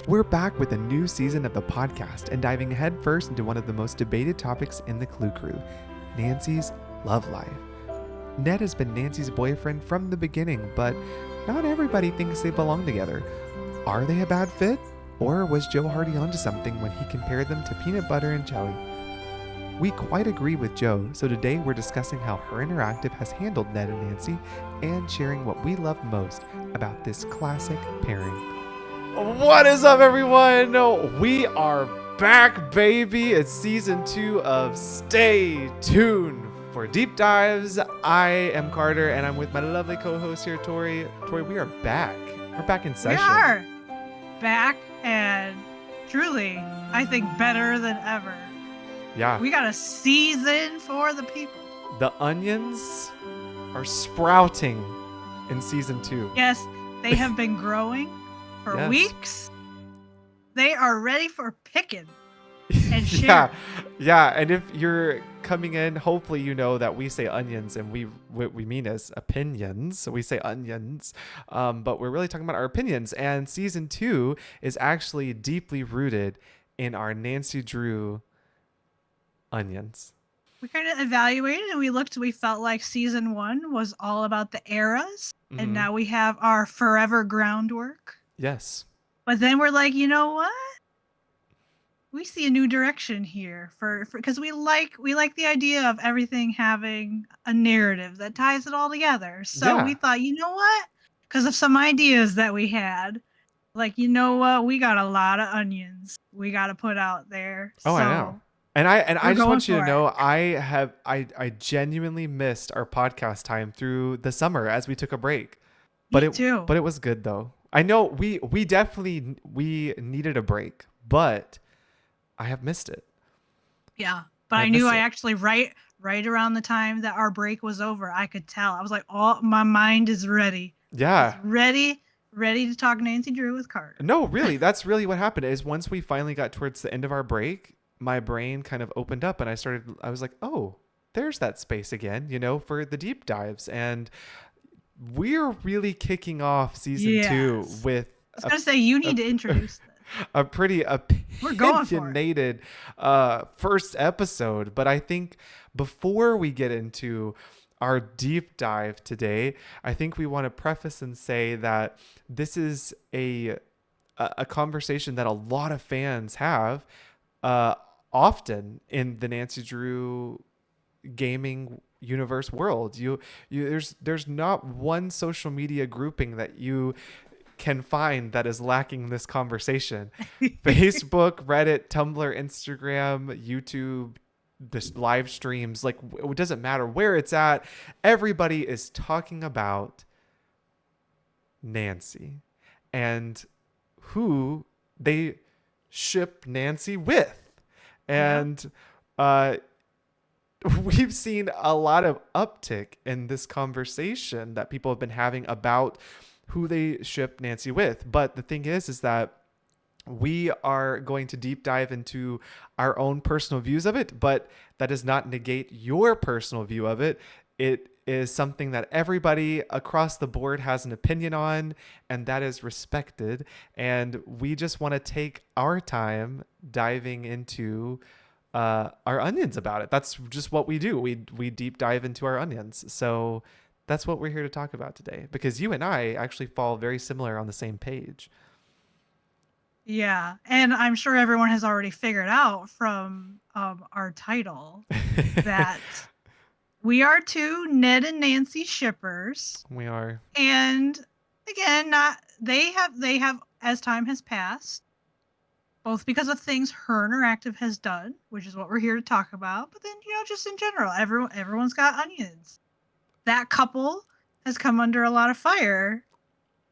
We're back with a new season of the podcast and diving headfirst into one of the most debated topics in the Clue Crew, Nancy's love life. Ned has been Nancy's boyfriend from the beginning, but not everybody thinks they belong together. Are they a bad fit? Or was Joe Hardy onto something when he compared them to peanut butter and jelly? We quite agree with Joe, so today we're discussing how Her Interactive has handled Ned and Nancy and sharing what we love most about this classic pairing. What is up, everyone? We are back, baby. It's season 2 of Stay Tuned for Deep Dives. I am Carter, and I'm with my lovely co-host here, Tori. Tori, we are back. We're back in session. We are back, and truly, I think better than ever. Yeah. We got a season for the people. The onions are sprouting in season 2. Yes, they have been growing for weeks. They are ready for picking and sharing. Yeah. And if you're coming in, hopefully you know that we say onions and what we mean is opinions. So we say onions, but we're really talking about our opinions. And season 2 is actually deeply rooted in our Nancy Drew onions. We kind of evaluated and we felt like season 1 was all about the eras. Mm-hmm. And now we have our forever groundwork. Yes. But then we're like, you know what? We see a new direction here because we like the idea of everything having a narrative that ties it all together. So we thought, you know what? Because of some ideas that we had, like, you know what? We got a lot of onions we got to put out there. Oh, so I know. And I just want you to know, I genuinely missed our podcast time through the summer as we took a break. But it was good though. I know we definitely needed a break, but I have missed it. Yeah, but I knew I actually right around the time that our break was over, I could tell. I was like, "Oh, my mind is ready." Yeah, ready to talk Nancy Drew with Carter. No, really, that's really what happened. Is once we finally got towards the end of our break, my brain kind of opened up, and I was like, "Oh, there's that space again," for the deep dives. And we're really kicking off season 2 with... I was going to say, you need to introduce this. A pretty opinionated first episode. But I think before we get into our deep dive today, I think we want to preface and say that this is a conversation that a lot of fans have often in the Nancy Drew gaming universe world. There's not one social media grouping that you can find that is lacking this conversation. Facebook, Reddit, Tumblr, Instagram, YouTube, this live streams, like, it doesn't matter where it's at, everybody is talking about Nancy and who they ship Nancy with. And we've seen a lot of uptick in this conversation that people have been having about who they ship Nancy with. But the thing is that we are going to deep dive into our own personal views of it, but that does not negate your personal view of it. It is something that everybody across the board has an opinion on, and that is respected. And we just want to take our time diving into our onions about it. That's just what we do. We deep dive into our onions. So that's what we're here to talk about today, because you and I actually fall very similar on the same page. Yeah, and I'm sure everyone has already figured out from our title that we are 2 Ned and Nancy shippers. We are. And again, they have as time has passed, both because of things Her Interactive has done, which is what we're here to talk about, but then, just in general, everyone's got onions. That couple has come under a lot of fire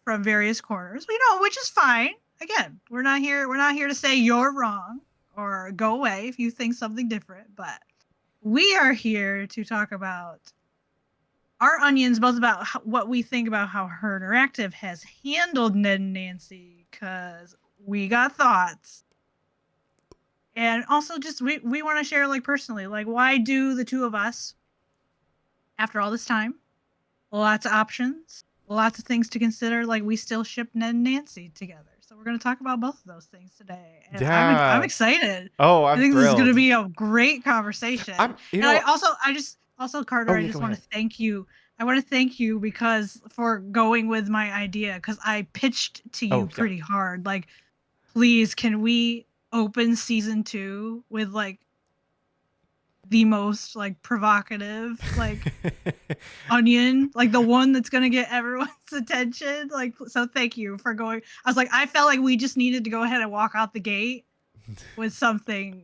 from various corners, which is fine. Again, we're not here to say you're wrong or go away if you think something different, but we are here to talk about our onions, both about what we think about how Her Interactive has handled Ned and Nancy, because we got thoughts. And also just we want to share, like, personally, like, why do the 2 of us, after all this time, lots of options, lots of things to consider, like, we still ship Ned and Nancy together. So we're going to talk about both of those things today, and I'm Yeah. excited. Oh, I I'm think this is going to thrilled. be a great conversation. I'm, you And know, I just also Carter, oh I yeah, just go want to ahead. thank you. I want to thank you because for going with my idea, because I pitched to you Oh yeah. pretty hard. Like, please, can we open season 2 with like the most like provocative like onion, like the one that's gonna get everyone's attention. Like, so thank you for going. I was like, I felt like we just needed to go ahead and walk out the gate with something,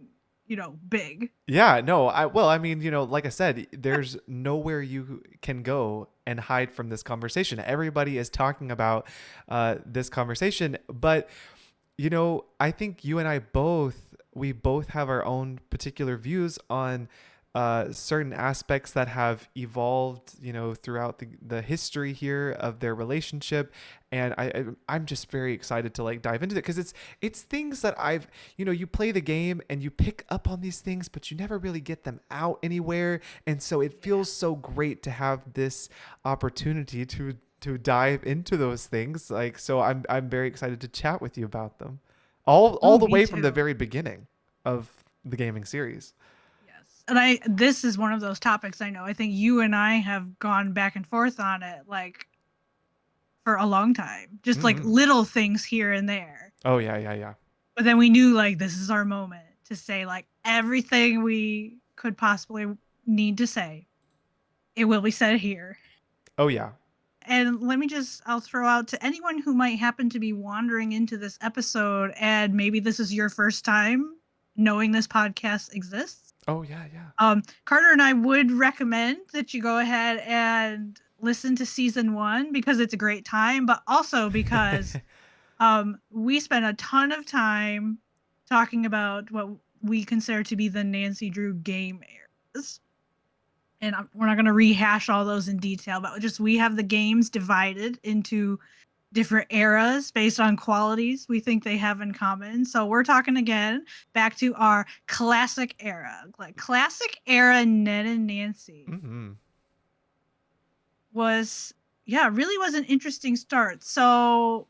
big. Yeah, no, I mean, like I said, there's nowhere you can go and hide from this conversation. Everybody is talking about this conversation, but I think you and I we both have our own particular views on certain aspects that have evolved, throughout the history here of their relationship. And I'm just very excited to like dive into it because it's things that you play the game and you pick up on these things, but you never really get them out anywhere. And so it Yeah. feels so great to have this opportunity to dive into those things. Like, so I'm very excited to chat with you about them. All Ooh, the me way from the too. very beginning of the gaming series. Yes. And this is one of those topics I know. I think you and I have gone back and forth on it like for a long time. Just like Mm-hmm. little things here and there. Oh yeah, yeah, yeah. But then we knew like this is our moment to say like everything we could possibly need to say. It will be said here. Oh yeah. And I'll throw out to anyone who might happen to be wandering into this episode and maybe this is your first time knowing this podcast exists. Oh yeah, yeah. Carter and I would recommend that you go ahead and listen to season 1 because it's a great time, but also because we spent a ton of time talking about what we consider to be the Nancy Drew game eras. And we're not going to rehash all those in detail, but just we have the games divided into different eras based on qualities we think they have in common. So we're talking again back to our classic era. Like classic era Ned and Nancy Mm-hmm. really was an interesting start. So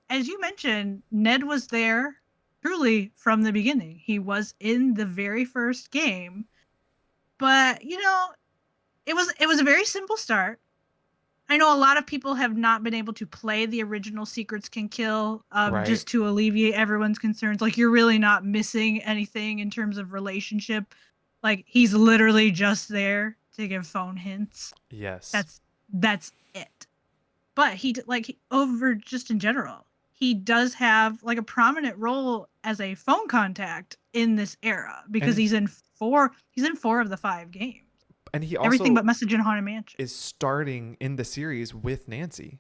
as you mentioned, Ned was there truly from the beginning. He was in the very first game. But, it was a very simple start. I know a lot of people have not been able to play the original Secrets Can Kill, Right. just to alleviate everyone's concerns. Like, you're really not missing anything in terms of relationship. Like, he's literally just there to give phone hints. Yes. That's it. But over just in general, he does have like a prominent role as a phone contact in this era because And he's in four of the 5 games. he Everything also but Message in Haunted Mansion. is starting in the series with Nancy.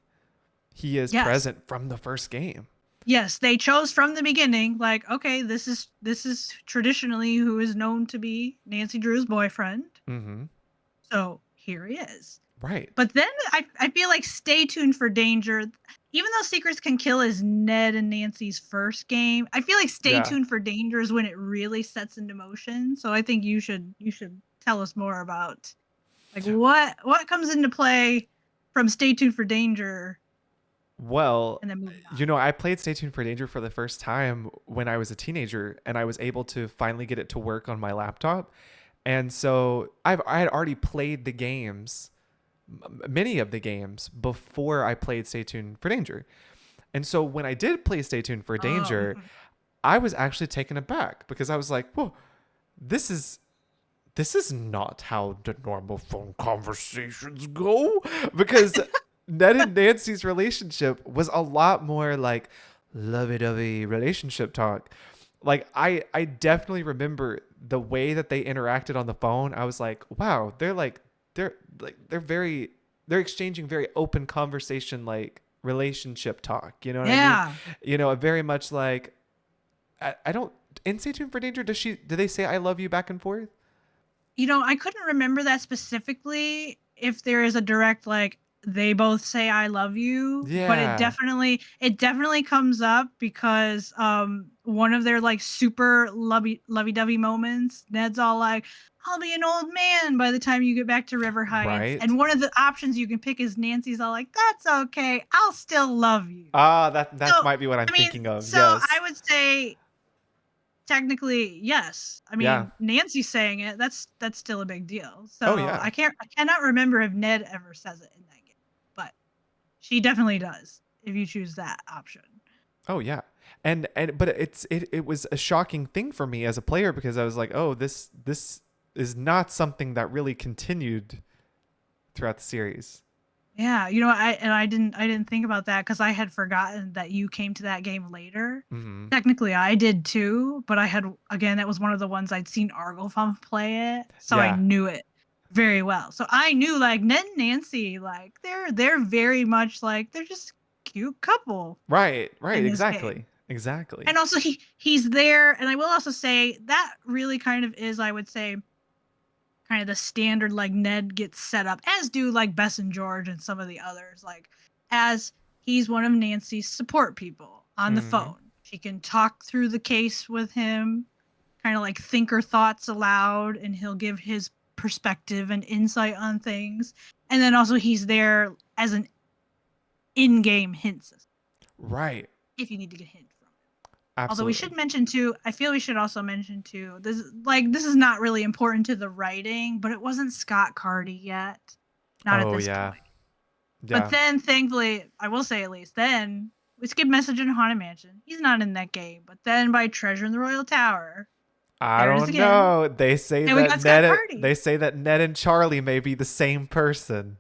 He is Yes. present from the first game. Yes, they chose from the beginning, like, okay, this is traditionally who is known to be Nancy Drew's boyfriend. Mm-hmm. So here he is. Right. But then I feel like Stay Tuned for Danger, even though Secrets Can Kill is Ned and Nancy's first game, I feel like Stay Yeah. Tuned for Danger is when it really sets into motion. So I think you should tell us more about like what comes into play from Stay Tuned for Danger Well, and then moving on. I played Stay Tuned for Danger for the first time when I was a teenager, and I was able to finally get it to work on my laptop. And so I had already played the games, many of the games, before I played Stay Tuned for Danger. And so when I did play Stay Tuned for Oh, Danger, I was actually taken aback because I was like, whoa, this is not how the normal phone conversations go. Because Ned and Nancy's relationship was a lot more like lovey-dovey relationship talk. Like I definitely remember the way that they interacted on the phone. I was like, wow, they're exchanging very open conversation, like relationship talk. You know what I mean? yeah. Very much like I don't in Stay Tuned for Danger, do they say I love you back and forth? I couldn't remember that specifically if there is a direct like they both say I love you, but Yeah. it definitely comes up because one of their like super lovey-dovey moments, Ned's all like, I'll be an old man by the time you get back to River Heights. Right. And one of the options you can pick is Nancy's all like, that's okay. I'll still love you. Ah, that So, might be what I'm I mean, thinking of. so I Yes. would say technically, yes. I Yeah. mean, Nancy saying it, that's still a big deal. Oh So yeah. I cannot remember if Ned ever says it in that game, but she definitely does if you choose that option. Oh yeah. And but it was a shocking thing for me as a player because I was like, "Oh, this is not something that really continued throughout the series." Yeah, I didn't think about that because I had forgotten that you came to that game later. Mhm. Technically, I did too, but I had again that was one of the ones I'd seen Arglefump play it, so I Yeah. knew it very well. So I knew like Ned and Nancy, like they're very much like they're just a cute couple Right. Right. in this game. Exactly. Exactly. And also he's there, and I will also say that really kind of is, I would say, kind of the standard like Ned gets set up, as do like Bess and George and some of the others, like as he's one of Nancy's support people on the Mhm. phone. She can talk through the case with him, kind of like think her thoughts aloud, and he'll give his perspective and insight on things. And then also he's there as an in-game hint system Right. if you need to get hint from. Although we Absolutely. should mention too, I feel we should also mention too, this is not really important to the writing, but it wasn't Scott Cardy yet. Not at Oh this yeah. point. But Yeah. then thankfully, I will say at least then, we skip Message in Haunted Mansion. He's not in that game. But then by Treasure in the Royal Tower, I there it is don't again. know. They say And we that got Scott Cardy. Ned and Charlie may be the same person.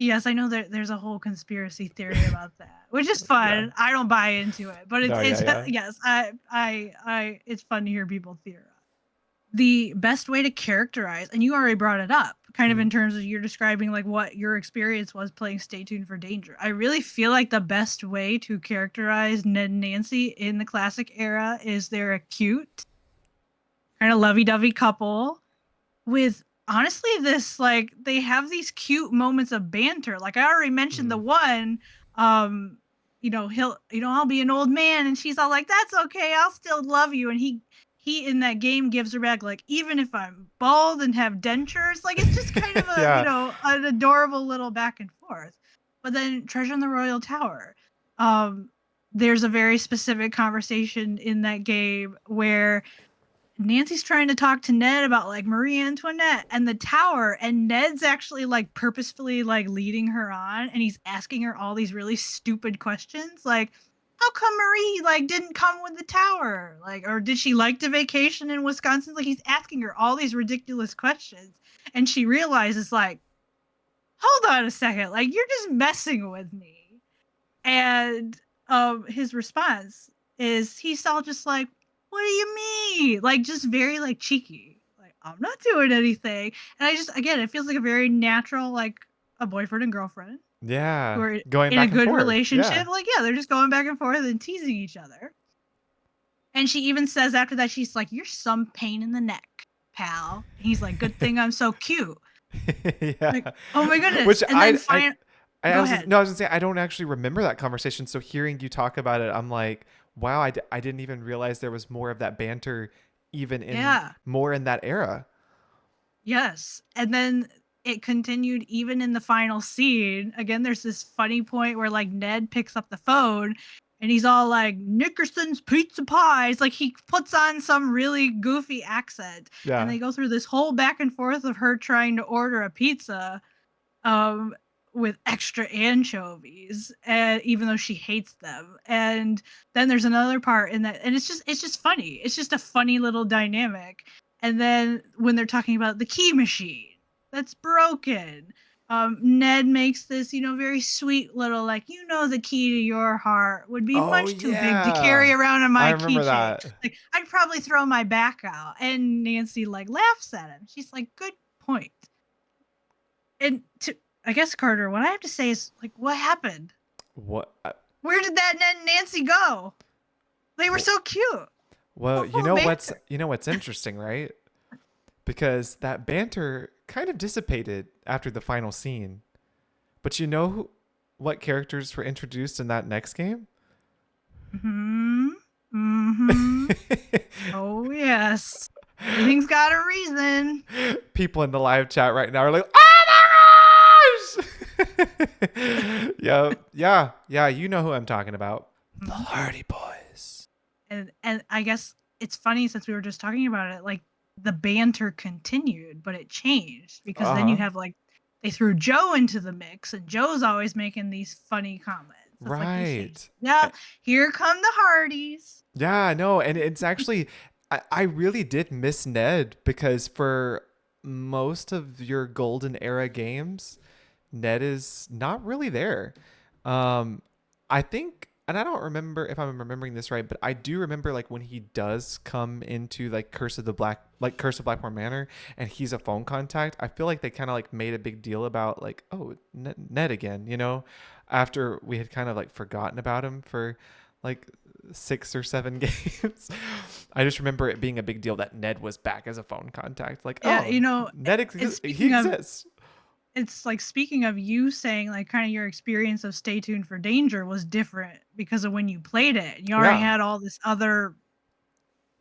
Yes, I know there's a whole conspiracy theory about that, which is Yeah. fun. I don't buy into it, but No, yeah, it's yeah. yes, I it's fun to hear people theorize. The best way to characterize, and you already brought it up, kind of Mhm. in terms of you're describing like what your experience was playing Stay Tuned for Danger. I really feel like the best way to characterize Ned and Nancy in the classic era is they're a cute, kind of lovey-dovey couple with honestly this like they have these cute moments of banter. Like I already mentioned the Mhm. one, um, I'll be an old man, and she's all like, that's okay, I'll still love you. And he in that game gives her back like, even if I'm bald and have dentures, like it's just kind of a, Yeah. an adorable little back and forth. But then Treasure in the Royal Tower, there's a very specific conversation in that game where Nancy's trying to talk to Ned about like Marie Antoinette and the tower, and Ned's actually like purposefully like leading her on, and he's asking her all these really stupid questions like, how come Marie like didn't come with the tower, like, or did she like to vacation in Wisconsin? Like he's asking her all these ridiculous questions, and she realizes like, hold on a second, like you're just messing with me. And his response is he's all just like, what do you mean? Like just very like cheeky. Like, I'm not doing anything. And I just again, it feels like a very natural, like a boyfriend and girlfriend who Yeah. are Going in a back and good forth. relationship. Yeah. Like, yeah, they're just going back and forth and teasing each other. And she even says after that, she's like, you're some pain in the neck, pal. And he's like, good thing I'm so cute. Yeah. Like, oh my goodness. Which And then I go was ahead. no, I was gonna say I don't actually remember that conversation. So hearing you talk about it, I'm like, wow, I didn't even realize there was more of that banter, even in Yeah. more in that era. Yes. And then it continued even in the final scene. Again, there's this funny point where like Ned picks up the phone and he's all like, Nickerson's pizza pies. Like he puts on some really goofy accent. And Yeah. they go through this whole back and forth of her trying to order a pizza um with extra anchovies, and even though she hates them. And then there's another part in that, and it's just funny, it's just a funny little dynamic. And then when they're talking about the key machine that's broken, Ned makes this very sweet little like, the key to your heart would be Oh much too big to carry yeah. around on I my remember keychain, that. like I'd probably throw my back out. And Nancy like laughs at him, she's like, good point. And to, I guess, Carter, what I have to say is like, what happened? What? Where did that Ned and Nancy go? They were so cute. Well, So full of banter. you know what's interesting, right? Because that banter kind of dissipated after the final scene. But what characters were introduced in that next game? Mm-hmm. Mm-hmm. Oh yes. Everything's got a reason. People in the live chat right now are like, oh my gosh! Yeah. You know who I'm talking about. The Mhm. Hardy Boys. And I guess it's funny since we were just talking about it, like the banter continued, but it changed because Uh then you huh. have like they threw Joe into the mix, and Joe's always making these funny comments. It's like they changed. Right. Yeah, here come the Hardys. Yeah, no, and it's actually I really did miss Ned because for most of your golden era games, Ned is not really there. Um, I think, and I don't remember if I'm remembering this right, but I do remember like when he does come into like Curse of Blackmore Manor, and he's a phone contact. I feel like they kind of like made a big deal about like, oh, Ned again, after we had kind of like forgotten about him for like 6 or 7 games. I just remember it being a big deal that Ned was back as a phone contact. Like, Yeah, oh, and he exists. it's like speaking of you saying like kind of your experience of Stay Tuned for Danger was different because of when you played it. You already Yeah. had all this other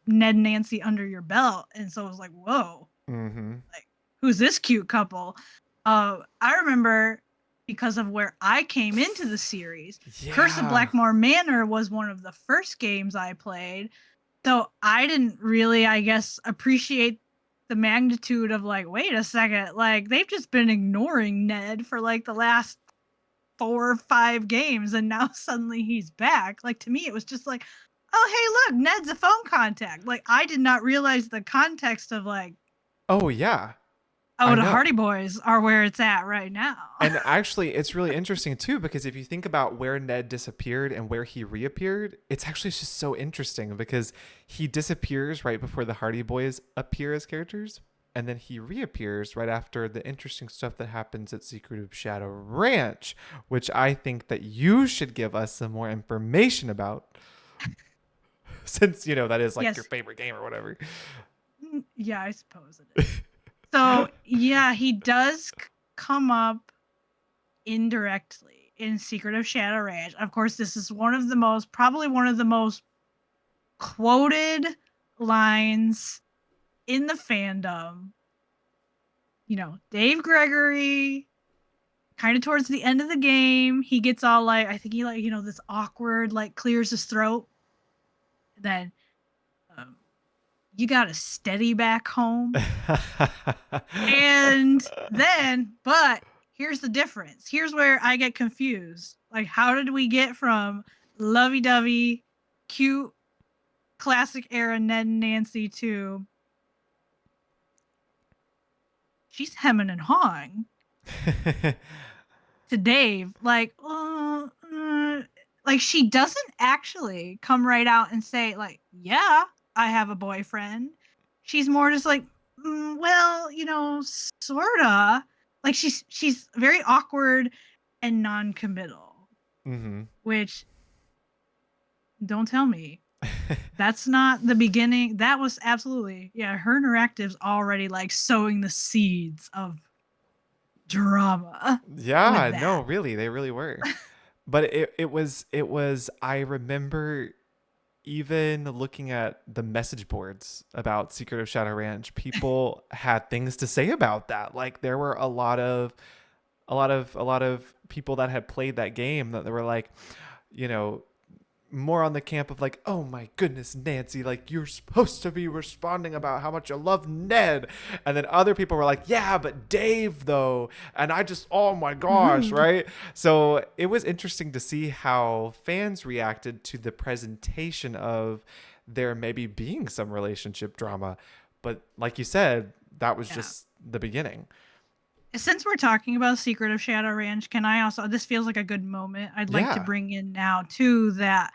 Ned and Nancy under your belt, and so it was like, whoa, Mm-hmm. like who's this cute couple? I remember because of where I came into the series, Curse of Yeah. Blackmore Manor was one of the first games I played. So I didn't really, I guess, appreciate the magnitude of like, wait a second, like they've just been ignoring Ned for like the last 4 or 5 games, and now suddenly he's back. Like to me, it was just like, oh hey, look, Ned's a phone contact. Like I did not realize the context of like, Oh yeah. oh, I the know. Hardy Boys are where it's at right now. And actually, it's really interesting too because if you think about where Ned disappeared and where he reappeared, it's actually just so interesting because he disappears right before the Hardy Boys appear as characters, and then he reappears right after the interesting stuff that happens at Secret of Shadow Ranch, which I think that you should give us some more information about, since that is like your Yes. favorite game or whatever. Yeah, I suppose it is. So yeah, he does come up indirectly in Secret of Shadow Ranch. Of course, this is probably one of the most quoted lines in the fandom. Dave Gregory, kind of towards the end of the game, he gets all like, I think he like, this awkward, like clears his throat. And then, um, you got to steady back home. And then, but here's the difference. Here's where I get confused. Like, how did we get from lovey dovey, cute, classic era Ned and Nancy to she's hemming and hawing to Dave? Like she doesn't actually come right out and say, like, yeah, I have a boyfriend. She's more just like, well, sorta. Like she's very awkward and non-committal, Mm-hmm. which don't tell me that's not the beginning. That was absolutely, yeah, her interactives already like sowing the seeds of drama with Yeah, no, that. really, they really were. But it was I remember even looking at the message boards about Secret of Shadow Ranch, people had things to say about that. Like there were a lot of people that had played that game that they were like, you know, more on the camp of like, oh my goodness, Nancy, like you're supposed to be responding about how much you love Ned. And then other people were like, yeah, but Dave though. And I just, oh my gosh, Rude. right? So it was interesting to see how fans reacted to the presentation of there maybe being some relationship drama. But like you said, that was Yeah. just the beginning. Since we're talking about Secret of Shadow Ranch, can I also, this feels like a good moment. I'd like to Yeah. bring in now too that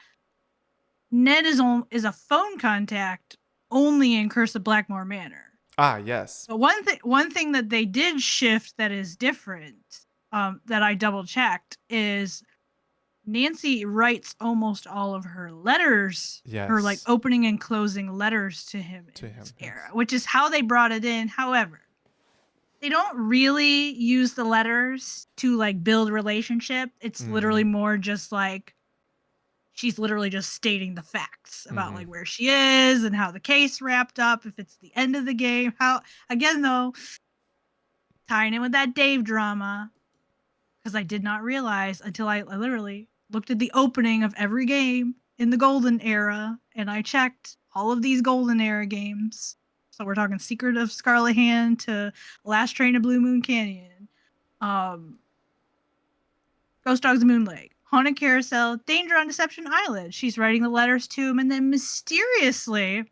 Ned is a phone contact only in Curse of Blackmore Manor. Ah, yes. But one thing that they did shift that is different, that I double checked, is Nancy writes almost all of her letters, her like Yes. opening and closing letters to him To in him, this era, yes. which is how they brought it in. However, they don't really use the letters to like build relationship. It's literally Mm-hmm. more just like she's literally just stating the facts about Mm-hmm. like where she is and how the case wrapped up, if it's the end of the game. How, again though, tying in with that Dave drama, because I did not realize until I literally looked at the opening of every game in the Golden Era, and I checked all of these Golden Era games. So we're talking Secret of Scarlet Hand to Last Train to Blue Moon Canyon, um, Ghost Dogs Moon Lake, Haunted Carousel, Danger on Deception Island. She's writing the letters to him, and then mysteriously,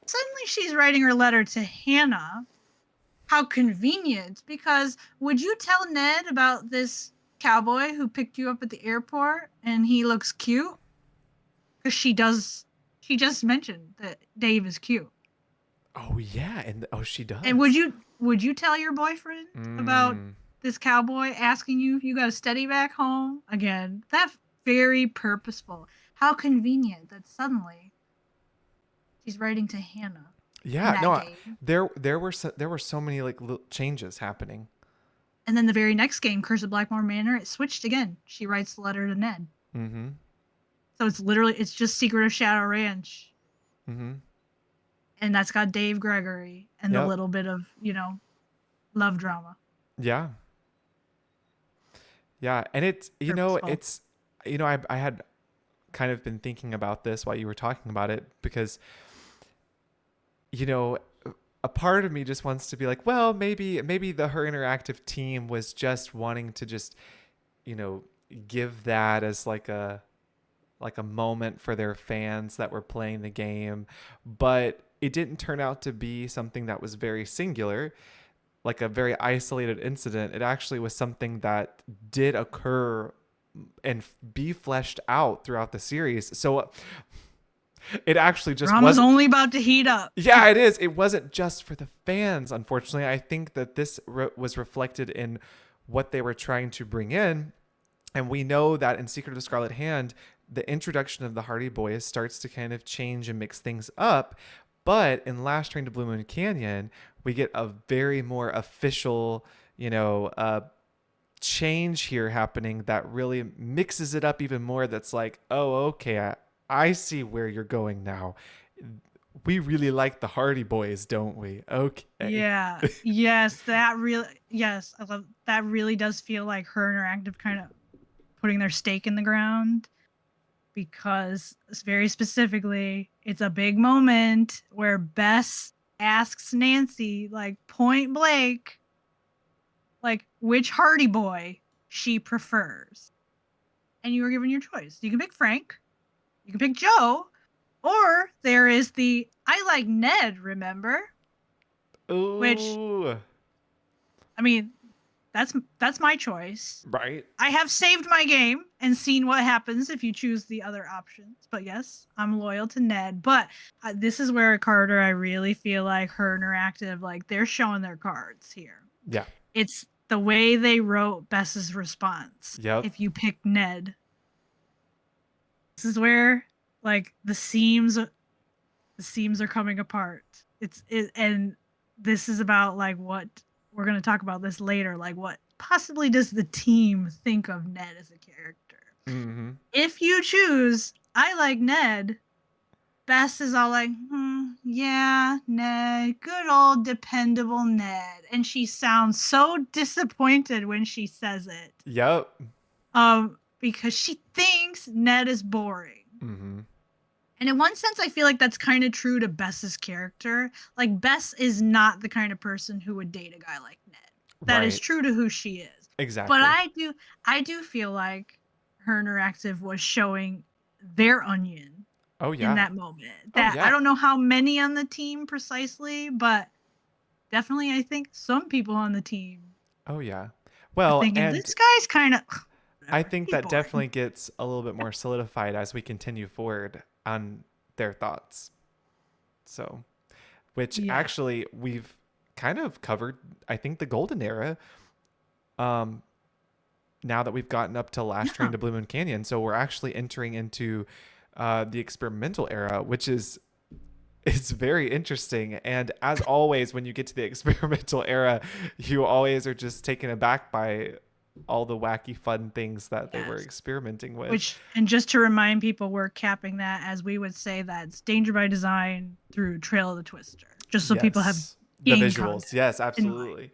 suddenly she's writing her letter to Hannah. How convenient, because would you tell Ned about this cowboy who picked you up at the airport and he looks cute? Because she does. She just mentioned that Dave is cute. Oh yeah, and she does. And would you tell your boyfriend about this cowboy asking you if you got a steady back home? Again, that's very purposeful. How convenient that suddenly she's writing to Hannah. Yeah, no, there were so many like little changes happening. And then the very next game, Curse of Blackmore Manor, it switched again. She writes the letter to Ned. Mm-hmm. So it's just Secret of Shadow Ranch. Mm-hmm. And that's got Dave Gregory and the little bit of, love drama. Yeah. Yeah. And it's, I had kind of been thinking about this while you were talking about it, because, a part of me just wants to be like, well, maybe the Her Interactive team was just wanting to just, give that as like a moment for their fans that were playing the game, but it didn't turn out to be something that was very singular, like a very isolated incident. It actually was something that did occur and be fleshed out throughout the series. So it actually just drama's only about to heat up. Yeah, it is. It wasn't just for the fans, unfortunately. I think that this was reflected in what they were trying to bring in. And we know that in Secret of the Scarlet Hand, the introduction of the Hardy Boys starts to kind of change and mix things up. But in Last Train to Blue Moon Canyon, we get a very more official, change here happening that really mixes it up even more. That's like, oh, okay, I see where you're going now. We really like the Hardy Boys, don't we? Okay. Yeah. Yes, I love that. Really does feel like Her Interactive kind of putting their stake in the ground, because very specifically, it's a big moment where Bess asks Nancy, like point blank, like which Hardy Boy she prefers. And you were given your choice. You can pick Frank, you can pick Joe, or there is the I like Ned, remember? Ooh. Which, I mean, that's my choice. Right. I have saved my game and seen what happens if you choose the other options. But yes, I'm loyal to Ned. But this is where, Carter, I really feel like Her Interactive, like they're showing their cards here. Yeah. It's the way they wrote Bess's response. Yep. If you pick Ned, this is where like the seams are coming apart. And this is about like what we're going to talk about this later. Like what possibly does the team think of Ned as a character? Mm-hmm. If you choose I like Ned, Bess is all like, yeah, Ned, good old dependable Ned. And she sounds so disappointed when she says it. Yep. Because she thinks Ned is boring. Mm-hmm. And in one sense, I feel like that's kind of true to Bess's character. Like, Bess is not the kind of person who would date a guy like Ned. That is true to who she is. Exactly. But I do feel like Her Interactive was showing their onion. Oh, yeah. In that moment. I don't know how many on the team precisely, but definitely I think some people on the team. Oh, yeah. Well, thinking, and this guy's kind of... I think that definitely gets a little bit more solidified as we continue forward on their thoughts. So, which actually we've kind of covered, I think, the golden era. Now that we've gotten up to Last Train to Blue Moon Canyon. So we're actually entering into the experimental era, which is very interesting. And as always, when you get to the experimental era, you always are just taken aback by all the wacky fun things that they were Yes. experimenting with. Which, and just to remind people, we're capping that as we would say that's Danger by Design through Trail of the Twister, just so people have Yes. The game visuals. Yes, context in mind. absolutely.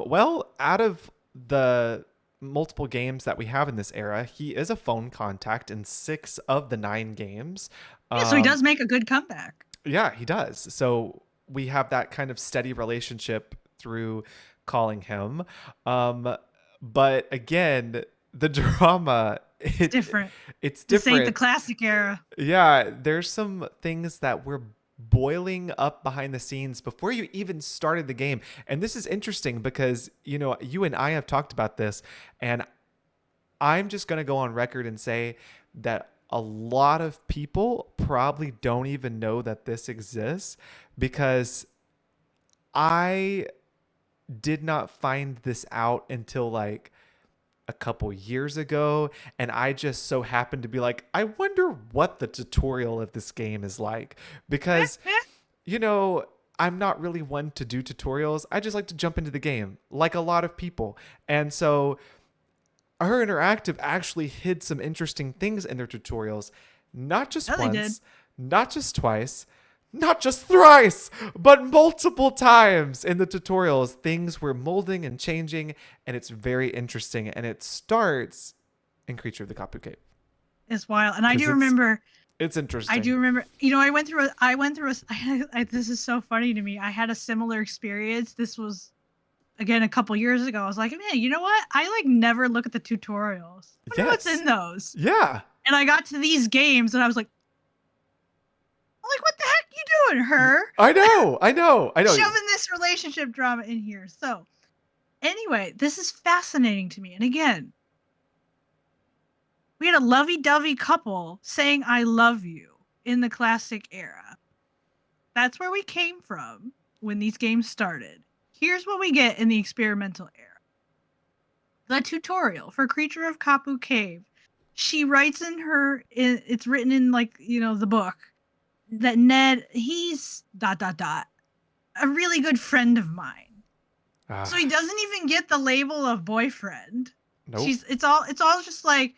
Well, out of the multiple games that we have in this era, he is a phone contact in 6 of the 9 games. Yeah, so he Um, does make a good comeback. yeah, he does. So we have that kind of steady relationship through calling him. Um, but again, the drama It's different. it's This ain't the different. classic era. Yeah, there's some things that were boiling up behind the scenes before you even started the game. And this is interesting because, you and I have talked about this, and I'm just going to go on record and say that a lot of people probably don't even know that this exists because I did not find this out until like a couple years ago, and I just so happened to be like, I wonder what the tutorial of this game is like, because you know I'm not really one to do tutorials. I just like to jump into the game like a lot of people. And so her interactive actually hid some interesting things in their tutorials, not just Oh, they did. once, not just twice, not just thrice, but multiple times in the tutorials. Things were molding and changing, and it's very interesting. And it starts in Creature of the Kapu Cave. It's wild. And I Because do remember, it's interesting. I went through this is so funny to me. I had a similar experience. This was, again, a couple years ago. I was like, man, you know what? I like never look at the tutorials. I wonder what's Yes. in those. Yeah. And I got to these games and I was like, what the heck you doing, her? I know. Shoving this relationship drama in here. So, anyway, this is fascinating to me. And again, we had a lovey-dovey couple saying "I love you" in the classic era. That's where we came from when these games started. Here's what we get in the experimental era. The tutorial for Creature of Kapu Cave. She writes it's written in the book that Ned, he's ... a really good friend of mine. So he doesn't even get the label of boyfriend. Nope. It's all just like,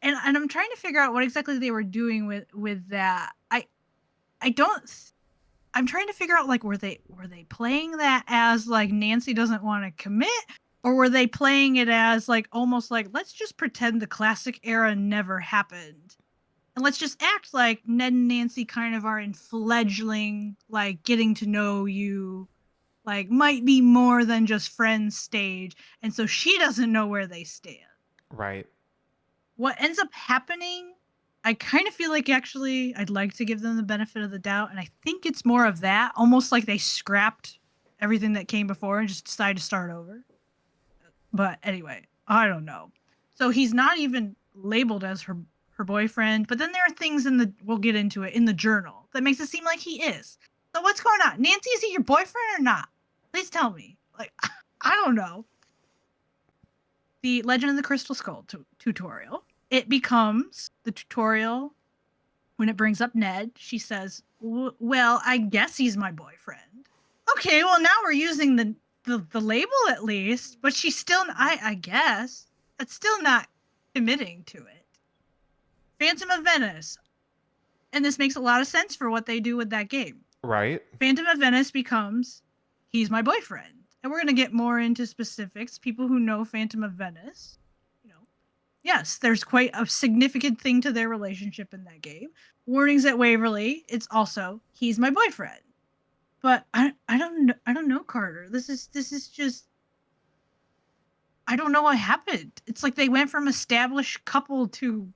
and I'm trying to figure out what exactly they were doing with that. I'm trying to figure out, like, were they playing that as like Nancy doesn't want to commit, or were they playing it as like almost like, let's just pretend the classic era never happened, and let's just act like Ned and Nancy kind of are in fledgling, like, getting to know you, like, might be more than just friends stage, and so she doesn't know where they stand. Right. What ends up happening, I kind of feel like, actually, I'd like to give them the benefit of the doubt, and I think it's more of that, almost like they scrapped everything that came before and just decided to start over. But anyway, I don't know. So he's not even labeled as her boyfriend, but then there are things we'll get into it, in the journal that makes it seem like he is. So what's going on? Nancy, is he your boyfriend or not? Please tell me. Like, I don't know. The Legend of the Crystal Skull tutorial. It becomes the tutorial when it brings up Ned. She says, well, I guess he's my boyfriend. Okay, well, now we're using the label at least, but she's still, I guess, that's still not committing to it. Phantom of Venice. And this makes a lot of sense for what they do with that game. Right. Phantom of Venice becomes, he's my boyfriend. And we're going to get more into specifics. People who know Phantom of Venice, yes, there's quite a significant thing to their relationship in that game. Warnings at Waverly, it's also, he's my boyfriend. But I don't know, Carter. This is just, I don't know what happened. It's like they went from established couple to,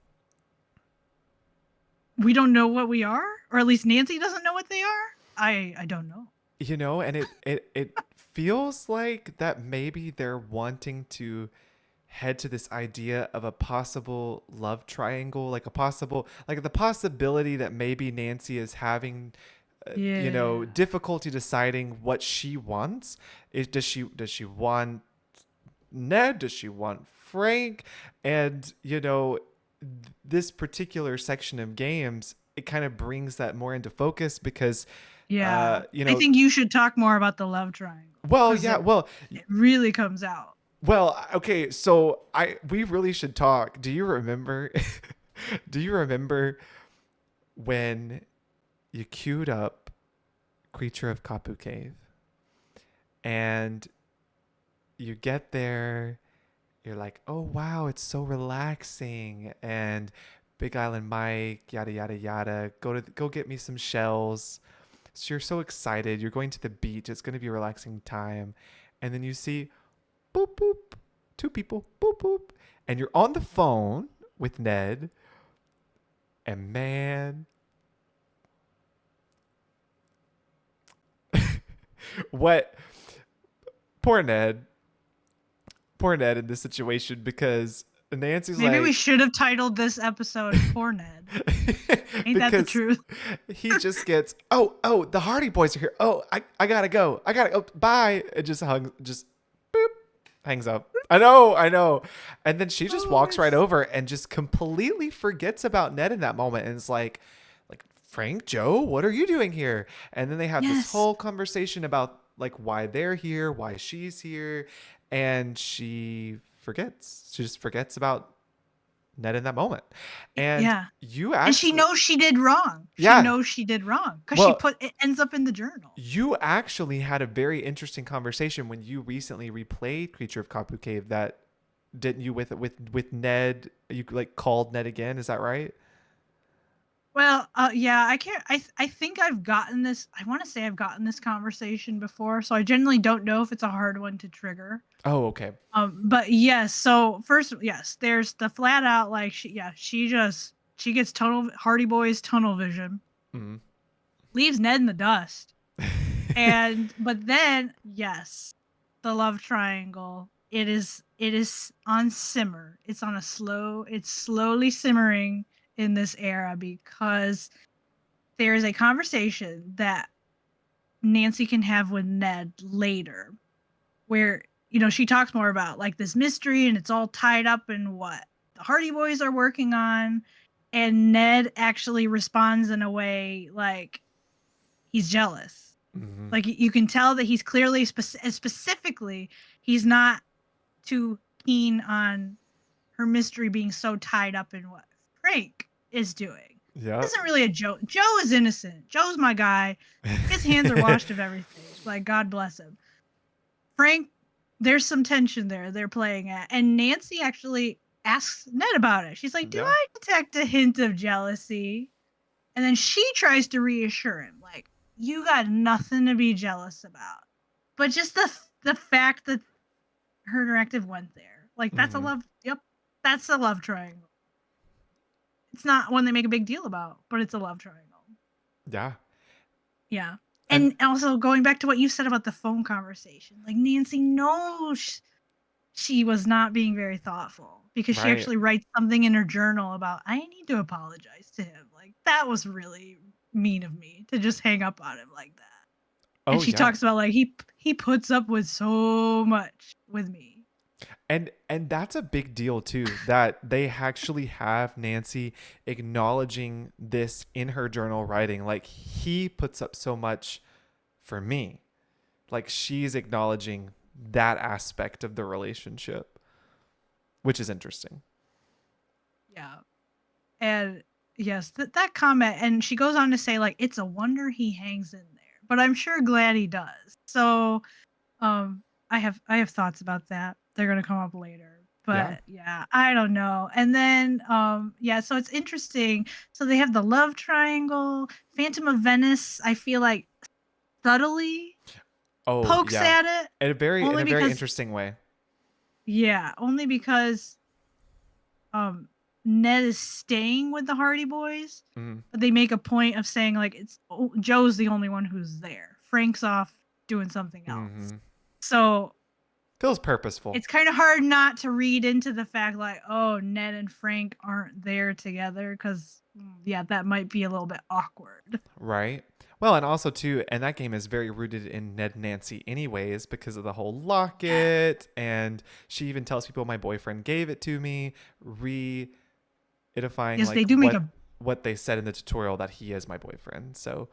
we don't know what we are, or at least Nancy doesn't know what they are. I don't know. And it feels like that maybe they're wanting to head to this idea of a possible love triangle, like the possibility that maybe Nancy is having difficulty deciding what she wants. Does she want Ned? Does she want Frank? And this particular section of games, it kind of brings that more into focus because I think you should talk more about the love triangle. Well, yeah, it really comes out. Well, okay, so we really should talk. Do you remember do you remember when you queued up Creature of Kapu Cave and you get there, you're like, "Oh wow, it's so relaxing." And Big Island Mike, yada yada yada, go get me some shells. So you're so excited. You're going to the beach. It's going to be a relaxing time. And then you see boop boop, two people, boop boop, and you're on the phone with Ned. And man, what poor Ned, poor Ned in this situation because Nancy's Maybe we like, should have titled this episode "Poor Ned." Ain't that the because truth? he just gets, oh, the Hardy Boys are here. Oh, I gotta go. I gotta go. Bye. It just boop, hangs up. I know. And then she just Oh, walks right over and just completely forgets about Ned in that moment and is like Frank, Joe, what are you doing here? And then they have this yes, whole conversation about like why they're here, why she's here, and she forgets. She just forgets about Ned in that moment. And yeah. you And she actually, knows she did wrong. She yeah. knows she did wrong because she Well, put it ends up in the journal. you actually had a very interesting conversation when you recently replayed Creature of Kapu Cave. That didn't you with Ned? You like called Ned again. Is that right? Well, yeah, I can't. I think I've gotten this. I want to say I've gotten this conversation before, so I generally don't know if it's a hard one to trigger. Oh, okay. But yes. So first, yes, there's the flat out like she gets tunnel Hardy Boys tunnel vision, Mm-hmm. leaves Ned in the dust, and but then yes, the love triangle. It is on simmer. It's on a slow. It's slowly simmering in this era because there is a conversation that Nancy can have with Ned later where she talks more about like this mystery and it's all tied up in what the Hardy Boys are working on, and Ned actually responds in a way like he's jealous. Mm-hmm. Like you can tell that he's clearly specifically he's not too keen on her mystery being so tied up in what Frank is doing. Yep. Isn't really a Joe. Joe is innocent. Joe's my guy. His hands are washed of everything. Like God bless him. Frank, there's some tension there they're playing at. And Nancy actually asks Ned about it. She's like, "Do Yeah. I detect a hint of jealousy?" And then she tries to reassure him, like, "You got nothing to be jealous about." But just the fact that her interactive went there, like that's a Mm-hmm. love. Yep, that's a love triangle. It's not one they make a big deal about, but it's a love triangle. Yeah. Yeah. And And also going back to what you said about the phone conversation, like Nancy knows she was not being very thoughtful because she right. actually writes something in her journal about I need to apologize to him. Like that was really mean of me to just hang up on him like that. And Oh she yeah. talks about like he puts up with so much with me. And that's a big deal too, that they actually have Nancy acknowledging this in her journal writing. Like he puts up so much for me. Like she's acknowledging that aspect of the relationship, which is interesting. Yeah. And yes, that comment, and she goes on to say like it's a wonder he hangs in there, but I'm sure glad he does. So, I have thoughts about that. They're gonna come up later, Yeah. but yeah, I don't know. And then, yeah, so it's interesting. So they have the love triangle, Phantom of Venice. I feel like subtly Oh pokes yeah. at it, In only a very because interesting way. yeah, only because um Ned is staying with the Hardy Boys, Mm-hmm. but they make a point of saying like Joe's the only one who's there. Frank's off doing something else. Mm-hmm. So Feels purposeful. it's kind of hard not to read into the fact like, oh, Ned and Frank aren't there together because yeah, that might be a little bit awkward. Right. Well, and also too, and that game is very rooted in Ned and Nancy anyways because of the whole Yeah. locket, and she even tells people my boyfriend gave it to me, re-edifying Yes, they like do make a what they said in the tutorial that he is my boyfriend. So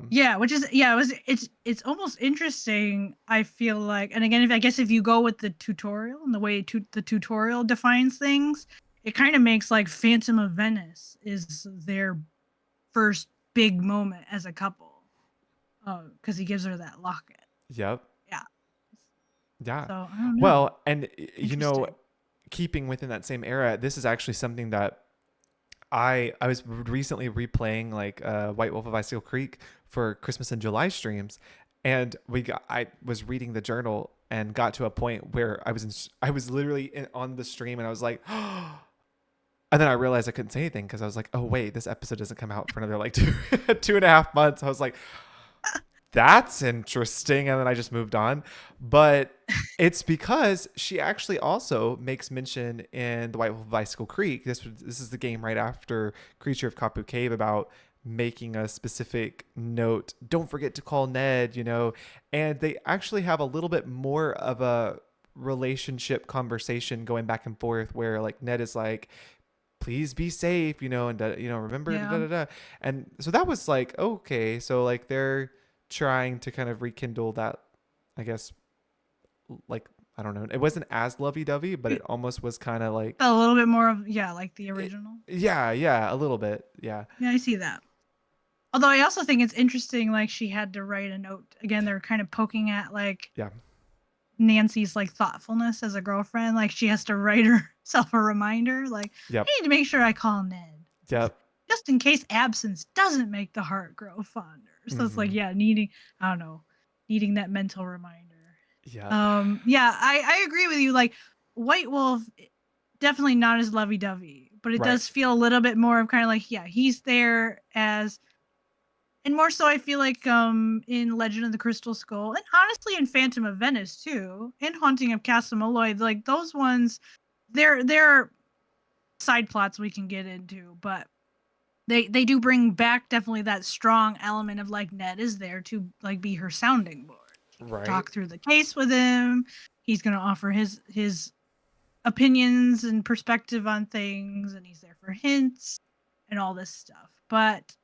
Yeah, which is it's almost interesting. I feel like, and again, if you go with the tutorial and the way the tutorial defines things, it kind of makes like Phantom of Venice is their first big moment as a couple, because he gives her that locket. Yep. Yeah. Yeah. So I don't know. Well, and Interesting. keeping within that same era, this is actually something that I was recently replaying like White Wolf of Icicle Creek for Christmas in July streams, and I was reading the journal and got to a point where I was literally on the stream and I was like, and then I realized I couldn't say anything because I was like, oh wait, this episode doesn't come out for another like 2.5 months. I was like, that's interesting, and then I just moved on. But it's because she actually also makes mention in the White Wolf of Icicle Creek. This is the game right after Creature of Kapu Cave about making a specific note. Don't forget to call Ned, and they actually have a little bit more of a relationship conversation going back and forth where like Ned is like, please be safe, and remember, da, Yeah. da, da, da. And so that was like, okay, so like they're trying to kind of rekindle that, I guess, like, I don't know, it wasn't as lovey-dovey, but it almost was kind of like, A little bit more of, yeah, like the original. yeah, a little bit, yeah. Yeah, I see that. Although I also think it's interesting, like she had to write a note. Again, they're kind of poking at like Yeah. Nancy's like thoughtfulness as a girlfriend. Like she has to write herself a reminder, like, Yep. I need to make sure I call Ned. Yep. Just in case absence doesn't make the heart grow fonder. So it's like, yeah, needing that mental reminder. Yep. Yeah, I agree with you. Like White Wolf, definitely not as lovey dovey, but it Right. does feel a little bit more of kind of like, yeah, he's there as, and more so I feel like in Legend of the Crystal Skull, and honestly in Phantom of Venice too, in Haunting of Castle Malloy, like those ones, they're side plots we can get into, but they do bring back definitely that strong element of like Ned is there to like be her sounding board. She can Right. talk through the case with him. He's gonna offer his opinions and perspective on things, and he's there for hints and all this stuff. But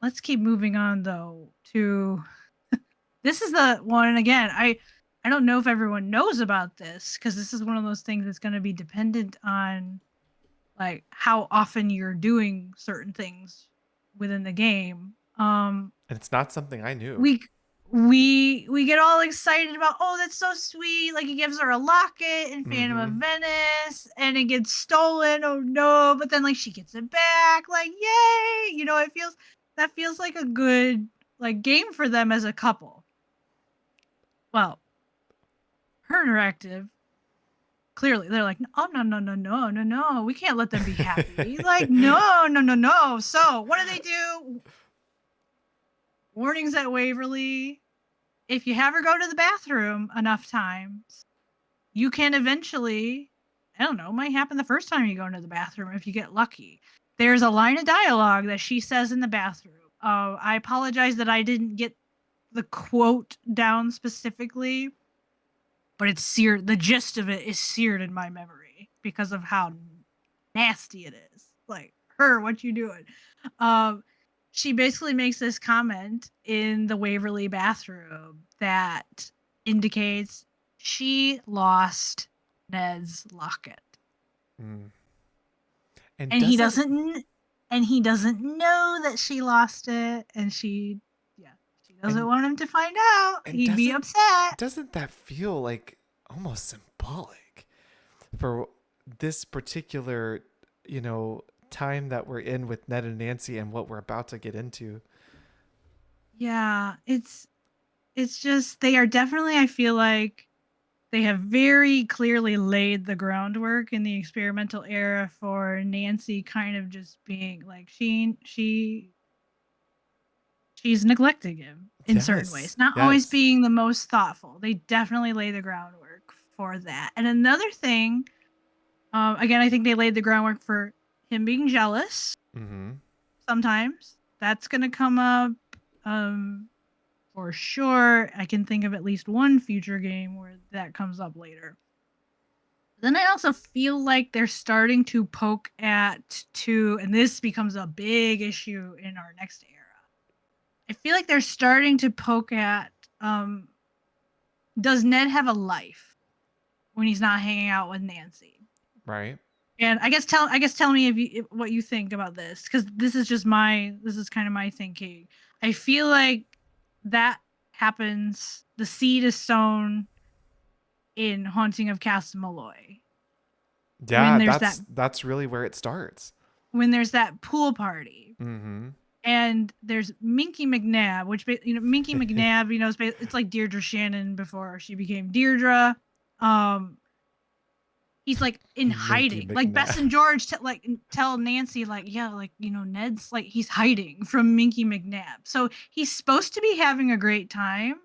let's keep moving on though to this is the one, and again, I don't know if everyone knows about this because this is one of those things that's going to be dependent on like how often you're doing certain things within the game. And it's not something I knew. We get all excited about, oh, that's so sweet, like he gives her a locket in Phantom of Venice and it gets stolen, oh no, but then like she gets it back, like yay, it feels like a good like game for them as a couple. Well, Her Interactive, clearly they're like, oh no, we can't let them be happy. Like no. So what do? Warnings at Waverly. If you have her go to the bathroom enough times, you can eventually, I don't know, it might happen the first time you go into the bathroom if you get lucky. There's a line of dialogue that she says in the bathroom. I apologize that I didn't get the quote down specifically, but it's seared. The gist of it is seared in my memory because of how nasty it is. Like, her, what you doing? She basically makes this comment in the Waverly bathroom that indicates she lost Ned's locket. And he doesn't know that she lost it, and she doesn't want him to find out. He'd be upset. Doesn't that feel like almost symbolic for this particular, time that we're in with Ned and Nancy and what we're about to get into? Yeah, it's just, they are definitely, I feel like they have very clearly laid the groundwork in the experimental era for Nancy kind of just being like she's neglecting him in certain ways, not always being the most thoughtful. They definitely lay the groundwork for that. And another thing, again, I think they laid the groundwork for him being jealous. Sometimes that's going to come up for sure. I can think of at least one future game where that comes up later. Then I also feel like they're starting to poke at and this becomes a big issue in our next era. I feel like they're starting to poke at does Ned have a life when he's not hanging out with Nancy? Right. And I guess tell me what you think about this, because this is kind of my thinking. I feel like that happens. The seed is sown in Haunting of Castle Malloy when Yeah, that's really where it starts. there's that pool party. Mm-hmm. And there's Minky McNabb, which Minky McNabb, it's like Deirdre Shannon before she became Deirdre. He's like in Minky hiding. Like Bess McNabb. and George tell Nancy, like, yeah, like, Ned's like, he's hiding from Minky McNabb. So he's supposed to be having a great time,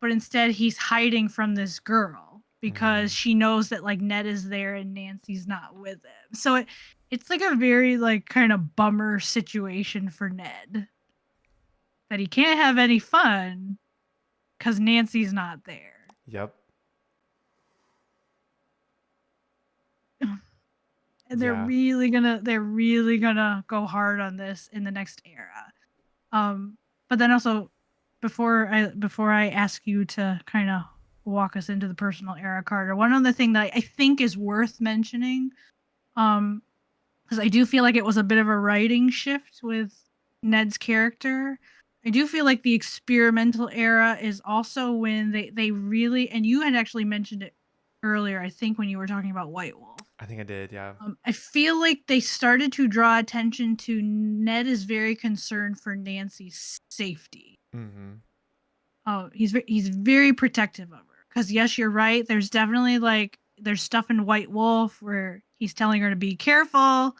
but instead he's hiding from this girl because she knows that like Ned is there and Nancy's not with him. So it's like a very like kind of bummer situation for Ned, that he can't have any fun because Nancy's not there. Yep. And Yeah. they're really gonna go hard on this in the next era. But then also before I ask you to kind of walk us into the personal era, Carter, one other thing that I think is worth mentioning, because I do feel like it was a bit of a writing shift with Ned's character. I do feel like the experimental era is also when they really, and you had actually mentioned it earlier, I think, when you were talking about White Wolf. I think I did, yeah. I feel like they started to draw attention to Ned is very concerned for Nancy's safety. Mm-hmm. Oh, he's very protective of her. Because yes, you're right. There's definitely like there's stuff in White Wolf where he's telling her to be careful.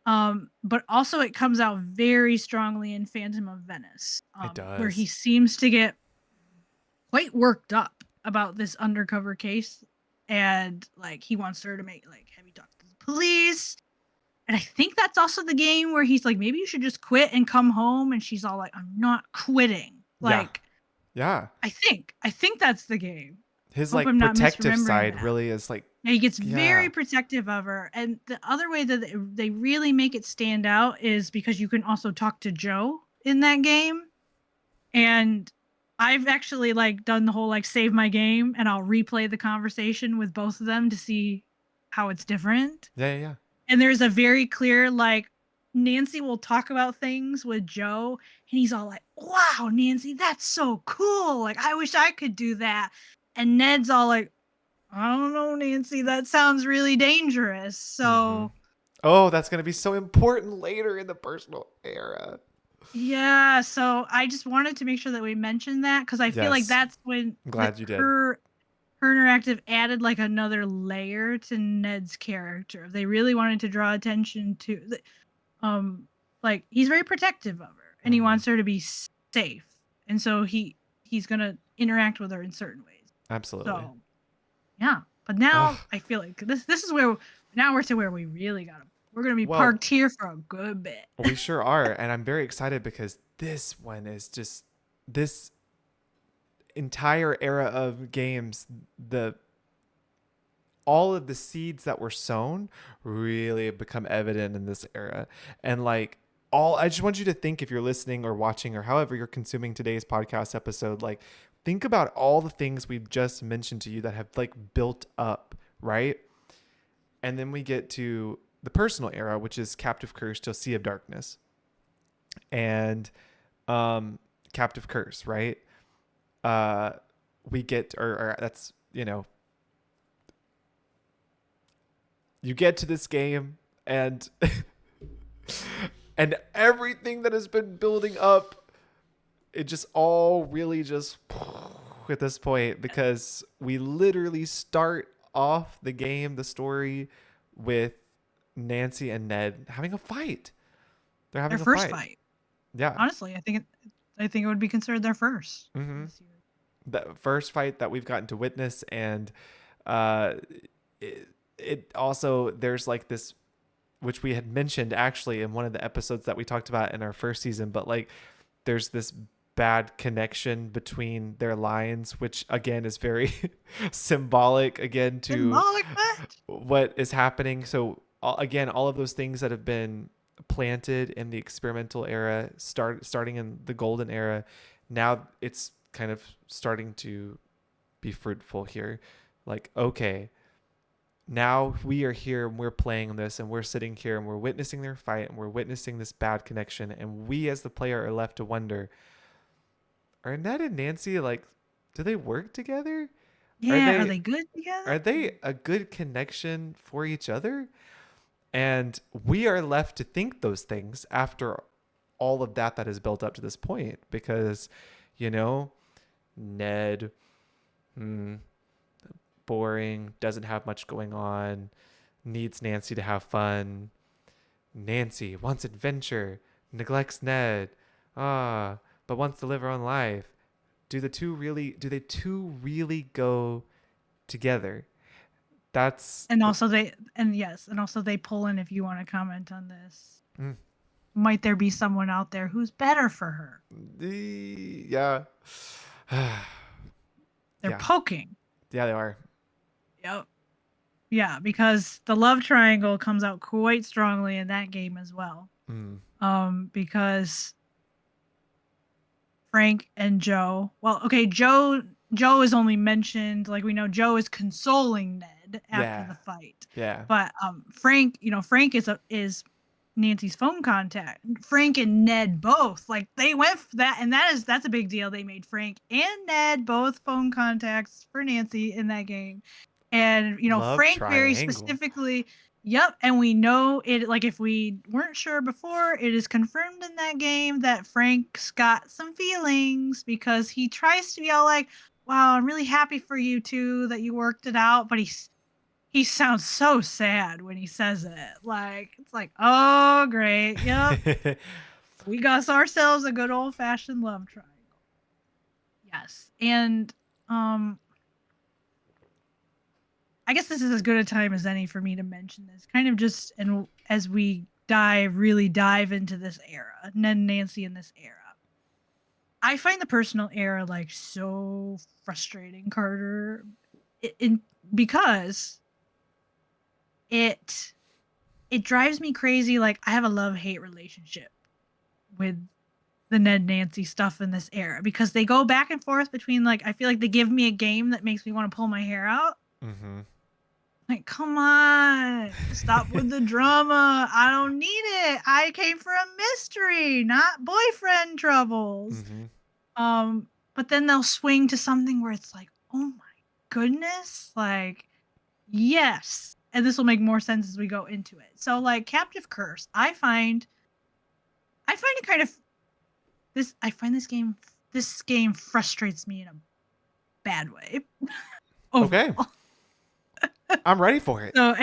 But also it comes out very strongly in Phantom of Venice, It does. where he seems to get quite worked up about this undercover case, and like he wants her to make like, have you talked to the police? And I think that's also the game where he's like, maybe you should just quit and come home, and she's all like, I'm not quitting. Like, yeah. I think that's the game. His Hope like I'm not protective side that. really is like, yeah, he gets very protective of her. And the other way that they really make it stand out is because you can also talk to Joe in that game. And I've actually like done the whole like save my game and I'll replay the conversation with both of them to see how it's different. Yeah. And there's a very clear like Nancy will talk about things with Joe and he's all like, wow, Nancy, that's so cool. Like, I wish I could do that. And Ned's all like, I don't know, Nancy, that sounds really dangerous. So oh, that's going to be so important later in the personal era. Yeah, so I just wanted to make sure that we mentioned that because I feel like that's when I'm glad you did. Her interactive added like another layer to Ned's character. They really wanted to draw attention to like he's very protective of her and he wants her to be safe. And so he's going to interact with her in certain ways. Absolutely. So yeah, but now I feel like this is where now we're to where we really got to. We're going to be parked here for a good bit. We sure are. And I'm very excited because this one is just this entire era of games. All of the seeds that were sown really become evident in this era. And like I just want you to think, if you're listening or watching or however you're consuming today's podcast episode, like think about all the things we've just mentioned to you that have like built up, right? And then we get to the personal era, which is Captive Curse till Sea of Darkness. And Captive Curse, right? We get, or that's, you get to this game and and everything that has been building up, it just all really just at this point, because we literally start off the game, the story, with Nancy and Ned having a fight. They're having their first fight. Yeah. Honestly, I think it would be considered their first. Mm-hmm. The first fight that we've gotten to witness, and it also, there's like this, which we had mentioned actually in one of the episodes that we talked about in our first season, but like there's this bad connection between their lines, which again is very symbolic again to Symbolic what? what is happening. So again, all of those things that have been planted in the experimental era, starting in the golden era, now it's kind of starting to be fruitful here. Like, okay, now we are here and we're playing this and we're sitting here and we're witnessing their fight and we're witnessing this bad connection, and we as the player are left to wonder, are Ned and Nancy, like, do they work together? Are Yeah, are they they good together? are they a good connection for each other? And we are left to think those things after all of that has built up to this point, because, you know, Ned, hmm, boring, doesn't have much going on, needs Nancy to have fun. Nancy wants adventure, neglects Ned, but wants to live her own life. Do they two really go together? That's And also they pull in, if you want to comment on this. mm, Might there be someone out there who's better for her? yeah. They're Yeah. poking. Yeah, they are. Yep. Yeah, because the love triangle comes out quite strongly in that game as well. Because Frank and Joe. Well, okay, Joe is only mentioned, like, we know Joe is consoling Ned after the fight. Yeah. But Frank, Frank is Nancy's phone contact. Frank and Ned both, like, they went for that, and that's a big deal. They made Frank and Ned both phone contacts for Nancy in that game. And Love Frank very triangle. specifically. Yep, and we know it, like, if we weren't sure before, it is confirmed in that game that Frank's got some feelings, because he tries to be all like, wow, I'm really happy for you two that you worked it out, but he sounds so sad when he says it. Like, it's like, oh, great, yep. We got ourselves a good old-fashioned love triangle. Yes, and I guess this is as good a time as any for me to mention this, kind of just, and as we really dive into this era, Ned and Nancy in this era. I find the personal era, like, so frustrating, Carter, because it drives me crazy. Like, I have a love-hate relationship with the Ned Nancy stuff in this era, because they go back and forth between, like, I feel like they give me a game that makes me want to pull my hair out. Mm-hmm. Like, come on, stop with the drama. I don't need it. I came for a mystery, not boyfriend troubles. Mm-hmm. But then they'll swing to something where it's like, oh my goodness, like, yes. And this will make more sense as we go into it. So, like, Captive Curse, I find it kind of this game frustrates me in a bad way. Okay. I'm ready for it. So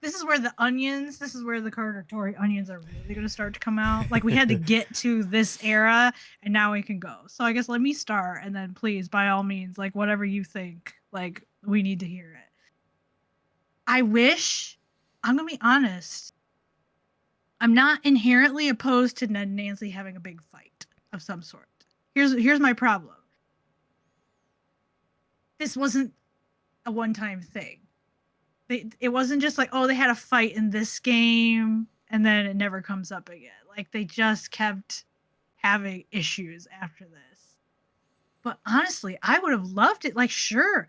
this is where the Carter Tory onions are really going to start to come out. Like, we had to get to this era, and now we can go. So I guess let me start, and then please, by all means, like, whatever you think, like, we need to hear it. I'm going to be honest, I'm not inherently opposed to Ned and Nancy having a big fight of some sort. Here's my problem. This wasn't a one-time thing. It wasn't just like, oh, they had a fight in this game and then it never comes up again. Like, they just kept having issues after this. But honestly, I would have loved it. Like, sure,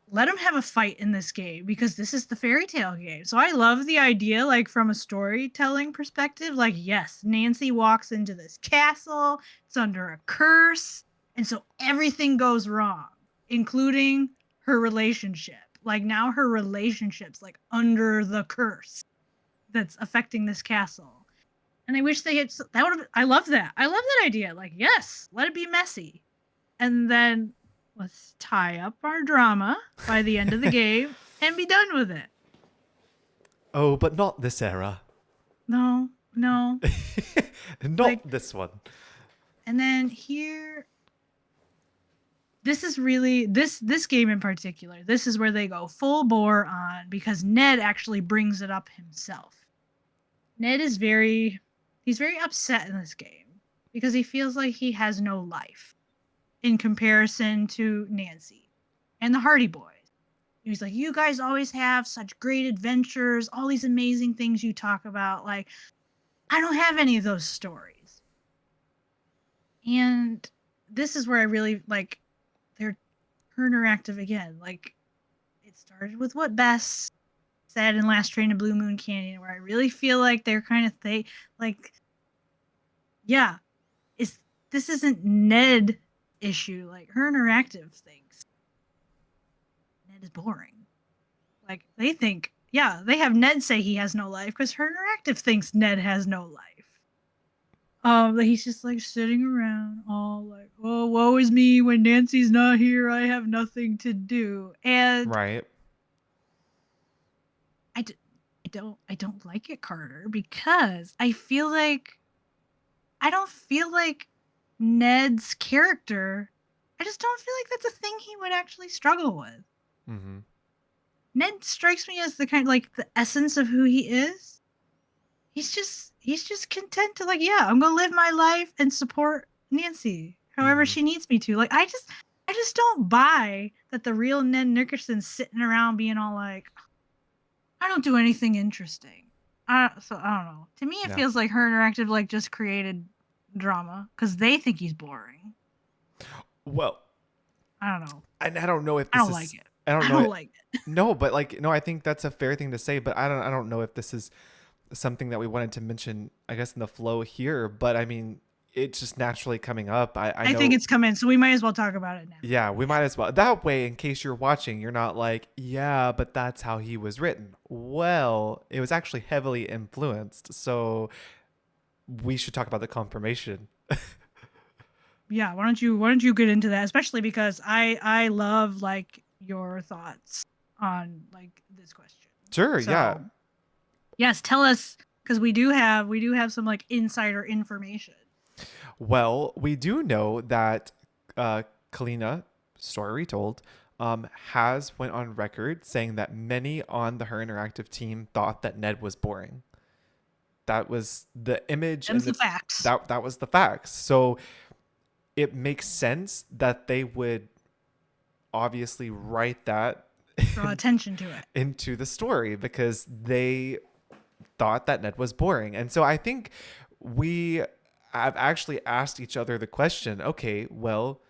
let them have a fight in this game, because this is the fairy tale game. So I love the idea, like, from a storytelling perspective. Like, yes, Nancy walks into this castle, it's under a curse, and so everything goes wrong, including her relationship. Like, now her relationship's, like, under the curse that's affecting this castle. And I wish they had I love that. I love that idea. Like, yes, let it be messy. And then let's tie up our drama by the end of the game and be done with it. Oh, but not this era. No. Not like, this one. And then here, this is really, this game in particular, this is where they go full bore on, because Ned actually brings it up himself. Ned is very upset in this game. because he feels like he has no life in comparison to Nancy and the Hardy Boys. He's like, you guys always have such great adventures, all these amazing things you talk about. Like, I don't have any of those stories. And this is where I really like they're Turner active again. Like, it started with what Bess said in Last Train to Blue Moon Canyon, where I really feel like they're kind of like, yeah, this isn't Ned issue. Like, her interactive things. Ned is boring. Like, they think, yeah, they have Ned say he has no life because her interactive thinks Ned has no life. That he's just like sitting around, all like, "Oh, woe is me! When Nancy's not here, I have nothing to do." And Right. I don't like it, Carter, because I don't feel like Ned's character. I just don't feel like that's a thing he would actually struggle with. Mm-hmm. Ned strikes me as the kind like the essence of who he is. He's just content to like, yeah, I'm gonna live my life and support Nancy however she needs me to. Like, I just don't buy that the real Ned Nickerson's sitting around being all like, I don't do anything interesting. So I don't know. To me, it feels like her interactive like just created drama because they think he's boring. Well, I don't know. and I don't know if I this don't is. like it. I don't I know. don't like it. No, but like, no, I think that's a fair thing to say. But I don't know if this is something that we wanted to mention, I guess, in the flow here. But I mean, it's just naturally coming up. I know, think it's come in, so we might as well talk about it now. yeah, we might as well. That way, in case you're watching, you're not like, yeah, but that's how he was written. Well, it was actually heavily influenced. So we should talk about the confirmation. Yeah, why don't you get into that, especially because I love like your thoughts on like this question. Sure, So, yeah. yes, tell us, because we do have some like insider information. Well, we do know that Kalina, story retold, has went on record saying that many on the Her Interactive team thought that Ned was boring. That was the image, Them's the facts. That was the facts. So it makes sense that they would obviously write that Draw attention to it into the story because they thought that Ned was boring. And so I think we have actually asked each other the question, okay, well,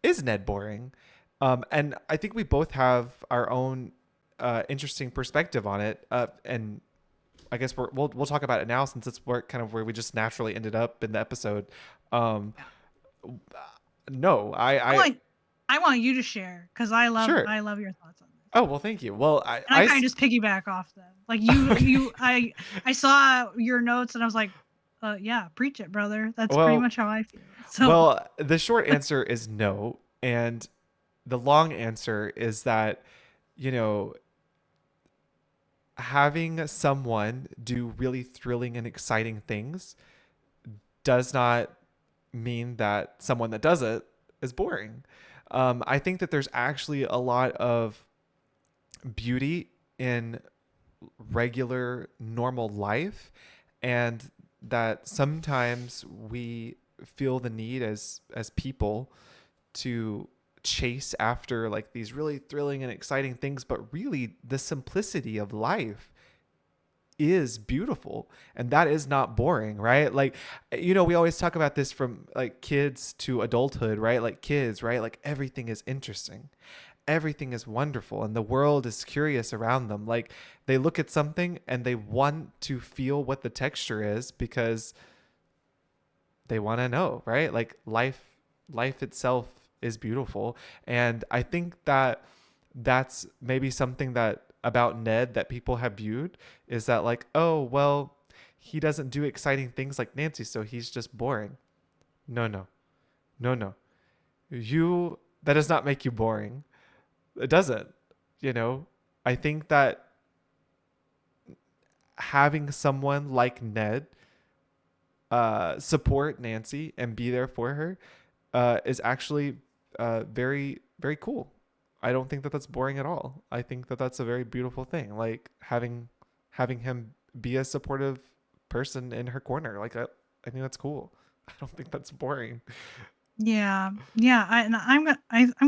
is Ned boring? And I think we both have our own interesting perspective on it. And I guess we'll talk about it now since it's where we just naturally ended up in the episode. No, I want you to share because I love your thoughts on this. Oh, well, thank you. Well, I kind of just piggyback off them. Like I saw your notes and I was like, yeah, preach it, brother. That's pretty much how I feel. So. Well, the short answer is no. And the long answer is that, having someone do really thrilling and exciting things does not mean that someone that does it is boring. I think that there's actually a lot of beauty in regular, normal life, and that sometimes we feel the need as people to chase after like these really thrilling and exciting things, but really the simplicity of life is beautiful, and that is not boring, right? Like, we always talk about this from like kids to adulthood, right? Like kids, right? Like everything is interesting, everything is wonderful, and the world is curious around them. Like they look at something and they want to feel what the texture is because they want to know, right? Like life itself is beautiful. And I think that that's maybe something that about Ned that people have viewed is that like, oh, well, he doesn't do exciting things like Nancy, so he's just boring. No. That does not make you boring. It doesn't. I think that having someone like Ned support Nancy and be there for her is actually very, very cool. I don't think that that's boring at all. I think that that's a very beautiful thing. Like having him be a supportive person in her corner. Like I think that's cool. I don't think that's boring. Yeah, yeah. I'm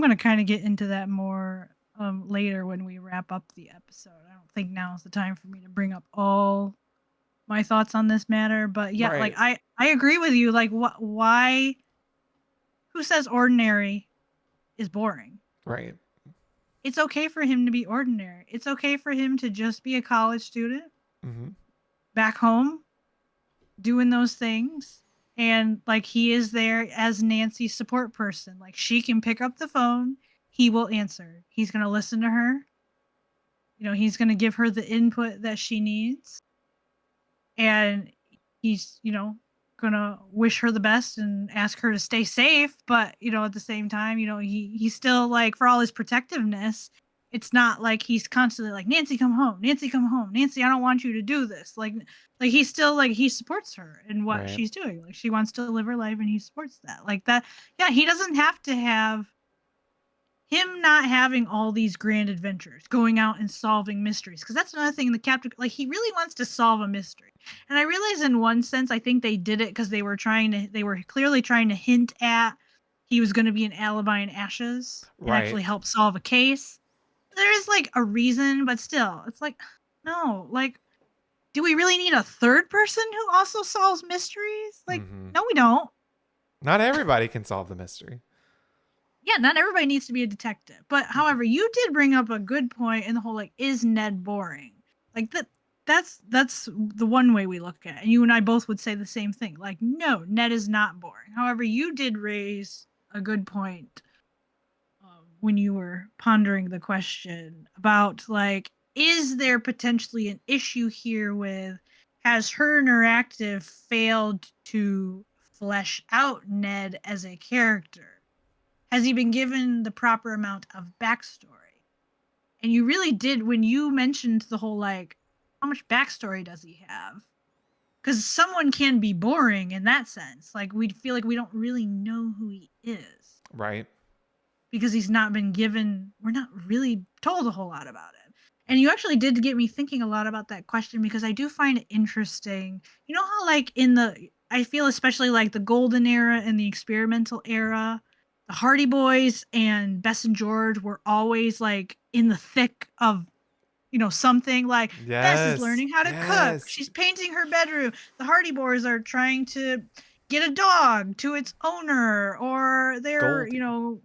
gonna kind of get into that more later when we wrap up the episode. I don't think now is the time for me to bring up all my thoughts on this matter, but yeah, like Right. I agree with you. Like, why? Who says ordinary is boring? Right. It's okay for him to be ordinary. It's okay for him to just be a college student Mm-hmm. back home doing those things. And like he is there as Nancy's support person. Like she can pick up the phone, he will answer. He's going to listen to her. You know, he's going to give her the input that she needs. And he's, gonna wish her the best and ask her to stay safe, but at the same time, he's still like, for all his protectiveness, it's not like he's constantly like, Nancy, come home, Nancy, come home, Nancy, I don't want you to do this. Like he's still like, he supports her in what Right. she's doing. Like she wants to live her life and he supports that. Like that, yeah, he doesn't have to have him not having all these grand adventures, going out and solving mysteries. Because that's another thing in the chapter. Like he really wants to solve a mystery, and I realize in one sense, I think they did it because they were clearly trying to hint at he was going to be an alibi in Ashes and Right. actually help solve a case. There is like a reason, but still, it's like, no, like, do we really need a third person who also solves mysteries? Like, Mm-hmm. no, we don't. Not everybody can solve the mystery. Yeah, not everybody needs to be a detective. But however, you did bring up a good point in the whole like, is Ned boring? Like that's the one way we look at it. And you and I both would say the same thing. Like, no, Ned is not boring. However, you did raise a good point when you were pondering the question about like, is there potentially an issue here with, has her interactive failed to flesh out Ned as a character? Has he been given the proper amount of backstory? And you really did when you mentioned the whole like, how much backstory does he have? Because someone can be boring in that sense. Like we feel like we don't really know who he is Right. because he's not been given. We're not really told a whole lot about him. And you actually did get me thinking a lot about that question because I do find it interesting. You know how like I feel especially like the golden era and the experimental era, the Hardy Boys and Bess and George were always like in the thick of something. Like Bess is Yes. learning how to cook, Yes. she's painting her bedroom. The Hardy Boys are trying to get a dog to its owner, or they're Goldie.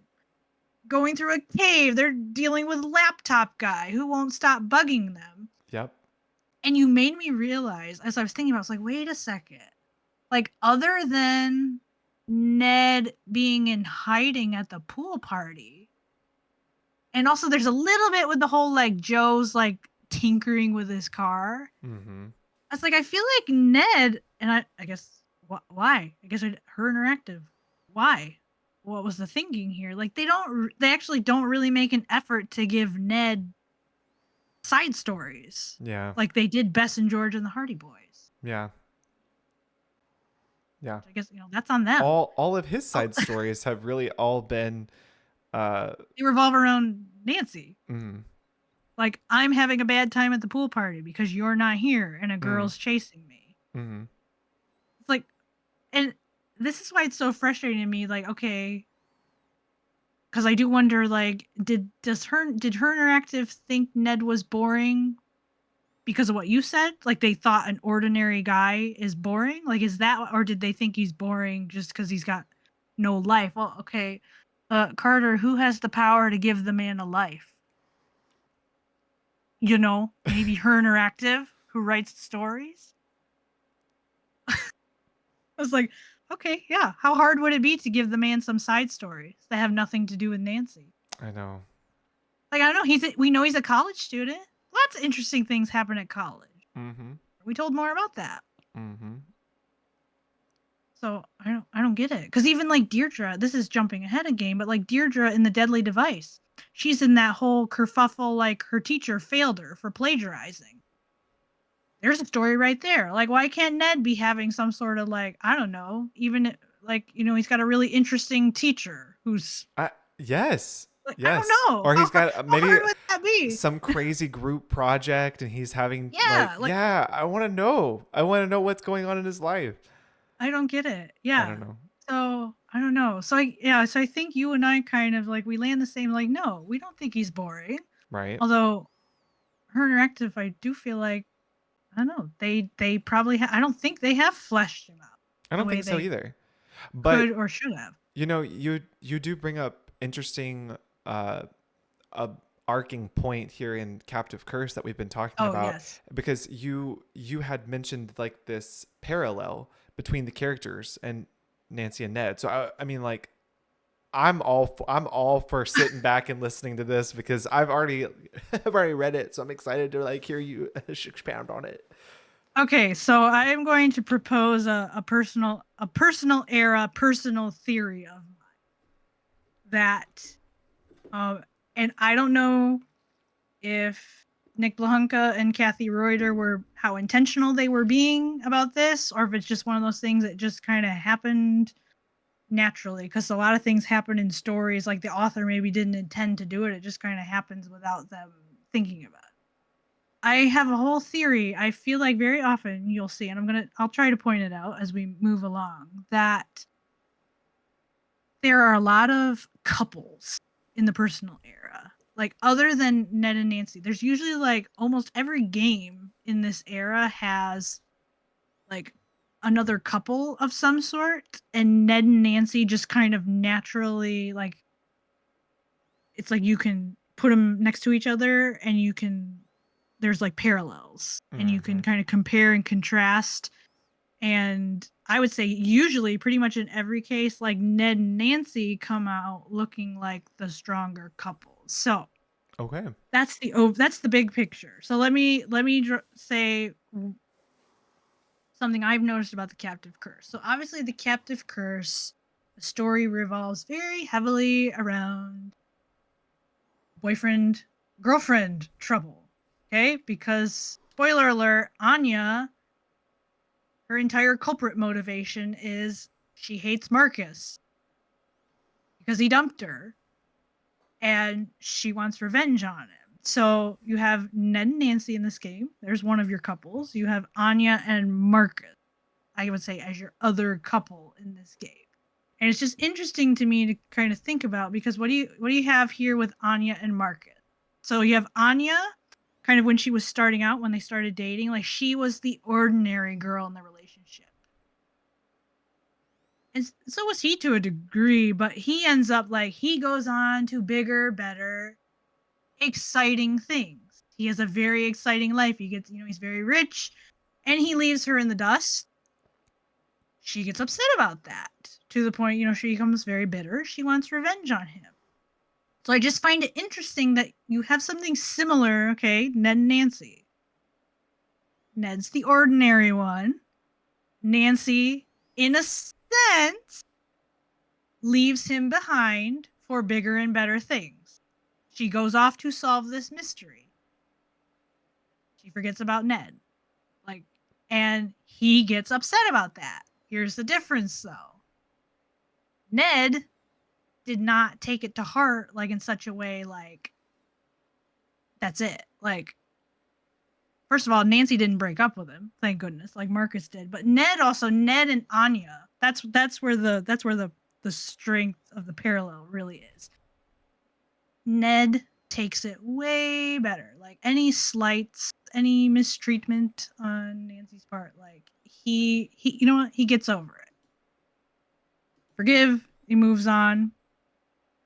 going through a cave. They're dealing with laptop guy who won't stop bugging them. Yep. And you made me realize, as I was thinking about it, I was like, wait a second. Like, other than Ned being in hiding at the pool party, and also there's a little bit with the whole like Joe's like tinkering with his car. Mm-hmm. I was like, I feel like Ned, and I guess why? I guess her interactive. Why? What was the thinking here? Like they actually don't really make an effort to give Ned side stories Yeah. like they did Bess and George and the Hardy Boys. Yeah. Yeah. I guess that's on them. All of his Oh, side stories have really all been they revolve around Nancy. mm, Like, I'm having a bad time at the pool party because you're not here and a mm, girl's chasing me. mm-hmm. It's like, and this is why it's so frustrating to me. Like, okay, because I do wonder, like, did her interactive think Ned was boring because of what you said? Like, they thought an ordinary guy is boring. Like, is that, or did they think he's boring just because he's got no life? Well, okay, Carter, who has the power to give the man a life? Maybe her interactive, who writes the stories. I was like, okay, yeah. How hard would it be to give the man some side stories that have nothing to do with Nancy? I know. Like, I don't know. We know he's a college student. Lots of interesting things happen at college. Mm-hmm. We told more about that. Mm-hmm. So I don't get it. Because even like Deirdre, this is jumping ahead a game, but like Deirdre in The Deadly Device, she's in that whole kerfuffle. Like her teacher failed her for plagiarizing. There's a story right there. Like, why can't Ned be having some sort of like, I don't know, even like, he's got a really interesting teacher who's Yes. like, I don't Yes. know. Or How he's got how maybe hard would that be? some crazy group project and he's having like, Yeah, like yeah, I want to know. I want to know what's going on in his life. I don't get it. I Yeah. don't know. So I don't know. So I think you and I kind of like we land the same. Like, no, we don't think he's boring. Right? Although her interactive, I do feel like I don't know. They probably I don't think they have fleshed him out I the don't way think so they either. could But or should have. you do bring up interesting uh a arcing point here in Captive Curse that we've been talking Oh about, yes. because you had mentioned like this parallel between the characters and Nancy and Ned. So I mean, like, I'm all for sitting back and listening to this because I've already read it, so I'm excited to like hear you expound on it. Okay, so I am going to propose a personal era personal theory of that. Um, and I don't know if Nick Blahunka and Kathy Reuter were how intentional they were being about this, or if it's just one of those things that just kind of happened naturally. Because a lot of things happen in stories, like the author maybe didn't intend to do it; it just kind of happens without them thinking about it. I have a whole theory. I feel like very often you'll see, and I'll try to point it out as we move along, that there are a lot of couples in the personal era. Like other than Ned and Nancy, there's usually like almost every game in this era has like another couple of some sort, and Ned and Nancy just kind of naturally like it's like you can put them next to each other and you can there's like parallels and you Mm-hmm. can kind of compare and contrast. And I would say usually pretty much in every case, like Ned and Nancy come out looking like the stronger couple. So Okay. that's the big picture. So let me say something I've noticed about the Captive Curse. So obviously the Captive Curse, the story revolves very heavily around boyfriend girlfriend trouble. Okay, because spoiler alert, Anya, her entire culprit motivation is she hates Marcus because he dumped her and she wants revenge on him. So you have Ned and Nancy in this game. There's one of your couples. You have Anya and Marcus, I would say, as your other couple in this game. And it's just interesting to me to kind of think about because what do you have here with Anya and Marcus? So you have Anya kind of when she was starting out, when they started dating, like she was the ordinary girl in the relationship. And so was he to a degree, but he ends up like he goes on to bigger, better, exciting things. He has a very exciting life. He gets, he's very rich and he leaves her in the dust. She gets upset about that to the point, she becomes very bitter. She wants revenge on him. So I just find it interesting that you have something similar, okay, Ned and Nancy. Ned's the ordinary one. Nancy, in a sense, leaves him behind for bigger and better things. She goes off to solve this mystery. She forgets about Ned. Like, and he gets upset about that. Here's the difference though. Ned did not take it to heart like in such a way like that's it. Like first of all, Nancy didn't break up with him, thank goodness, like Marcus did. But Ned and Anya, that's where the strength of the parallel really is. Ned takes it way better. Like any slights, any mistreatment on Nancy's part, like he you know what? He gets over it. Forgive, he moves on,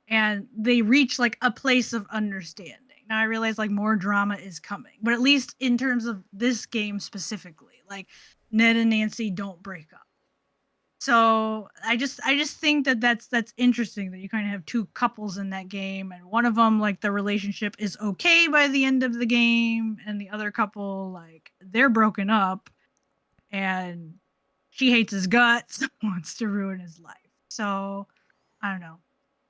and they reach like a place of understanding. Now I realize like more drama is coming, but at least in terms of this game specifically, like Ned and Nancy don't break up. So I just think that that's interesting that you kind of have two couples in that game, and one of them like the relationship is okay by the end of the game, and the other couple like they're broken up, and she hates his guts, wants to ruin his life. So I don't know.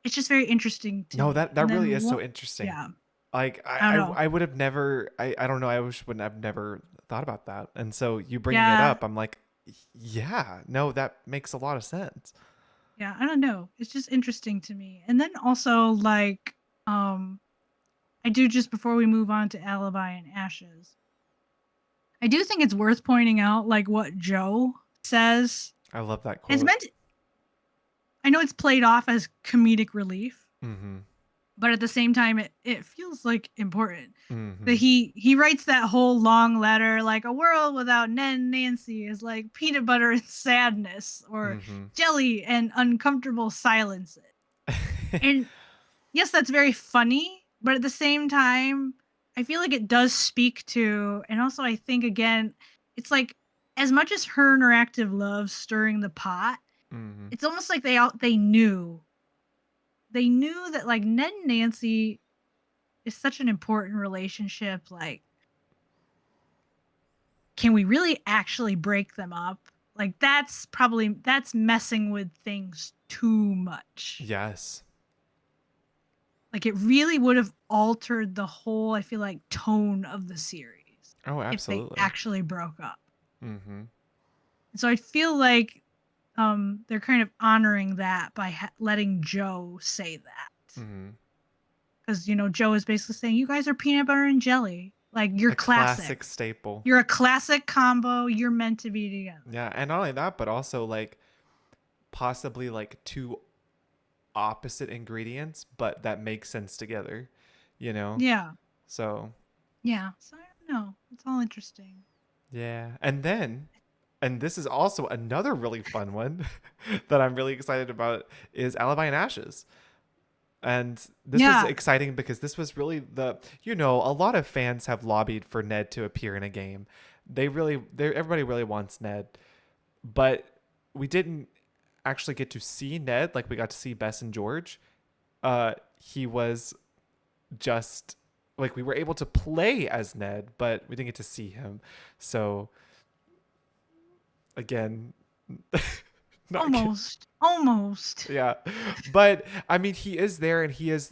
It's just very interesting to No, me. that And really then is so what? interesting. Yeah, Like I don't know. I would have never I don't know, I wish wouldn't have never thought about that. And so you bringing it Yeah, up, I'm like, yeah, no, that makes a lot of sense. yeah, I don't know. It's just interesting to me. And then also like um I do just before we move on to Alibi and Ashes. I do think it's worth pointing out like what Joe says I love that And it's quote. meant to, I know it's played off as comedic relief, Mm-hmm. but at the same time it feels like important. That Mm-hmm. he writes that whole long letter like a world without Ned and Nancy is like peanut butter and sadness or Mm-hmm. jelly and uncomfortable silences. And yes, that's very funny, but at the same time, I feel like it does speak to, and also I think again, it's like as much as her interactive love stirring the pot, Mm-hmm. it's almost like they knew that like Ned and Nancy is such an important relationship. Like, can we really actually break them up? Like that's messing with things too much. Yes. Like it really would have altered the whole, I feel like, tone of the series Oh, if they absolutely. actually broke up. Mm-hmm. And so I feel like they're kind of honoring that by letting Joe say that. Mm-hmm. Because, Joe is basically saying, you guys are peanut butter and jelly. Like, you're A classic. classic staple. You're a classic combo. You're meant to be together. Yeah, and not only that, but also like possibly like two opposite ingredients, but that make sense together, you know? Yeah. So, Yeah. So I don't know. It's all interesting. yeah. And this is also another really fun one that I'm really excited about is Alibi and Ashes. And this was Yeah. exciting because this was really a lot of fans have lobbied for Ned to appear in a game. Everybody really wants Ned, but we didn't actually get to see Ned like we got to see Bess and George. He was just like we were able to play as Ned, but we didn't get to see him. So again, not good. Almost. Yeah, but I mean, he is there, and he is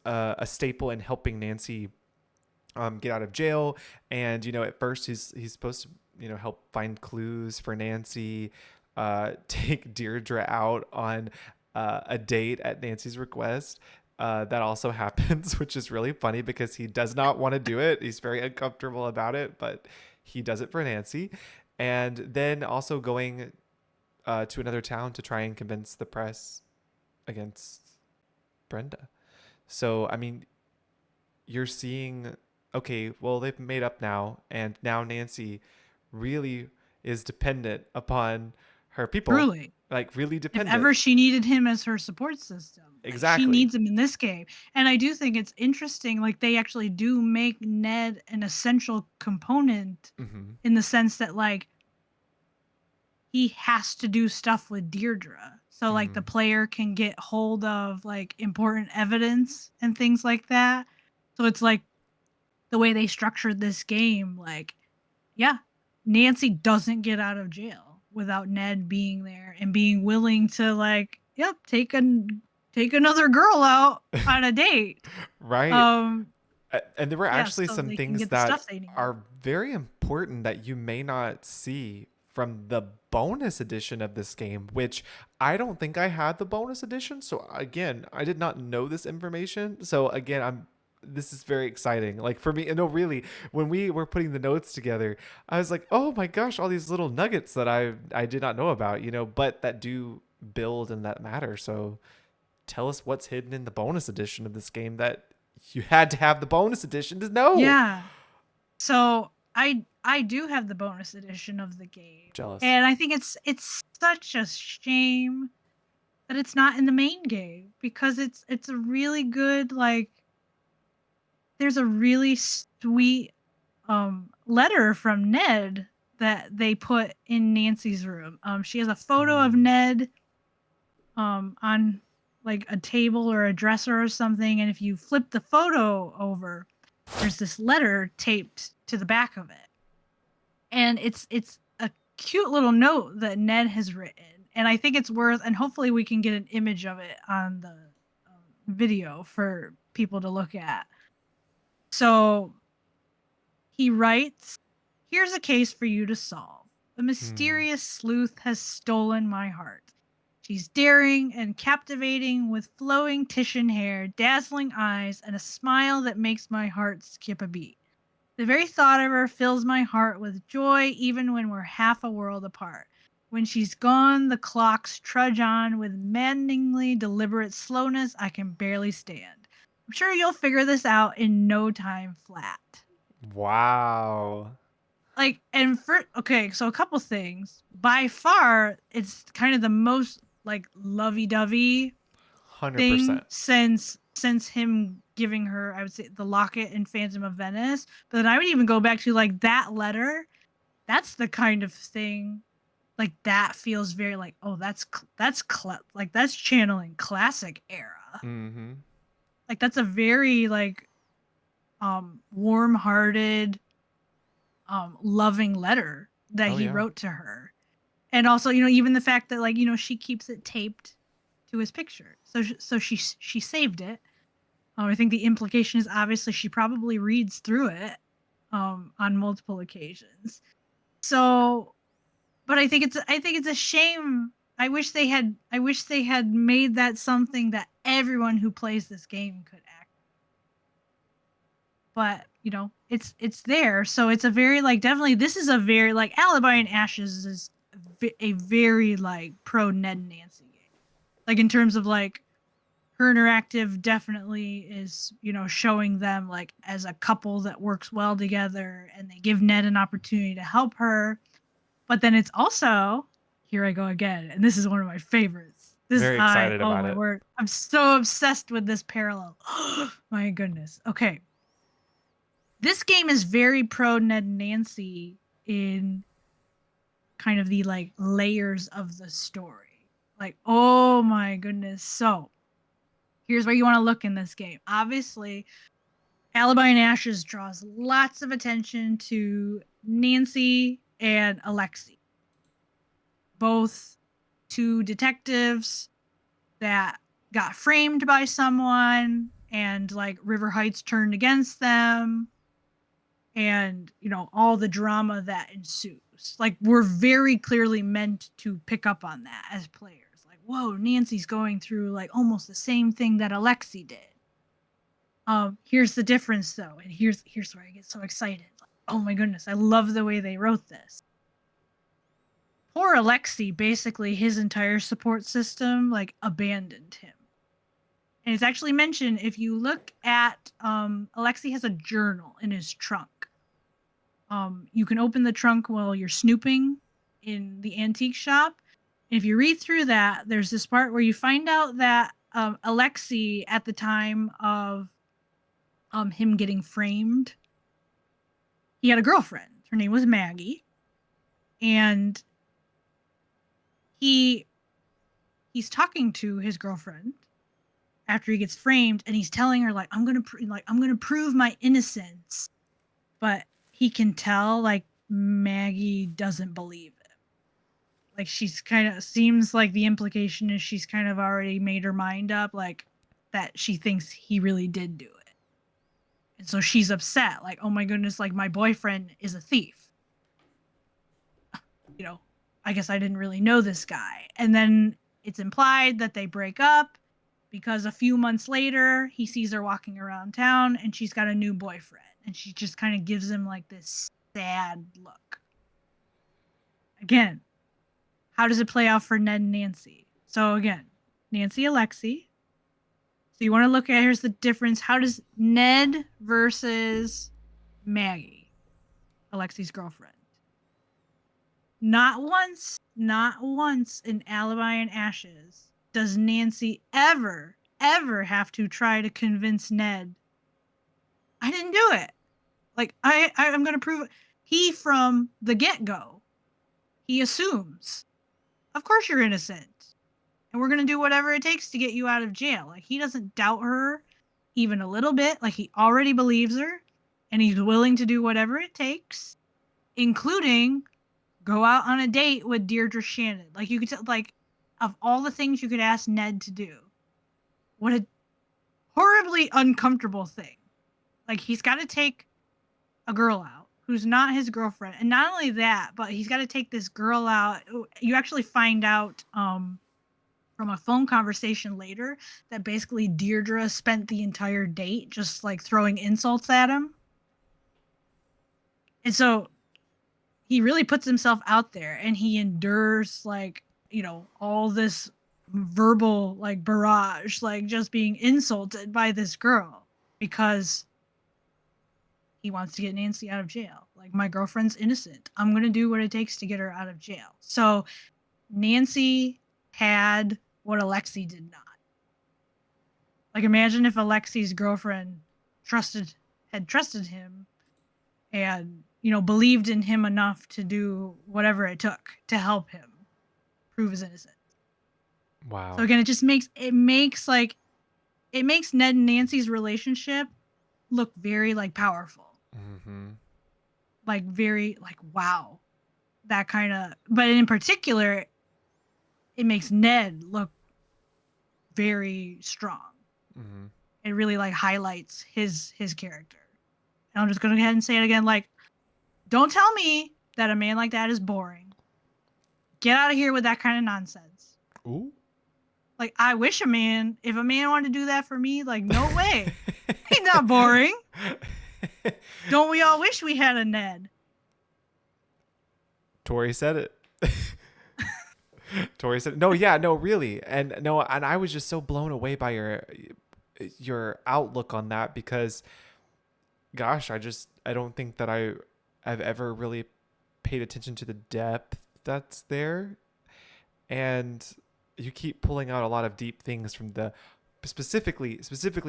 a staple in helping Nancy get out of jail. And at first he's supposed to help find clues for Nancy, take Deirdre out on a date at Nancy's request. That also happens, which is really funny because he does not want to do it. He's very uncomfortable about it, but he does it for Nancy. And then also going to another town to try and convince the press against Brenda. So, I mean, you're seeing, okay, well, they've made up now, and now Nancy really is dependent upon her people, Truly. like, really If dependent. ever she needed him as her support system, like she Exactly. needs him in this game. And I do think it's interesting, like they actually do make Ned an essential component Mm-hmm. in the sense that like he has to do stuff with Deirdre. So like Mm-hmm. the player can get hold of like important evidence and things like that. So it's like the way they structured this game, like, yeah, Nancy doesn't get out of jail without Ned being there and being willing to like, yep, take another girl out on a date. Right. Um, And there were yeah, actually so some they can things get the that stuff they need. are very important that you may not see from the bonus edition of this game, which I don't think I had the bonus edition. So again, I did not know this information. So again, this is very exciting. Like for me, no, really, when we were putting the notes together, I was like, oh my gosh, all these little nuggets that I did not know about, but that do build and that matter. So tell us what's hidden in the bonus edition of this game that you had to have the bonus edition to know. Yeah. So I do have the bonus edition of the game. Jealous. And I think it's such a shame that it's not in the main game because it's a really good like there's a really sweet letter from Ned that they put in Nancy's room. She has a photo of Ned on like a table or a dresser or something, and if you flip the photo over, there's this letter taped to the back of it. And it's a cute little note that Ned has written. And I think it's worth, and hopefully we can get an image of it on the video for people to look at. So he writes, here's a case for you to solve. The mysterious sleuth has stolen my heart. She's daring and captivating with flowing Titian hair, dazzling eyes, and a smile that makes my heart skip a beat. The very thought of her fills my heart with joy even when we're half a world apart. When she's gone, the clocks trudge on with maddeningly deliberate slowness I can barely stand. I'm sure you'll figure this out in no time flat. Wow. Like, and for, okay, so a couple things. By far, it's kind of the most, like, lovey-dovey thing 100%. since him giving her, I would say, the locket in Phantom of Venice. But then I would even go back to, like, that letter. That's the kind of thing, like, that feels very like, oh, like, that's channeling classic era. Mm-hmm. Like, that's a very, like, warm-hearted, loving letter that Oh, he yeah. wrote to her. And also, you know, even the fact that, like, you know, she keeps it taped to his picture, so she saved it. I think the implication is obviously she probably reads through it on multiple occasions. So, but I think it's a shame. I wish they had made that something that everyone who plays this game could act. But, you know, it's there. So it's a very, like, definitely, this is a very, like, Alibi and Ashes is a very, like, pro Ned and Nancy game. Like, in terms of, like, her interactive definitely is, you know, showing them, like, as a couple that works well together, and they give Ned an opportunity to help her. But then it's also, here I go again, and this is one of my favorites. Very excited Oh about my it. word. I'm so obsessed with this parallel. My goodness. Okay. This game is very pro Ned and Nancy in kind of the, like, layers of the story. Like, oh my goodness. So, here's where you want to look in this game. Obviously, Alibi and Ashes draws lots of attention to Nancy and Alexi, both two detectives that got framed by someone, and, like, River Heights turned against them, and, you know, all the drama that ensues. Like, we're very clearly meant to pick up on that as players. Like, whoa, Nancy's going through, like, almost the same thing that Alexi did. Here's the difference, though, and here's where I get so excited. Like, oh my goodness, I love the way they wrote this. Poor Alexi, basically his entire support system, like, abandoned him. And it's actually mentioned, if you look at, Alexi has a journal in his trunk. You can open the trunk while you're snooping in the antique shop. And if you read through that, there's this part where you find out that, Alexi, at the time of, him getting framed, he had a girlfriend. Her name was Maggie, and he's talking to his girlfriend after he gets framed, and he's telling her, like, I'm gonna prove my innocence, but he can tell, like, Maggie doesn't believe it. Like, she's kind of, seems like the implication is she's kind of already made her mind up, like, that she thinks he really did do it. And so she's upset, like, oh my goodness, like, my boyfriend is a thief. You know, I guess I didn't really know this guy. And then it's implied that they break up because a few months later, he sees her walking around town and she's got a new boyfriend. And she just kind of gives him, like, this sad look. Again, how does it play out for Ned and Nancy? So again, Nancy, Alexi. So you want to look at, here's the difference. How does Ned versus Maggie, Alexi's girlfriend? Not once in Alibi and Ashes does Nancy ever have to try to convince Ned, I didn't do it. Like, I'm going to prove it. He, from the get-go, he assumes, of course you're innocent, and we're going to do whatever it takes to get you out of jail. Like, he doesn't doubt her even a little bit. Like, he already believes her, and he's willing to do whatever it takes, including go out on a date with Deirdre Shannon. Like, you could tell, like, of all the things you could ask Ned to do, what a horribly uncomfortable thing. Like, he's got to take a girl out who's not his girlfriend. And not only that, but he's got to take this girl out. You actually find out, from a phone conversation later, that basically Deirdre spent the entire date just, like, throwing insults at him. And so he really puts himself out there and he endures like, all this verbal like barrage, like just being insulted by this girl because he wants to get Nancy out of jail. Like, my girlfriend's innocent. I'm going to do what it takes to get her out of jail. So Nancy had what Alexi did not. Like, imagine if Alexi's girlfriend had trusted him and, believed in him enough to do whatever it took to help him prove his innocence. Wow. So again, it makes Ned and Nancy's relationship look very like powerful. Mm-hmm. Like very like wow. That kind of, but in particular, it makes Ned look very strong. Mm-hmm. It really like highlights his character. And I'm just gonna go ahead and say it again, like, don't tell me that a man like that is boring. Get out of here with that kind of nonsense. Ooh. Like, I wish if a man wanted to do that for me, like, no way. He's not boring. Don't we all wish we had a Ned? Tori said it. Tori said, no, yeah, no, really. And I was just so blown away by your outlook on that because, gosh, I don't think that I've ever really paid attention to the depth that's there. And you keep pulling out a lot of deep things from the specifically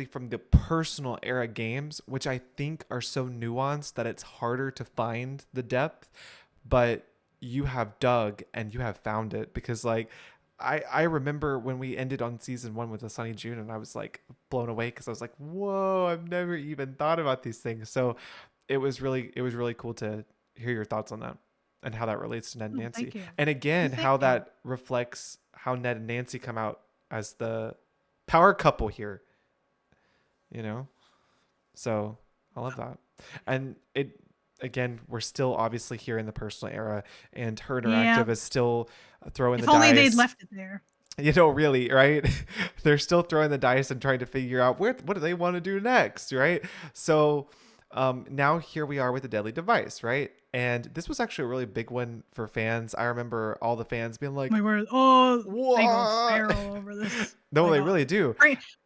from the personal era games, which I think are so nuanced that it's harder to find the depth, but you have dug and you have found it because like I remember when we ended on season 1 with a sunny June and I was like blown away because I was like, whoa, I've never even thought about these things. So it was really cool to hear your thoughts on that and how that relates to Ned and Nancy. Thank you. And again, how that reflects how Ned and Nancy come out as the power couple here, so I love that. And it, again, we're still obviously here in the personal era and Her Interactive is still throwing the dice. If only they'd left it there. Really, right? They're still throwing the dice and trying to figure out what do they want to do next, right? So now here we are with the Deadly Device, right? And this was actually a really big one for fans. I remember all the fans being like, they go feral over this. No, they really do.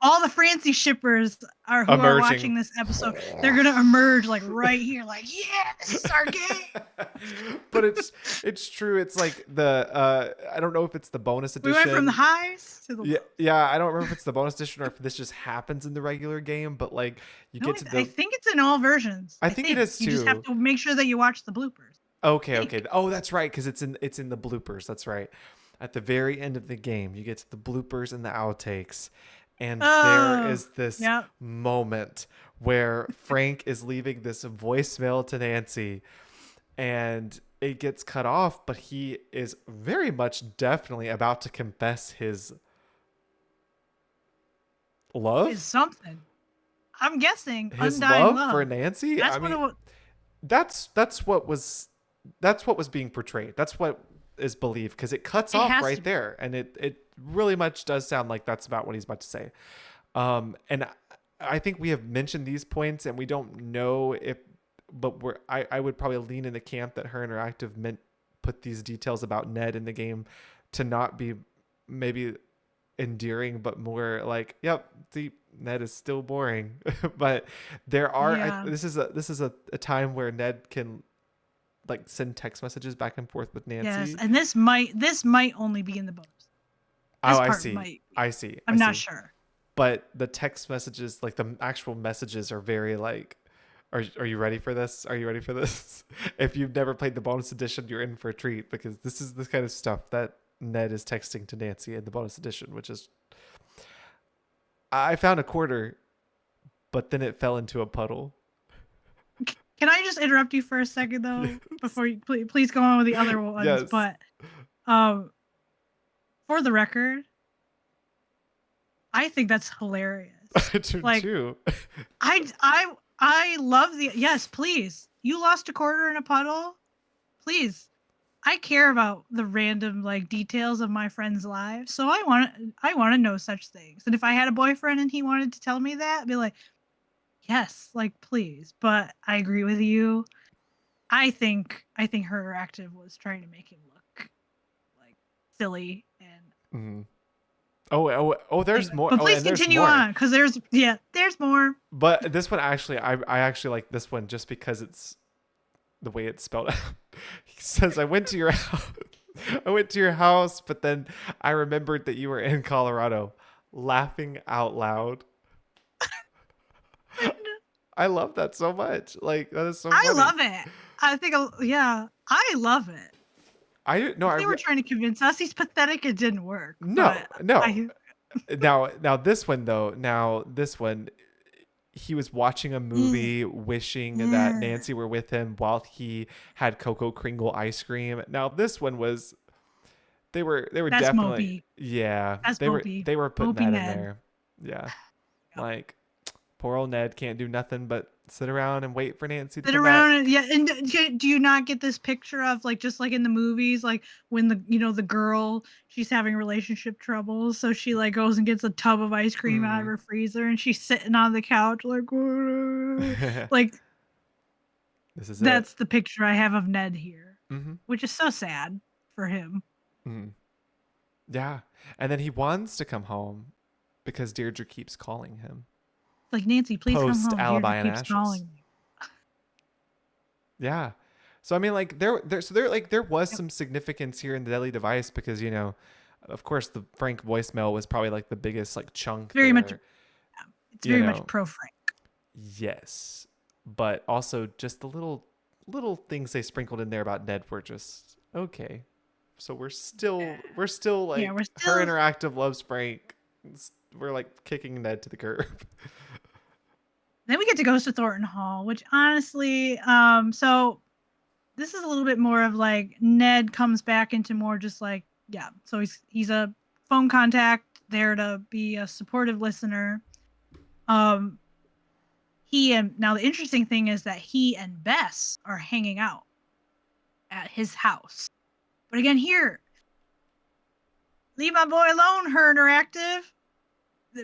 All the Francie shippers are watching this episode. They're going to emerge like right here, like, yeah, this is our game. But it's true. It's like the I don't know if it's the bonus edition. We went from the highs to the yeah. I don't remember if it's the bonus edition or if this just happens in the regular game. But like I think it's in all versions. I think it is too. You just have to make sure that you watch the bloopers. Okay. Oh, that's right, because it's in the bloopers. That's right. At the very end of the game, you get to the bloopers and the outtakes, and there is this moment where Frank is leaving this voicemail to Nancy, and it gets cut off, but he is very much definitely about to confess his love. Is something. I'm guessing his undying love for Nancy. That's what was being portrayed. That's what is believed, because it cuts off right there, and it really much does sound like that's about what he's about to say. And I think we have mentioned these points, and we don't know but I would probably lean in the camp that Her Interactive put these details about Ned in the game to not be maybe endearing, but more like, yep, Ned is still boring. But there are this is a time where Ned can like send text messages back and forth with Nancy. Yes, and this might only be in the bonus. I see. I'm not sure. But the text messages, like the actual messages, are very like, are you ready for this? Are you ready for this? If you've never played the bonus edition, you're in for a treat, because this is the kind of stuff that Ned is texting to Nancy in the bonus edition, which is, I found a quarter, but then it fell into a puddle. Can I just interrupt you for a second, though, before you please go on with the other ones? Yes. But for the record, I think that's hilarious. I do too. I love yes, please. You lost a quarter in a puddle? Please. I care about the random like details of my friends' lives, so I want to know such things. And if I had a boyfriend and he wanted to tell me that, I'd be like, yes, like please. But I agree with you. I think her interactive was trying to make him look like silly and Mhm. Oh, there's anyway. more. But Oh, please and there's continue more. on because there's more. But this one actually, I actually like this one just because it's the way it's spelled out. He says, "I went to your house. I went to your house, but then I remembered that you were in Colorado." Laughing out loud. I love that so much. Like that is so I funny. love it. I think yeah, I love it. I didn't know. If they were trying to convince us he's pathetic, it didn't work. No, But no. I Now this one though. Now this one, he was watching a mm, movie, wishing that yeah, Nancy were with him while he had Cocoa Kringle ice cream. Now this one was they were that's definitely, mopey. yeah, That's mopey. they were putting Mopey that in Ned. there. Yeah. Yep. Like poor old Ned can't do nothing but sit around and wait for Nancy to Sit come around back. and yeah, and do you not get this picture of like just like in the movies, like when the girl she's having relationship troubles, so she like goes and gets a tub of ice cream out of Mm. her freezer and she's sitting on the couch like like This is it. that's the picture I have of Ned here, Mm-hmm. which is so sad for him. Mm. Yeah. And then he wants to come home because Deirdre keeps calling him. Like Nancy, please come Post home. Deirdre Alibi and keeps Ashes. calling me. Yeah. So I mean, like there was Yep. some significance here in the Deadly Device because of course, the Frank voicemail was probably like the biggest like chunk Very much there. it's You very much know, pro Frank. yes, but also just the little things they sprinkled in there about Ned were just okay. So we're still Yeah, we're like her still interactive loves Frank. We're like kicking Ned to the curb. then we get to Ghost of Thornton Hall, which honestly, so this is a little bit more of like Ned comes back into more just like yeah. So he's a phone contact there to be a supportive listener. Um, he and now the interesting thing is that he and Bess are hanging out at his house. But again, here, leave my boy alone. Her interactive.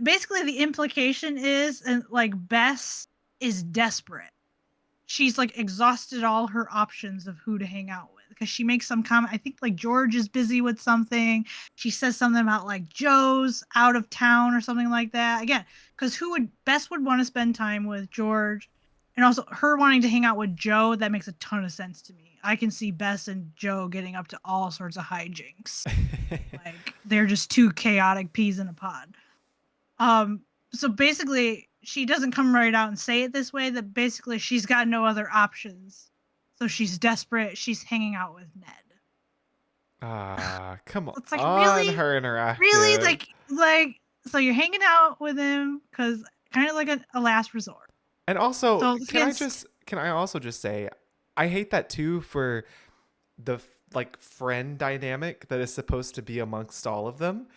Basically, the implication is, and like Bess is desperate. She's like exhausted all her options of who to hang out with because she makes some comment. I think like George is busy with something. She says something about like Joe's out of town or something like that. Again, because who would Bess would want to spend time with George, and also her wanting to hang out with Joe. That makes a ton of sense to me. I can see Bess and Joe getting up to all sorts of hijinks. Like they're just two chaotic peas in a pod. Um, so basically, she doesn't come right out and say it this way. That basically she's got no other options, so she's desperate. She's hanging out with Ned. Ah, come It's like on, really, her really interactive. like so you're hanging out with him because kind of like a last resort. And also, So can I also just say I hate that too for the like friend dynamic that is supposed to be amongst all of them.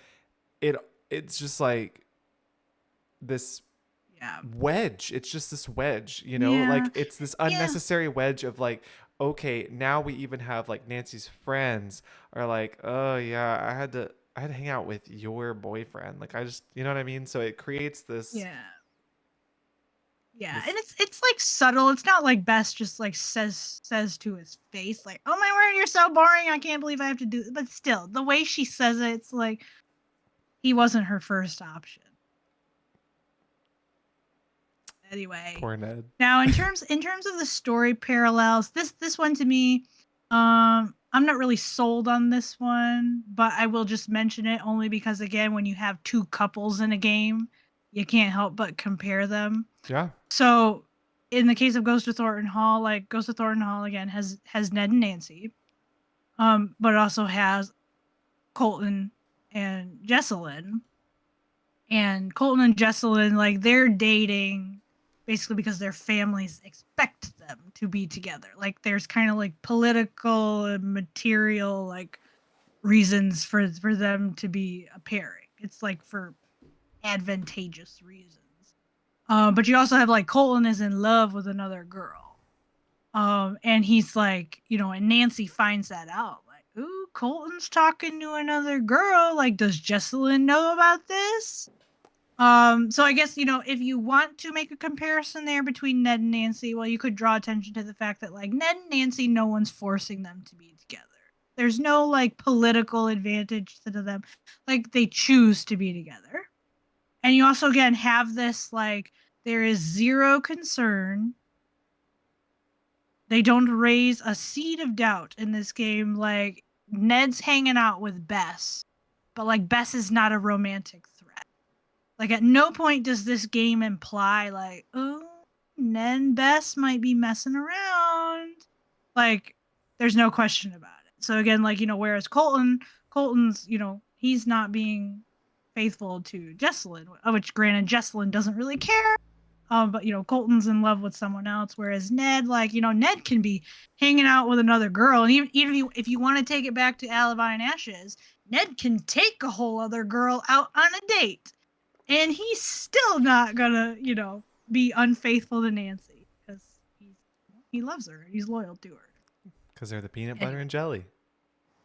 It it's just like this yeah, wedge. It's just this wedge, yeah, like it's this yeah, unnecessary wedge of like, okay, now we even have like Nancy's friends are like, oh yeah, I had to hang out with your boyfriend. Like I just, you know what I mean? So it creates this yeah. Yeah, and this it's like subtle. It's not like Bess just like says to his face like, "Oh my word, you're so boring. I can't believe I have to do." But still, the way she says it, it's like he wasn't her first option. Anyway, poor Ned. now in terms of the story parallels, this one to me, I'm not really sold on this one, but I will just mention it only because again, when you have two couples in a game, you can't help but compare them. Yeah. So, in the case of Ghost of Thornton Hall, like Ghost of Thornton Hall again has Ned and Nancy, but it also has Colton and Jesselyn. And Colton and Jesselyn, like they're dating basically because their families expect them to be together. Like there's kind of like political and material like reasons for them to be a pairing. It's like for advantageous reasons. But you also have like Colton is in love with another girl. And he's like, and Nancy finds that out. Like, ooh, Colton's talking to another girl. Like, does Jesselyn know about this? So I guess, if you want to make a comparison there between Ned and Nancy, well, you could draw attention to the fact that, like, Ned and Nancy, no one's forcing them to be together. There's no, like, political advantage to them. Like, they choose to be together. And you also, again, have this, like, there is zero concern. They don't raise a seed of doubt in this game. Like, Ned's hanging out with Bess, but, like, Bess is not a romantic threat. Like, at no point does this game imply, like, oh, Ned and Bess might be messing around. Like, there's no question about it. So again, like, whereas Colton's, he's not being faithful to Jesselyn, which granted Jesselyn doesn't really care. But Colton's in love with someone else, whereas Ned, like, Ned can be hanging out with another girl, and even if you want to take it back to Alibi and Ashes, Ned can take a whole other girl out on a date, and he's still not gonna, be unfaithful to Nancy because he loves her and he's loyal to her. Because they're the peanut butter and jelly.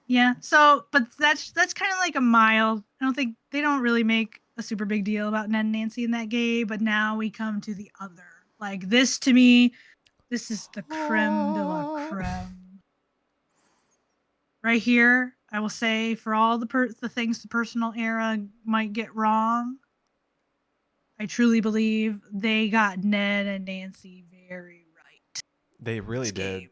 Yeah. So, but that's kind of like a mild. I don't think they don't really make a super big deal about Ned and Nancy in that game. But now we come to the other. Like, this, to me, this is the creme de la creme. Right here, I will say, for all the things the personal era might get wrong, I truly believe they got Ned and Nancy very right. They really did.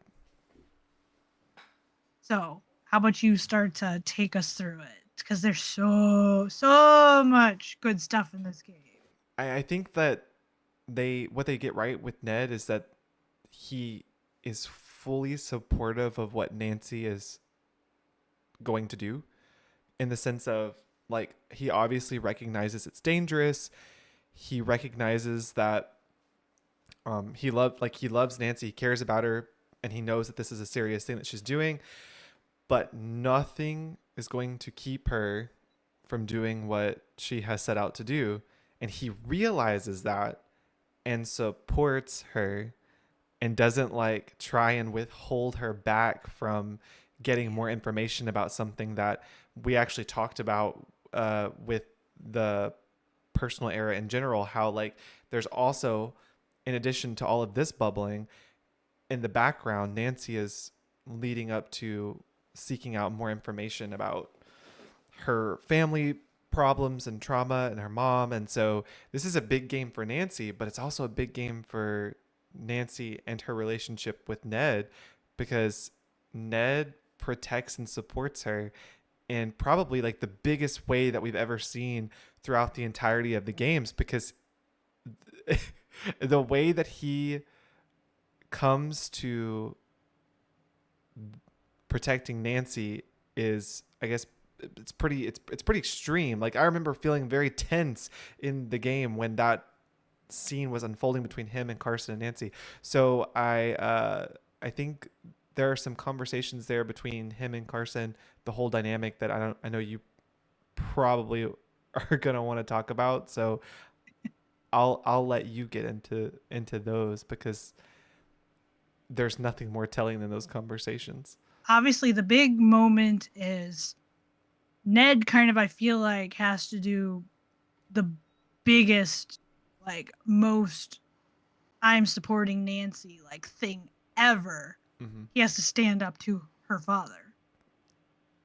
So, how about you start to take us through it? Because there's so much good stuff in this game. I think that what they get right with Ned is that he is fully supportive of what Nancy is going to do, in the sense of, like, he obviously recognizes it's dangerous. He recognizes that he loves Nancy, he cares about her, and he knows that this is a serious thing that she's doing, but nothing is going to keep her from doing what she has set out to do. And he realizes that and supports her and doesn't, like, try and withhold her back from getting more information about something that we actually talked about with the personal era in general, how, like, there's also, in addition to all of this bubbling in the background, Nancy is leading up to seeking out more information about her family problems and trauma and her mom. And so this is a big game for Nancy, but it's also a big game for Nancy and her relationship with Ned, because Ned protects and supports her in probably, like, the biggest way that we've ever seen throughout the entirety of the games, because the way that he comes to protecting Nancy is, I guess, it's pretty extreme. Like, I remember feeling very tense in the game when that scene was unfolding between him and Carson and Nancy. So I think there are some conversations there between him and Carson, the whole dynamic that I know you probably are gonna want to talk about. So I'll let you get into those, because there's nothing more telling than those conversations. Obviously, the big moment is Ned kind of, I feel like, has to do the biggest, like, most I'm supporting Nancy, like, thing ever. Mm-hmm. He has to stand up to her father.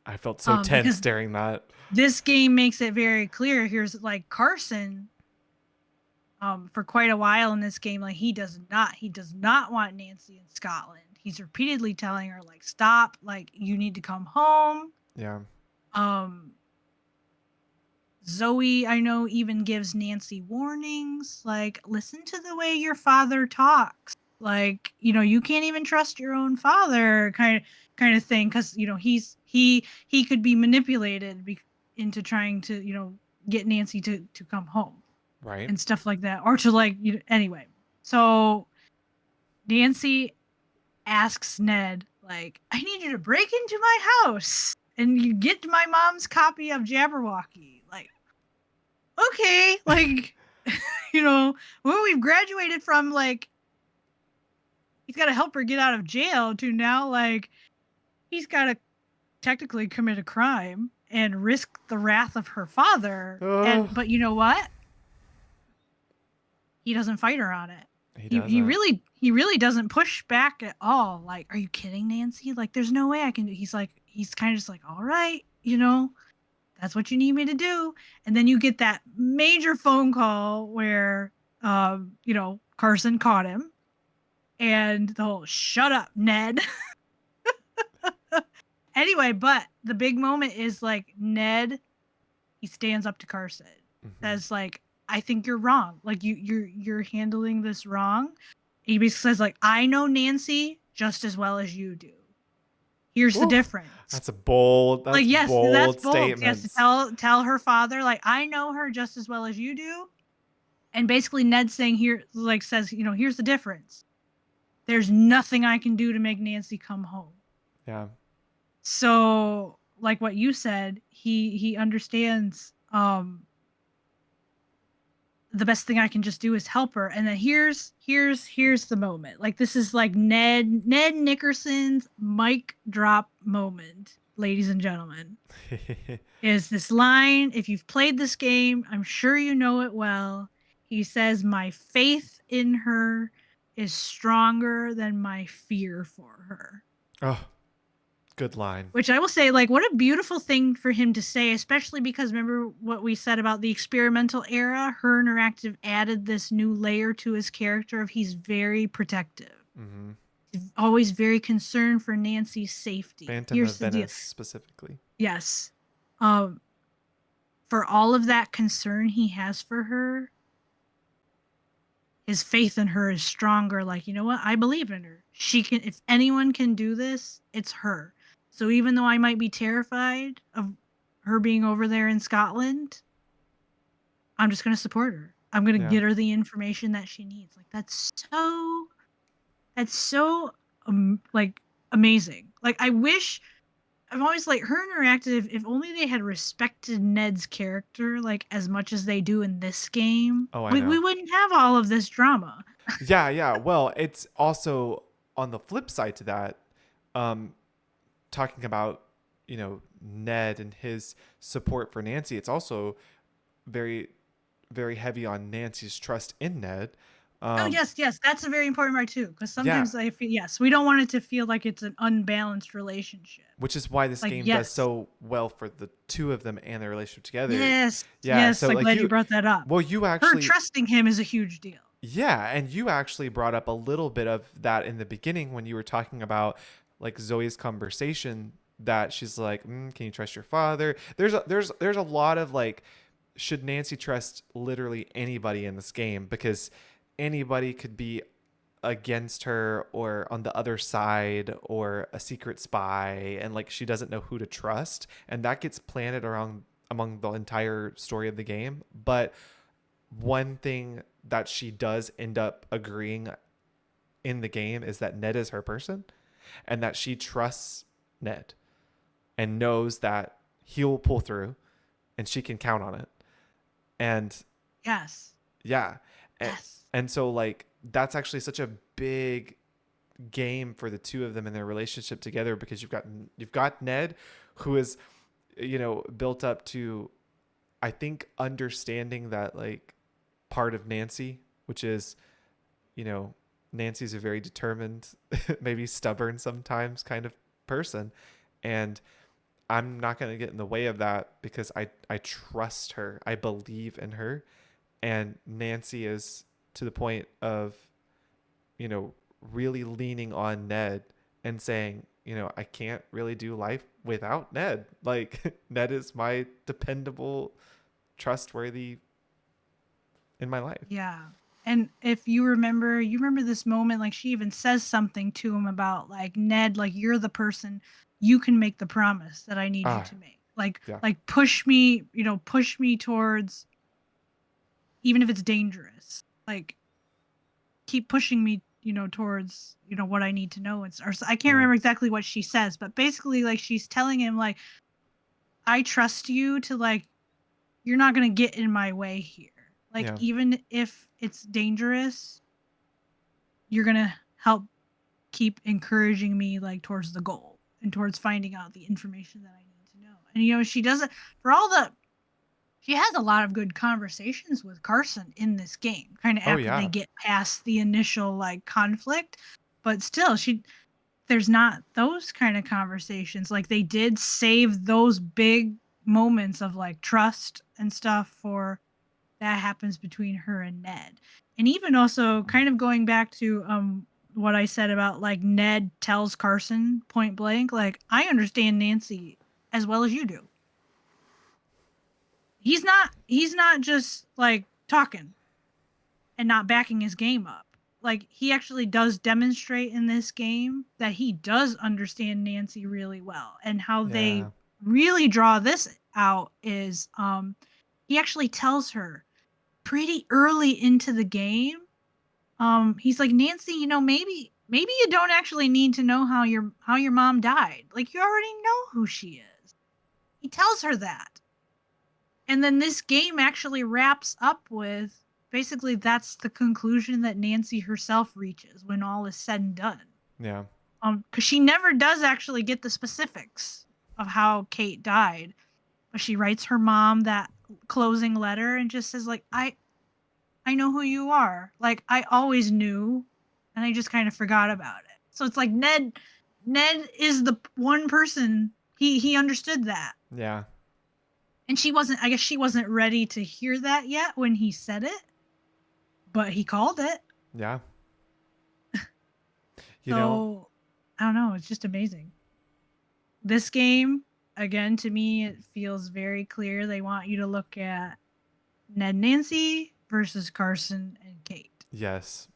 I felt so tense during that. This game makes it very clear. Here's, like, Carson, for quite a while in this game, like, he does not want Nancy in Scotland. He's repeatedly telling her, like, stop, like, you need to come home. Yeah. Zoe, I know, even gives Nancy warnings, like, listen to the way your father talks. Like, you can't even trust your own father, kind of thing, because he could be manipulated into trying to get Nancy to come home, right, and stuff like that, or to, like, anyway. So Nancy asks Ned, like, I need you to break into my house and you get my mom's copy of Jabberwocky. Like, okay, like, when we've graduated from, like, he's got to help her get out of jail, to now, like, he's got to technically commit a crime and risk the wrath of her father. But you know what? he doesn't fight her on it. He He doesn't. really doesn't push back at all. Like, are you kidding, Nancy? Like, there's no way I can do. He's kind of just like, all right, that's what you need me to do. And then you get that major phone call where, Carson caught him, and the whole "shut up, Ned." Anyway, but the big moment is like Ned. He stands up to Carson. Says like, I think you're wrong. Like you're handling this wrong. He basically says like, I know Nancy just as well as you do. Here's the difference. That's bold. Like, yes, that's bold. Statements. Yes, to tell her father, like, I know her just as well as you do. And basically Ned saying says, here's the difference. There's nothing I can do to make Nancy come home. Yeah. So, like what you said, he understands the best thing I can just do is help her. And then here's the moment. Like, this is like Ned Nickerson's mic drop moment, ladies and gentlemen. Is this line, if you've played this game, I'm sure you know it well. He says, my faith in her is stronger than my fear for her. Oh, good line. Which I will say, like, what a beautiful thing for him to say, especially because remember what we said about the experimental era? Her Interactive added this new layer to his character of he's very protective. Mm-hmm. He's always very concerned for Nancy's safety. Phantom of Venice specifically. Yes. For all of that concern he has for her, his faith in her is stronger. Like, you know what? I believe in her. She can, if anyone can do this, it's her. So even though I might be terrified of her being over there in Scotland, I'm just going to support her. I'm going to get her the information that she needs. Like, that's so like amazing. Like, I'm always like, Her Interactive, if only they had respected Ned's character like as much as they do in this game, we wouldn't have all of this drama. Yeah. Well, it's also on the flip side to that, talking about, Ned and his support for Nancy. It's also very, very heavy on Nancy's trust in Ned. Yes, that's a very important part too. Because sometimes I feel we don't want it to feel like it's an unbalanced relationship. Which is why this game does so well for the two of them and their relationship together. Yes. So I'm glad you brought that up. Well, you actually, her trusting him is a huge deal. Yeah, and you actually brought up a little bit of that in the beginning when you were talking about like Zoe's conversation that she's like, can you trust your father? There's a lot of like, should Nancy trust literally anybody in this game? Because anybody could be against her or on the other side or a secret spy, and like she doesn't know who to trust, and that gets planted around among the entire story of the game. But one thing that she does end up agreeing in the game is that Ned is her person, and that she trusts Ned and knows that he'll pull through and she can count on it. And and so like that's actually such a big game for the two of them in their relationship together, because you've got Ned, who is built up to, I think, understanding that like part of Nancy, which is Nancy's a very determined, maybe stubborn sometimes kind of person, and I'm not going to get in the way of that because I trust her. I believe in her. And Nancy is to the point of, really leaning on Ned and saying, I can't really do life without Ned. Like, Ned is my dependable, trustworthy in my life. Yeah. And if you remember this moment, like she even says something to him about like, Ned, like you're the person, you can make the promise that I need you to make. Like, like push me towards, even if it's dangerous, like keep pushing me, towards, what I need to know. Or I can't remember exactly what she says, but basically like she's telling him like, I trust you to like, you're not going to get in my way here. Like, even if it's dangerous, you're going to help keep encouraging me like towards the goal and towards finding out the information that I need to know. And, she doesn't, She has a lot of good conversations with Carson in this game, kind of Oh after they yeah. get past the initial like conflict, but still there's not those kind of conversations. Like they did save those big moments of like trust and stuff for that happens between her and Ned. And even also kind of going back to what I said about like Ned tells Carson point blank, like, I understand Nancy as well as you do. He's not just like talking and not backing his game up. Like he actually does demonstrate in this game that he does understand Nancy really well. And how they Yeah. really draw this out is he actually tells her pretty early into the game. He's like, Nancy, maybe you don't actually need to know how your mom died. Like you already know who she is. He tells her that. And then this game actually wraps up with basically that's the conclusion that Nancy herself reaches when all is said and done. Yeah. Because she never does actually get the specifics of how Kate died, but she writes her mom that closing letter and just says like, I know who you are. Like I always knew, and I just kind of forgot about it. So it's like Ned is the one person he understood that. Yeah. And I guess she wasn't ready to hear that yet when he said it, but he called it. Yeah. So I don't know, it's just amazing. This game, again, to me, it feels very clear. They want you to look at Ned and Nancy versus Carson and Kate. Yes.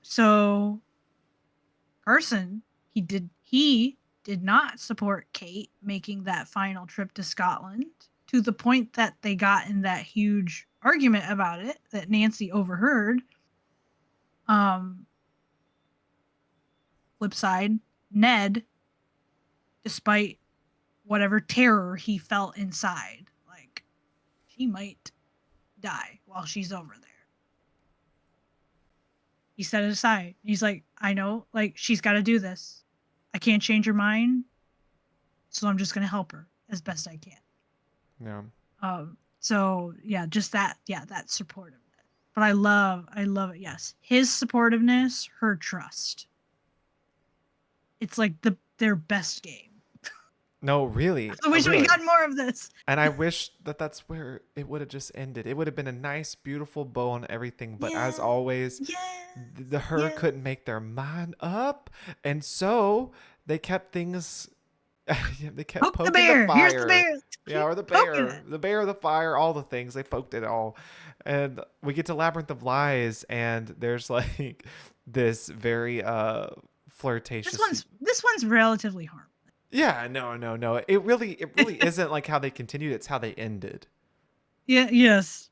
So Carson, he did not support Kate making that final trip to Scotland, to the point that they got in that huge argument about it that Nancy overheard. Flip side, Ned, despite whatever terror he felt inside, like she might die while she's over there, he set it aside. He's like, I know, like she's got to do this. I can't change her mind, so I'm just gonna help her as best I can. Yeah. So yeah, just that supportiveness. But I love it. Yes, his supportiveness, her trust. It's like their best game. No, really. I wish really. we got more of this. And I wish that that's where it would have just ended. It would have been a nice, beautiful bow on everything. But as always, her couldn't make their mind up. And so they kept things, they kept Poke poking the bear. the fire. Here's the bear. Yeah, or the bear, the fire, all the things. They poked it all. And we get to Labyrinth of Lies, and there's like this very flirtatious. This one's relatively harmless. Yeah, no. It really isn't like how they continued. It's how they ended. Yeah. Yes.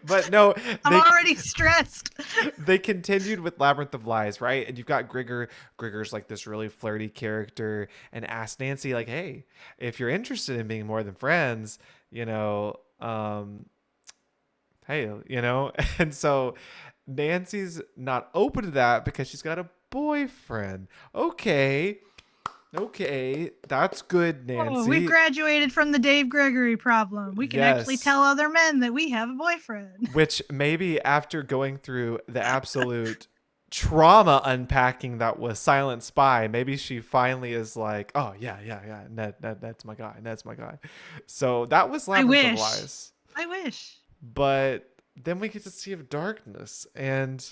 But no, I'm already stressed. They continued with Labyrinth of Lies, right? And you've got Grigor. Grigor's like this really flirty character, and asked Nancy, like, "Hey, if you're interested in being more than friends, hey, And so Nancy's not open to that because she's got a boyfriend. Okay, that's good, Nancy. Oh, we've graduated from the Dave Gregory problem. We can actually tell other men that we have a boyfriend. Which maybe after going through the absolute trauma unpacking that was Silent Spy, maybe she finally is like, oh yeah, Ned, that's my guy. That's my guy. So that was Labyrinth of Lies. I wish. But then we get to Sea of Darkness, and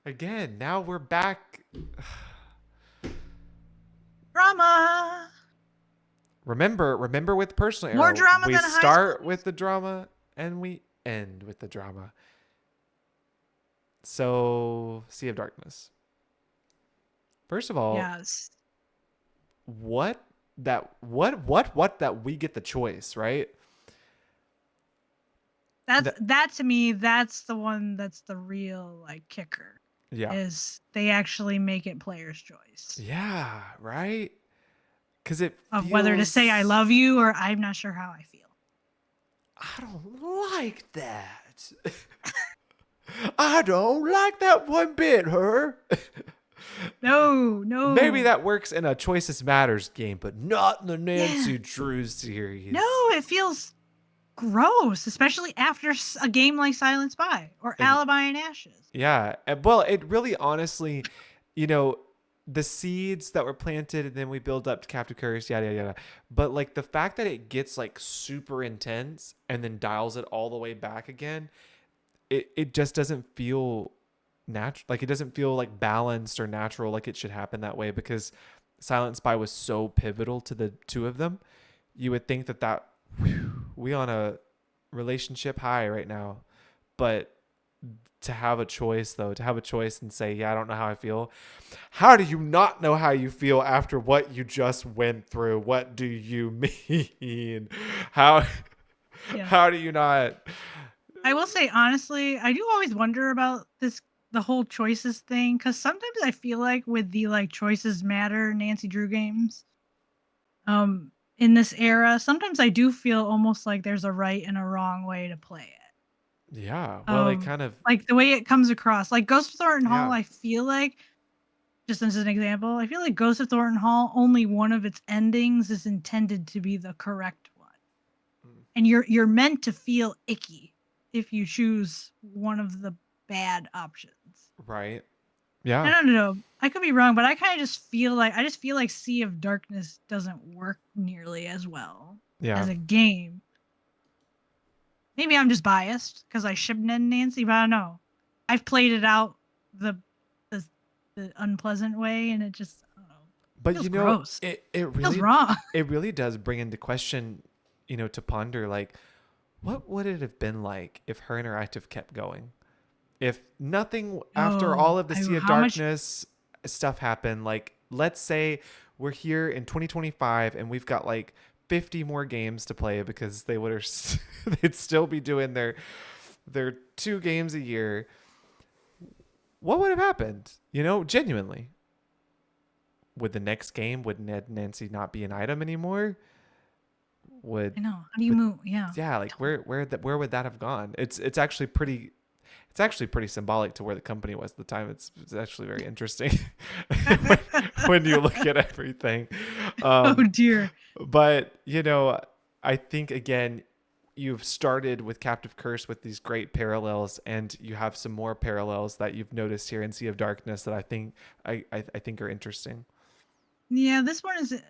again, now we're back. Drama. Remember with Personal More Arrow, drama we than a high start school with the drama and we end with the drama. So, Sea of Darkness. First of all, yes. What that we get the choice, right? That to me, that's the one that's the real like kicker. Yeah. Is they actually make it player's choice. Yeah, right? Because it of whether to say I love you or I'm not sure how I feel. I don't like that. I don't like that one bit, her. No, Maybe no. that works in a Choices Matters game, but not in the Yeah. Nancy Drew No, series. it feels gross, especially after a game like Silent Spy or Alibi and Ashes. Yeah. Well, it really honestly, you know, the seeds that were planted and then we build up to Captain Curse, yada, yada, yada. But like the fact that it gets like super intense and then dials it all the way back again, it just doesn't feel natural. Like it doesn't feel like balanced or natural like it should happen that way because Silent Spy was so pivotal to the two of them. You would think that we on a relationship high right now, but to have a choice though, to have a choice and say, yeah, I don't know how I feel. How do you not know how you feel after what you just went through? What do you mean? How Yeah. how do you not? I will say honestly, I do always wonder about the whole choices thing cuz sometimes I feel like with the like Choices Matter Nancy Drew games in this era, sometimes I do feel almost like there's a right and a wrong way to play it. Yeah, well, they kind of Like the way it comes across. Like Ghost of Thornton Hall, yeah. I feel like just as an example, I feel like Ghost of Thornton Hall only one of its endings is intended to be the correct one. And you're meant to feel icky if you choose one of the bad options. Right. I Yeah. don't know. I could be wrong, but I just feel like Sea of Darkness doesn't work nearly as well Yeah. as a game. Maybe I'm just biased because I ship Ned and Nancy, but I don't know. I've played it out the the, the unpleasant way, and it just I don't know. But Feels gross. it Feels really wrong. it really does bring into question, to ponder like what would it have been like if her interactive kept going? If nothing after all Oh, of the Sea of how much? Darkness stuff happened, like let's say we're here in 2025 and we've got like 50 more games to play because they would have they'd still be doing their two games a year. What would have happened? Genuinely. Would the next game, would Ned and Nancy not be an item anymore? Would I know. How do you would move? Yeah. yeah, like where would that have gone? It's actually pretty symbolic to where the company was at the time. It's actually very interesting when, when you look at everything. Oh Um, dear. but I think again, you've started with Captive Curse with these great parallels, and you have some more parallels that you've noticed here in Sea of Darkness that I think are interesting. Yeah, this one is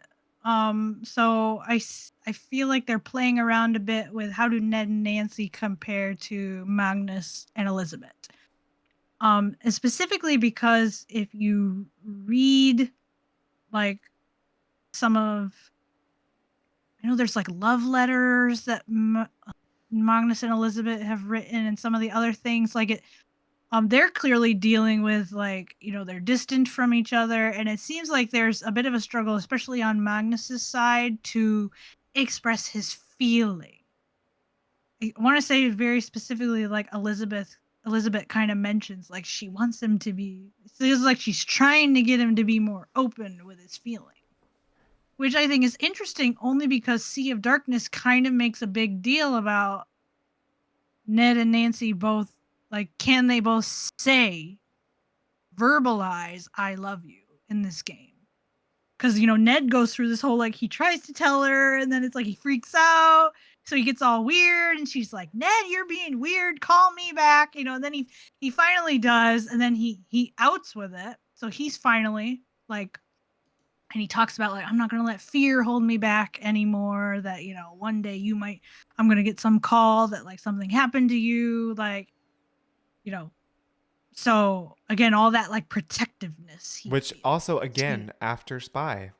so I feel like they're playing around a bit with how do Ned and Nancy compare to Magnus and Elizabeth. And specifically because if you read like some of I know there's like love letters that Magnus and Elizabeth have written and some of the other things like it they're clearly dealing with like they're distant from each other and it seems like there's a bit of a struggle especially on Magnus's side to express his feeling. I want to say very specifically like Elizabeth kind of mentions like she wants him to be it feels like she's trying to get him to be more open with his feeling, which I think is interesting only because Sea of Darkness kind of makes a big deal about Ned and Nancy both like can they both say verbalize I love you in this game. Cause Ned goes through this whole like he tries to tell her and then it's like he freaks out. So he gets all weird and she's like, Ned, you're being weird. Call me back. And then he finally does, and then he outs with it. So he's finally like and he talks about like I'm not gonna let fear hold me back anymore. That, one day I'm gonna get some call that like something happened to you, like, you know, so again, all that like protectiveness he Which also feels. again after Spy.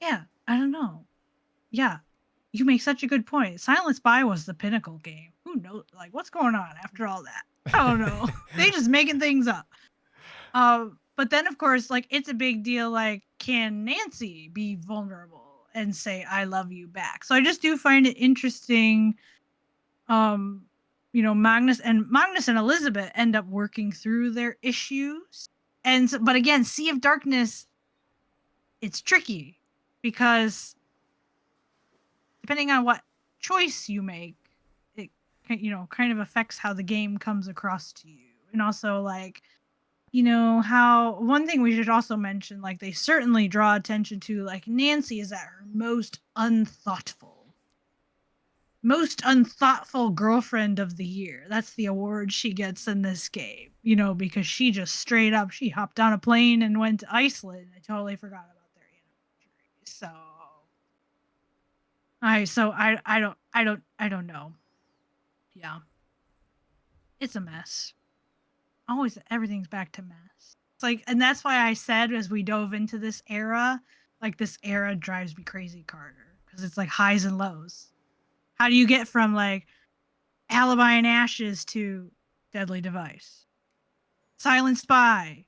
Yeah, I don't know. Yeah, you make such a good point. Silent Spy was the pinnacle game. Who knows? Like, what's going on after all that? I don't know. They just making things up. But then of course, like it's a big deal. Like, can Nancy be vulnerable and say "I love you" back? So I just do find it interesting. Um, Magnus and Elizabeth end up working through their issues, and but again, Sea of Darkness, it's tricky because depending on what choice you make, it kind of affects how the game comes across to you. And also like how one thing we should also mention, like they certainly draw attention to, like Nancy is at her most unthoughtful girlfriend of the year. That's the award she gets in this game, because she just straight up, she hopped on a plane and went to Iceland. I totally forgot about their anniversary. I don't know. Yeah. It's a mess. Always everything's back to mess. It's like, and that's why I said as we dove into this era, like this era drives me crazy, Carter, because it's like highs and lows. How do you get from like Alibi and Ashes to Deadly Device, Silent Spy,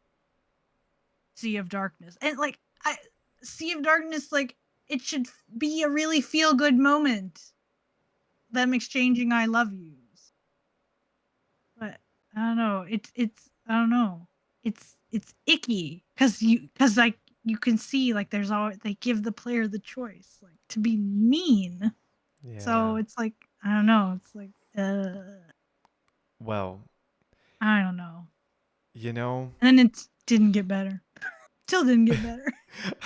Sea of Darkness, and like Sea of Darkness, like it should be a really feel good moment. Them exchanging "I love yous," but I don't know. It's I don't know. It's icky because like you can see like there's always they give the player the choice like to be mean. Yeah. So it's like I don't know. It's like Well, I don't know. And then it didn't get better. Still didn't get better.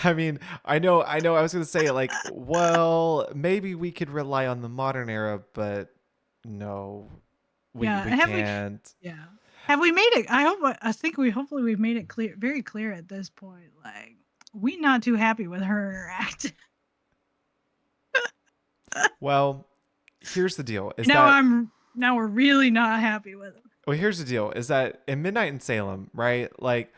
I mean, I know. I was going to say, like, well, maybe we could rely on the modern era, but no, we can't. Have we made it? I think hopefully we've made it clear, very clear at this point. Like, we not too happy with her interact. Well, here's the deal: now we're really not happy with him. Well, here's the deal: is that in Midnight in Salem, right? Like,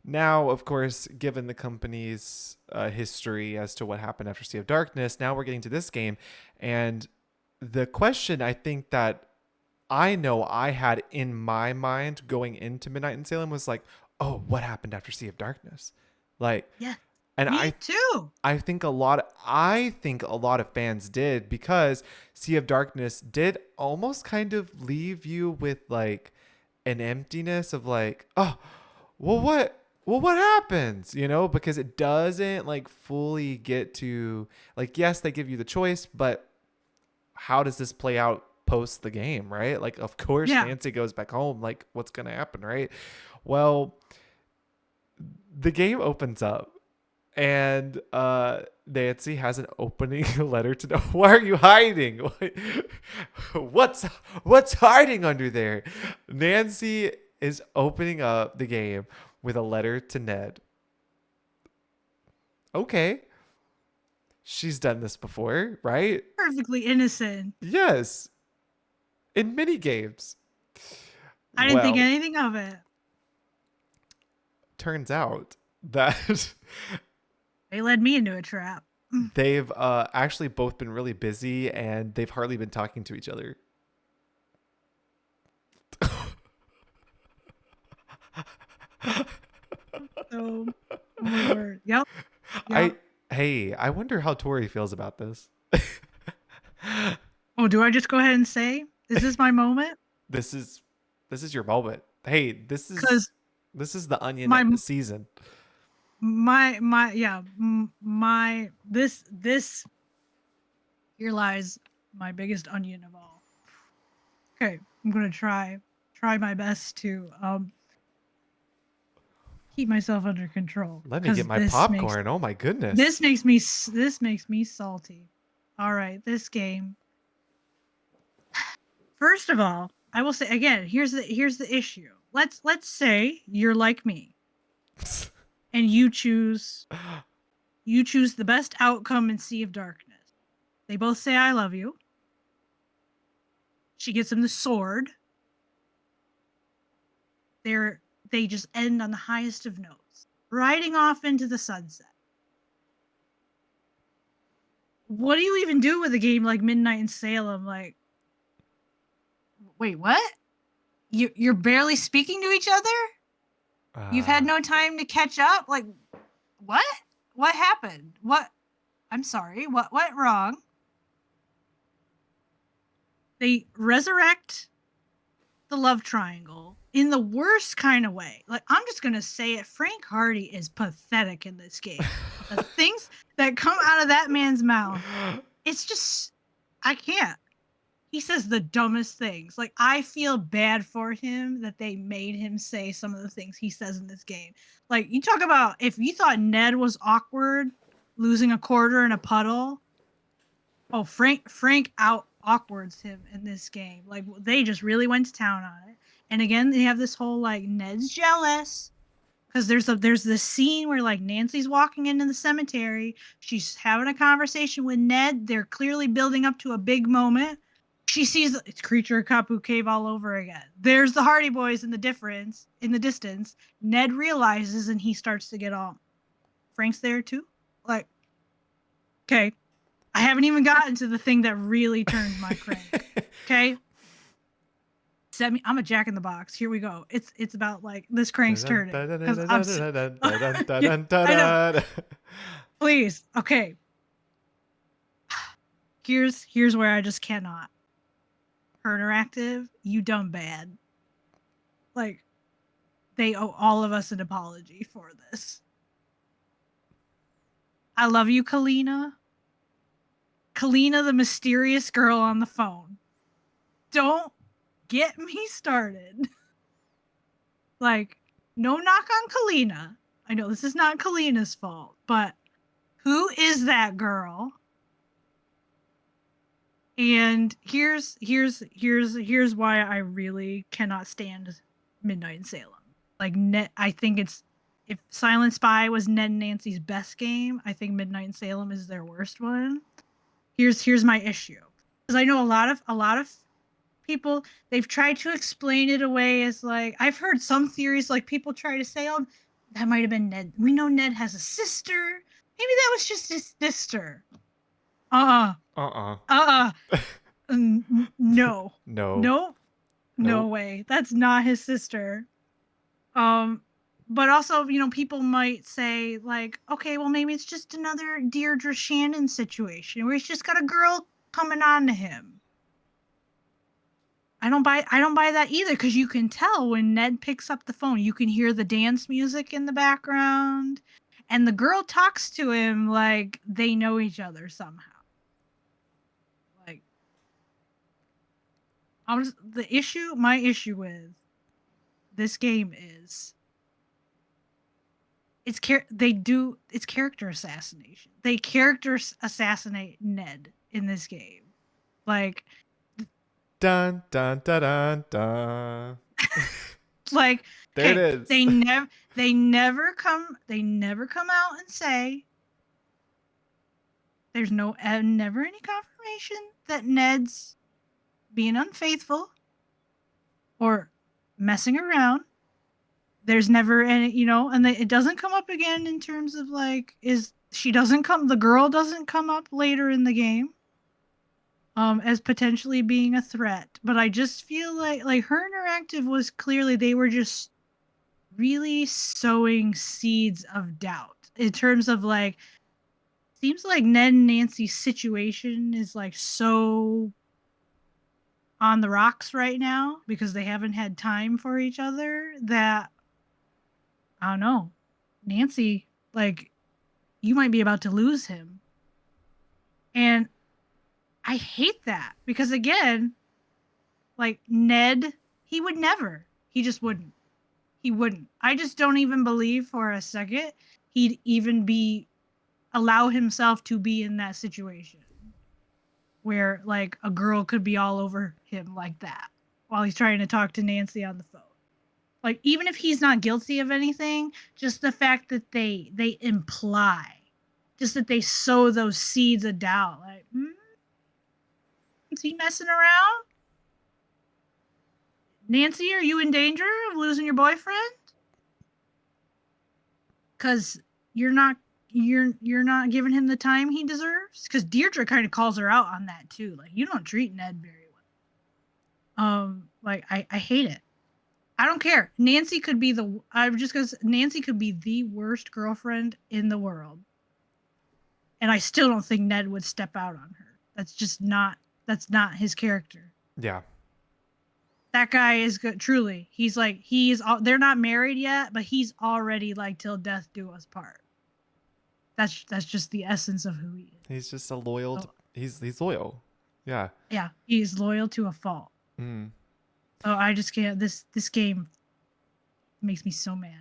now, of course, given the company's history as to what happened after Sea of Darkness, now we're getting to this game, and the question I think that I know I had in my mind going into Midnight in Salem was like, oh, what happened after Sea of Darkness? Like, yeah, and me too. I think a lot of fans did, because Sea of Darkness did almost kind of leave you with like an emptiness of like, oh, what happens, because it doesn't like fully get to like, yes, they give you the choice, but how does this play out post the game, right? Like, of course, Nancy goes back home. Like, what's going to happen, right? Well, the game opens up and Nancy has an opening letter to why are you hiding? What's hiding under there? Nancy is opening up the game with a letter to Ned. Okay. She's done this before, right? Perfectly innocent. Yes. In mini games. I didn't think anything of it. Turns out that they led me into a trap. They've actually both been really busy and they've hardly been talking to each other. Oh my word. Yep. I wonder how Tori feels about this. Oh, do I just go ahead and say, is this my moment? This is your moment. Hey, this is the Onion season. This here lies my biggest onion of all. Okay, I'm gonna try my best to keep myself under control. Let me get my popcorn. Oh my goodness. This makes me salty. All right, this game. First of all, I will say again, here's the issue. Let's say you're like me. And you choose the best outcome in Sea of Darkness. They both say I love you. She gets him the sword. They just end on the highest of notes, riding off into the sunset. What do you even do with a game like Midnight in Salem? Like, wait, what? You're barely speaking to each other? You've had no time to catch up? Like, what? What happened? What? I'm sorry. What went wrong? They resurrect the love triangle in the worst kind of way. Like, I'm just going to say it. Frank Hardy is pathetic in this game. The things that come out of that man's mouth, it's just, I can't. he says the dumbest things. Like, I feel bad for him that they made him say some of the things he says in this game. Like, you talk about if you thought Ned was awkward, losing a quarter in a puddle. Oh, Frank out awkwards him in this game. Like, they just really went to town on it. And again, they have this whole like Ned's jealous because there's this scene where like Nancy's walking into the cemetery. She's having a conversation with Ned. They're clearly building up to a big moment. She sees it's Creature of Kapu Cave all over again. There's the Hardy Boys in the distance. Ned realizes and he starts to get all. Frank's there too. Like, okay, I haven't even gotten to the thing that really turned my crank. Okay. I'm a Jack in the Box. Here we go. It's about like this crank's turning. I know. Please. Okay. Here's where I just cannot. Her Interactive, you done bad. Like, they owe all of us an apology for this. I love you, Kalina. Kalina, the mysterious girl on the phone. Don't get me started. Like, no knock on Kalina. I know this is not Kalina's fault, but who is that girl? And here's why I really cannot stand Midnight in Salem. Like, I think if Silent Spy was Ned and Nancy's best game, I think Midnight in Salem is their worst one. Here's my issue, because I know a lot of people, they've tried to explain it away as like, I've heard some theories like people try to say, oh, that might have been Ned. We know Ned has a sister. Maybe that was just his sister. No. No way. That's not his sister. But also, people might say like, okay, well, maybe it's just another Deirdre Shannon situation where he's just got a girl coming on to him. I don't buy that either, because you can tell when Ned picks up the phone, you can hear the dance music in the background, and the girl talks to him like they know each other somehow. Like, my issue with this game is it's character assassination. They character assassinate Ned in this game. Like, dun dun dun dun dun. Like, there it is. They never come out and say, there's never any confirmation that Ned's being unfaithful or messing around. There's never any, and it doesn't come up again in terms of like, the girl doesn't come up later in the game as potentially being a threat. But I just feel like Her Interactive was clearly, they were just really sowing seeds of doubt in terms of like, seems like Ned and Nancy's situation is like so on the rocks right now because they haven't had time for each other that, I don't know, Nancy, like, you might be about to lose him. And I hate that because, again, like, Ned, he would never. He just wouldn't. He wouldn't. I just don't even believe for a second he'd even allow himself to be in that situation where, like, a girl could be all over him like that while he's trying to talk to Nancy on the phone. Like, even if he's not guilty of anything, just the fact that they imply, just that they sow those seeds of doubt. Like, is he messing around? Nancy, are you in danger of losing your boyfriend? Because you're not giving him the time he deserves? Because Deirdre kind of calls her out on that too. Like, you don't treat Ned very well. Like, I hate it. I don't care. Nancy could be Nancy could be the worst girlfriend in the world. And I still don't think Ned would step out on her. That's not his character. Yeah. That guy is good. Truly. They're not married yet, but he's already like till death do us part. That's just the essence of who he is. He's just a loyal. He's loyal. Yeah. Yeah, he is loyal to a fault. Mm. So I just can't. This game makes me so mad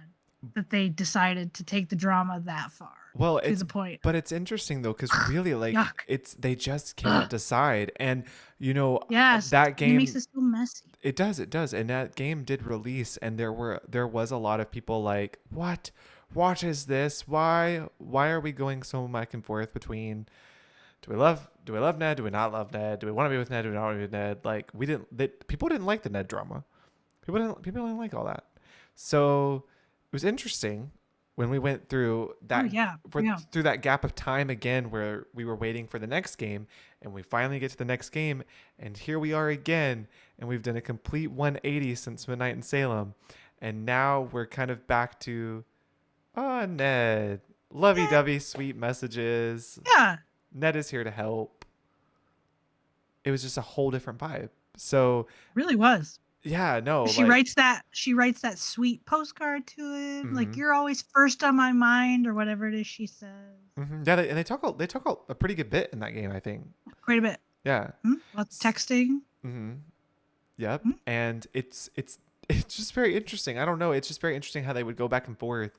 that they decided to take the drama that far Well, to the point but of it's interesting though, because really, like, yuck. they just cannot Ugh. decide. And Yes, that and it makes game, it so messy. it does, and that game did release, and there was a lot of people like, what is this? Why are we going so back and forth between do we love Ned? Do we not love Ned? Do we want to be with Ned? Do we not want to be with Ned? Like, people didn't like the Ned drama. People didn't like all that. So it was interesting when we went Oh yeah, yeah. through that gap of time again where we were waiting for the next game, and we finally get to the next game, and here we are again, and we've done a complete 180 since Midnight in Salem, and now we're kind of back to Ned, Yeah, lovey-dovey sweet messages. yeah. Ned is here to help. It was just a whole different vibe. So Really was. yeah, no, She like, writes that she writes that sweet postcard to him, like mm-hmm, you're always first on my mind or whatever it is she says. mm-hmm. Yeah, and they talk a pretty good bit in that game, I think. Quite a bit. Yeah. Lots of texting. Mm-hmm. Yep. Mm, And it's just very interesting. I don't know. It's just very interesting how they would go back and forth.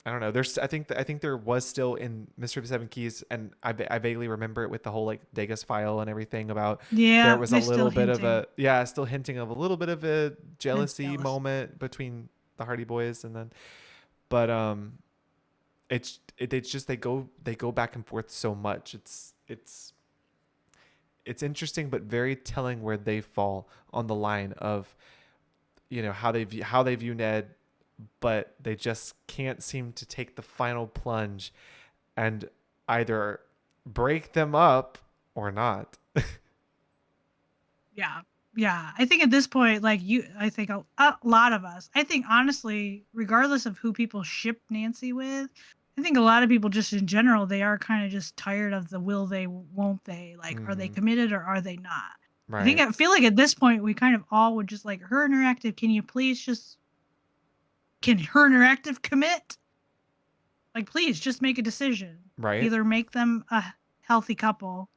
I don't know. I think there was still in Mystery of the Seven Keys, and I vaguely remember it with the whole like Degas file and everything about there yeah, was a they're still little bit of hinting. a yeah, still hinting of a little bit of a Ned's jealousy jealous. moment between the Hardy Boys, and then but it's just they go back and forth so much. It's interesting but very telling where they fall on the line of how they view Ned, but they just can't seem to take the final plunge and either break them up or not. Yeah. Yeah. I think at this point, like I think a lot of us, I think honestly, regardless of who people ship Nancy with, I think a lot of people just in general, they are kind of just tired of the will they, won't they? Like, are they Mm-hmm. committed or are they not? Right. I feel like at this point, we kind of all would just like her interactive. Can you please can her interactive commit? Like, please just make a decision. Right. Either make them a healthy couple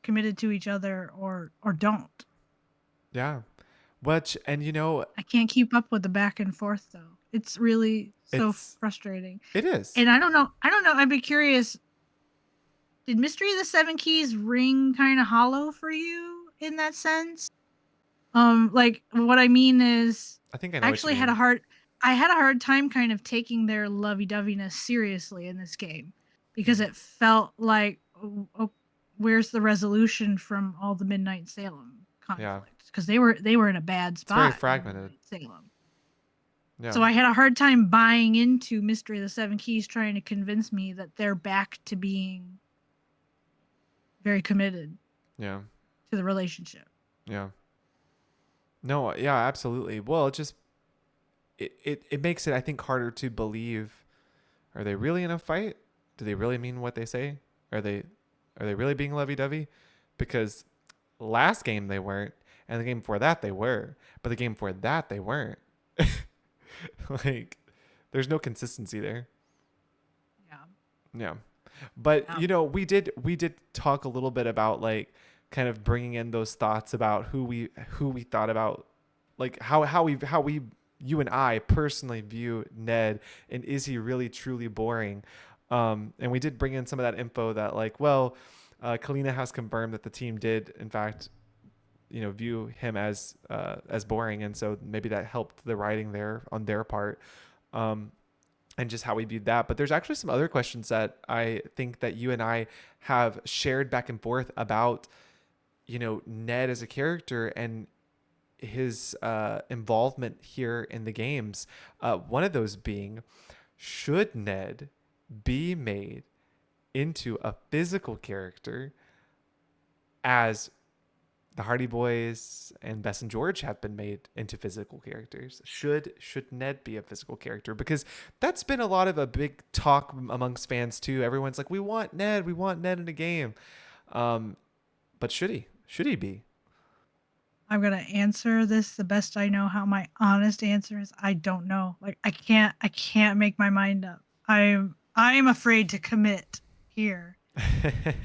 committed to each other or don't. Yeah. Which, and I can't keep up with the back and forth though. It's really so it's frustrating. it is. And I don't know. I'd be curious. Did Mystery of the Seven Keys ring kind of hollow for you in that sense? Like what I mean is, I think I I know what you actually had mean. I had a hard time kind of taking their lovey-doveyness seriously in this game because Mm. it felt like, oh, where's the resolution from all the Midnight Salem Yeah. conflict? Because they were in a bad It's very spot in fragmented. Midnight Salem. Yeah. So I had a hard time buying into Mystery of the Seven Keys trying to convince me that they're back to being very committed Yeah. to the relationship. Yeah. No, yeah, absolutely. Well, it makes it, I think, harder to believe. Are they really in a fight? Do they really mean what they say? Are they really being lovey-dovey? Because last game they weren't, and the game before that they were, but the game before that they weren't. Like, there's no consistency there. Yeah. Yeah. But Yeah. we did talk a little bit about like kind of bringing in those thoughts about who we thought about, like how we you and I personally view Ned, and is he really truly boring? And we did bring in some of that info that like, well, Kalina has confirmed that the team did in fact view him as boring, and so maybe that helped the writing there on their part. Um, and just how we viewed that. But there's actually some other questions that I think that you and I have shared back and forth about, Ned as a character and his involvement here in the games. One of those being, should Ned be made into a physical character as the Hardy Boys and Bess and George have been made into physical characters? Should Ned be a physical character? Because that's been a lot of a big talk amongst fans too. Everyone's like, we want Ned in a game. But should he? Should he be? I'm gonna answer this the best I know how. My honest answer is I don't know. Like I can't make my mind up. I'm afraid to commit here.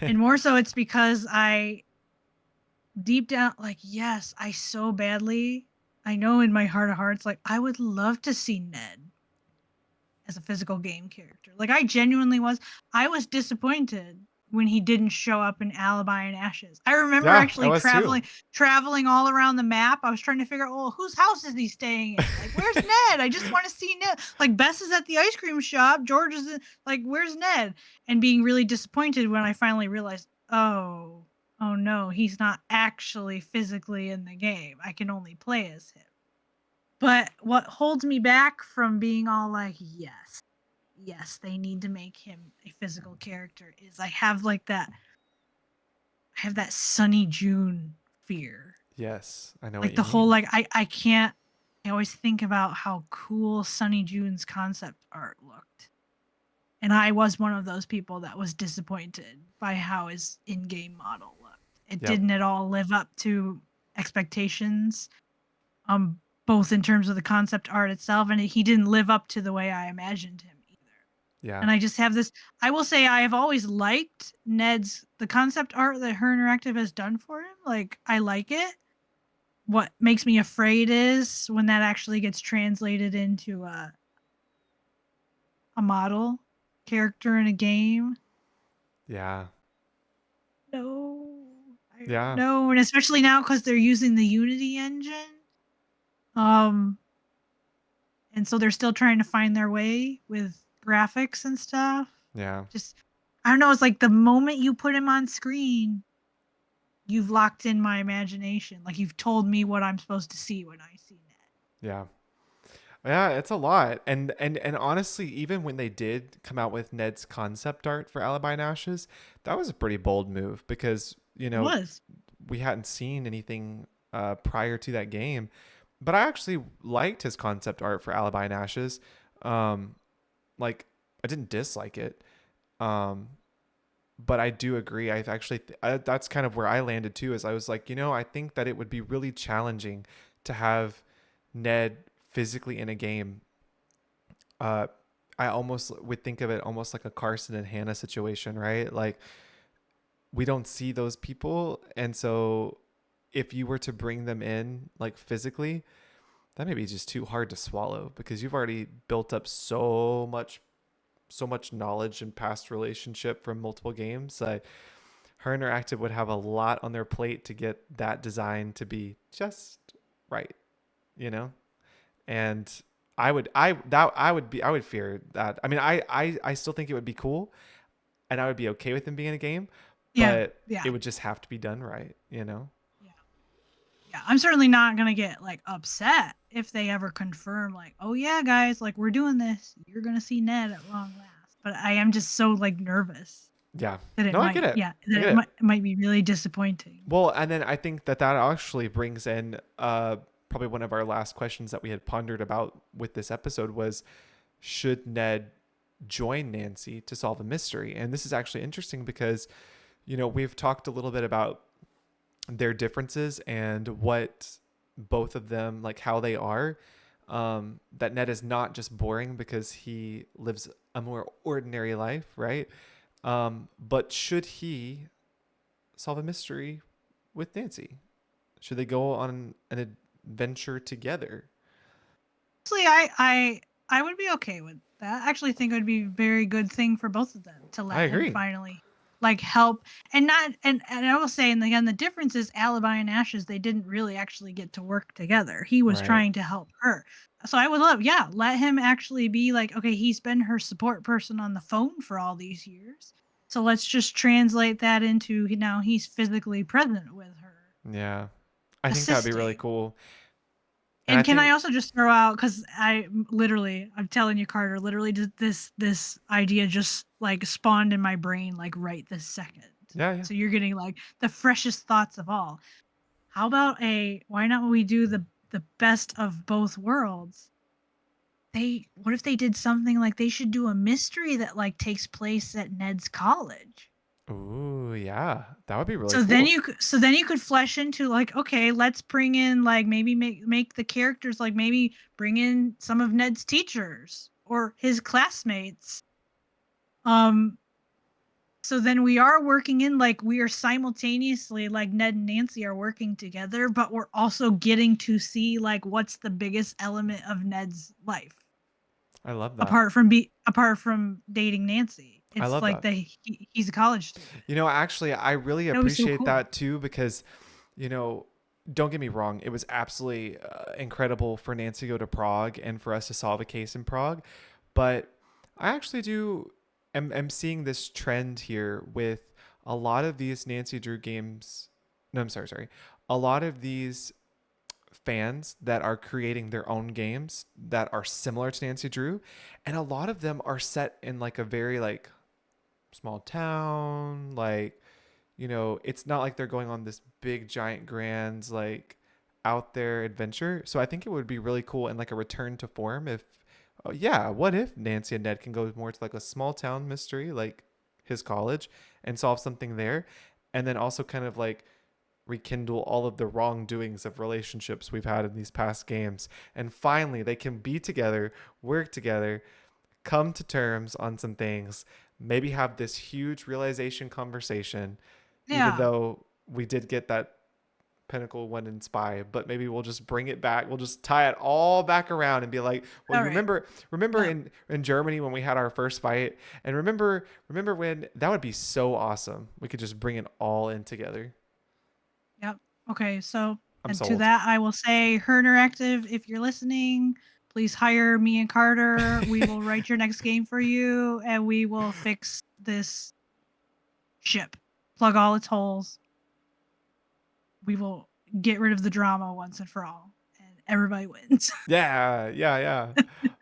And more so it's because I deep down, like, yes, I so badly, I know in my heart of hearts, like, I would love to see Ned as a physical game character. Like, I genuinely was. I was disappointed when he didn't show up in Alibi and Ashes. I remember Yeah, I actually was too. traveling all around the map. I was trying to figure out, oh, whose house is he staying in? Like, where's Ned? I just want to see Ned. Like, Bess is at the ice cream shop. George is like, where's Ned? And being really disappointed when I finally realized, oh no, he's not actually physically in the game. I can only play as him. But what holds me back from being all like, yes, they need to make him a physical character is I have that Sunny June fear. Yes, I know what Like you the whole mean. I can't I always think about how cool Sunny June's concept art looked. And I was one of those people that was disappointed by how his in-game model looked. It Yep. didn't at all live up to expectations. Um, both in terms of the concept art itself, and he didn't live up to the way I imagined him either. Yeah. And I just have this. I will say I have always liked the concept art that Her Interactive has done for him. Like, I like it. What makes me afraid is when that actually gets translated into a model character in a game. Yeah. No, I don't Yeah. know, and especially now because they're using the Unity engine. Um, and so they're still trying to find their way with graphics and stuff. Yeah. Just, I don't know, it's like the moment you put him on screen, you've locked in my imagination. Like, you've told me what I'm supposed to see when I see Ned. Yeah. Yeah, it's a lot. And honestly, even when they did come out with Ned's concept art for Alibi and Ashes, that was a pretty bold move because, It was. we hadn't seen anything prior to that game. But I actually liked his concept art for Alibi and Ashes. Um, like, I didn't dislike it. Um, but I do agree. I've actually, that's kind of where I landed too, is I was like, I think that it would be really challenging to have Ned physically in a game. uh I almost would think of it almost like a Carson and Hannah situation, right? Like, we don't see those people, and so if you were to bring them in like physically, that may be just too hard to swallow because you've already built up so much knowledge and past relationship from multiple games. Her Interactive would have a lot on their plate to get that design to be just right, you know? And I would fear that. I mean, I still think it would be cool and I would be okay with him being in a game, Yeah, but yeah, it would just have to be done right? yeah, yeah. I'm certainly not gonna get like upset if they ever confirm, like, oh yeah, guys, like, we're doing this. You're gonna see Ned at long last. But I am just so like nervous Yeah. that No, I get it. I get it. it might be really disappointing. Well, and then I think that actually brings in probably one of our last questions that we had pondered about with this episode was, should Ned join Nancy to solve a mystery? And this is actually interesting because, we've talked a little bit about their differences and what both of them, like how they are. That Ned is not just boring because he lives a more ordinary life, right? But should he solve a mystery with Nancy? Should they go on an adventure together? Honestly, I would be okay with that. I actually think it would be a very good thing for both of them to I let him agree. finally like help and not and I will say, and again, the difference is Alibi and Ashes, they didn't really actually get to work together. He was Right. trying to help her. So I would love, yeah, let him actually be like, okay, he's been her support person on the phone for all these years. So let's just translate that into now he's physically present with her, Yeah. I think that would be really assisting. cool. And I And can I think, also just throw out, because I'm telling you, Carter, literally just this idea just like spawned in my brain like right this second. yeah, yeah. So you're getting like the freshest thoughts of all. How about why not we do the best of both worlds? What if they did something like they should do a mystery that like takes place at Ned's college? Ooh, yeah. That would be really So then cool. you could flesh into like, okay, let's bring in like maybe make the characters like maybe bring in some of Ned's teachers or his classmates. Um So then we are working in like we are simultaneously like Ned and Nancy are working together, but we're also getting to see like what's the biggest element of Ned's life I love that. apart from dating Nancy. I It's love like that. he's a college student. Actually, I really That was so appreciate cool. that too because, you know, don't get me wrong, it was absolutely incredible for Nancy to go to Prague and for us to solve a case in Prague. But I actually am seeing this trend here with a lot of these Nancy Drew games. No, I'm sorry. A lot of these fans that are creating their own games that are similar to Nancy Drew, and a lot of them are set in like a very like small town, like, it's not like they're going on this big giant grand like out there adventure. So I think it would be really cool and like a return to form if, oh, yeah, what if Nancy and Ned can go more to like a small town mystery like his college and solve something there, and then also kind of like rekindle all of the wrongdoings of relationships we've had in these past games, and finally they can be together, work together, come to terms on some things, maybe have this huge realization conversation, even Yeah. though we did get that Pinnacle one in Spy, but maybe we'll just bring it back. We'll just tie it all back around and be like, well, All you right. remember Yep. in Germany when we had our first fight, and remember when that would be so awesome. We could just bring it all in together. Yep. Okay. So, I'm and to sold. that, I will say, Her Interactive, if you're listening, please hire me and Carter. We will write your next game for you, and we will fix this ship, plug all its holes. We will get rid of the drama once and for all, and everybody wins. Yeah, yeah,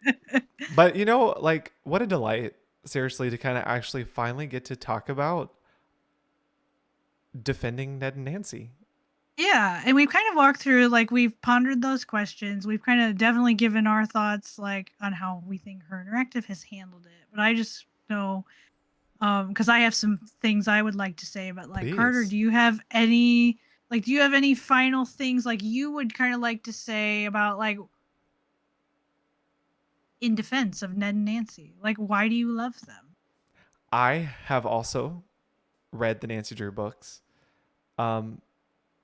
yeah. But like what a delight, seriously, to kind of actually finally get to talk about defending Ned and Nancy. Yeah, and we've kind of walked through like we've pondered those questions. We've kind of definitely given our thoughts like on how we think Her Interactive has handled it. But I just know because I have some things I would like to say, but like Carter, Please. do you have any final things like you would kind of like to say about like in defense of Ned and Nancy? Like why do you love them? I have also read the Nancy Drew books. Um,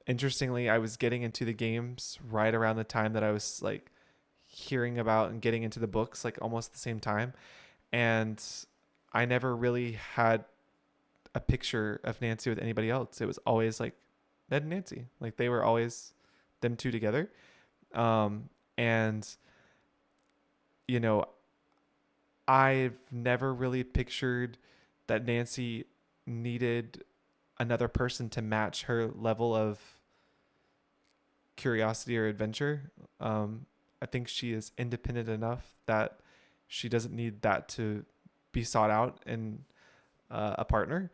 Interestingly, I was getting into the games right around the time that I was like hearing about and getting into the books, like almost the same time. And I never really had a picture of Nancy with anybody else. It was always like Ned and Nancy. Like they were always them two together. And you know, I've never really pictured that Nancy needed another person to match her level of curiosity or adventure. I think she is independent enough that she doesn't need that to be sought out in a partner.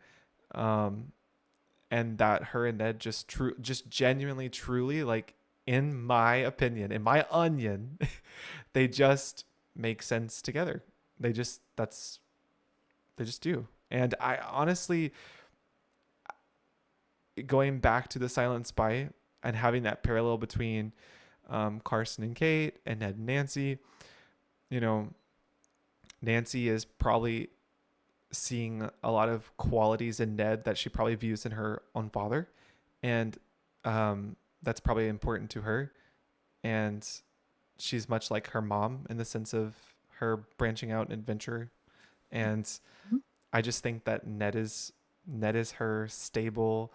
Um, and that her and Ned just genuinely, truly, like in my opinion, in my onion, they just make sense together. That's they just do. And I honestly, going back to the Silent Spy and having that parallel between Carson and Kate and Ned and Nancy, you know, Nancy is probably seeing a lot of qualities in Ned that she probably views in her own father, and that's probably important to her. And she's much like her mom in the sense of her branching out and adventure. And Mhm. I just think that Ned is her stable.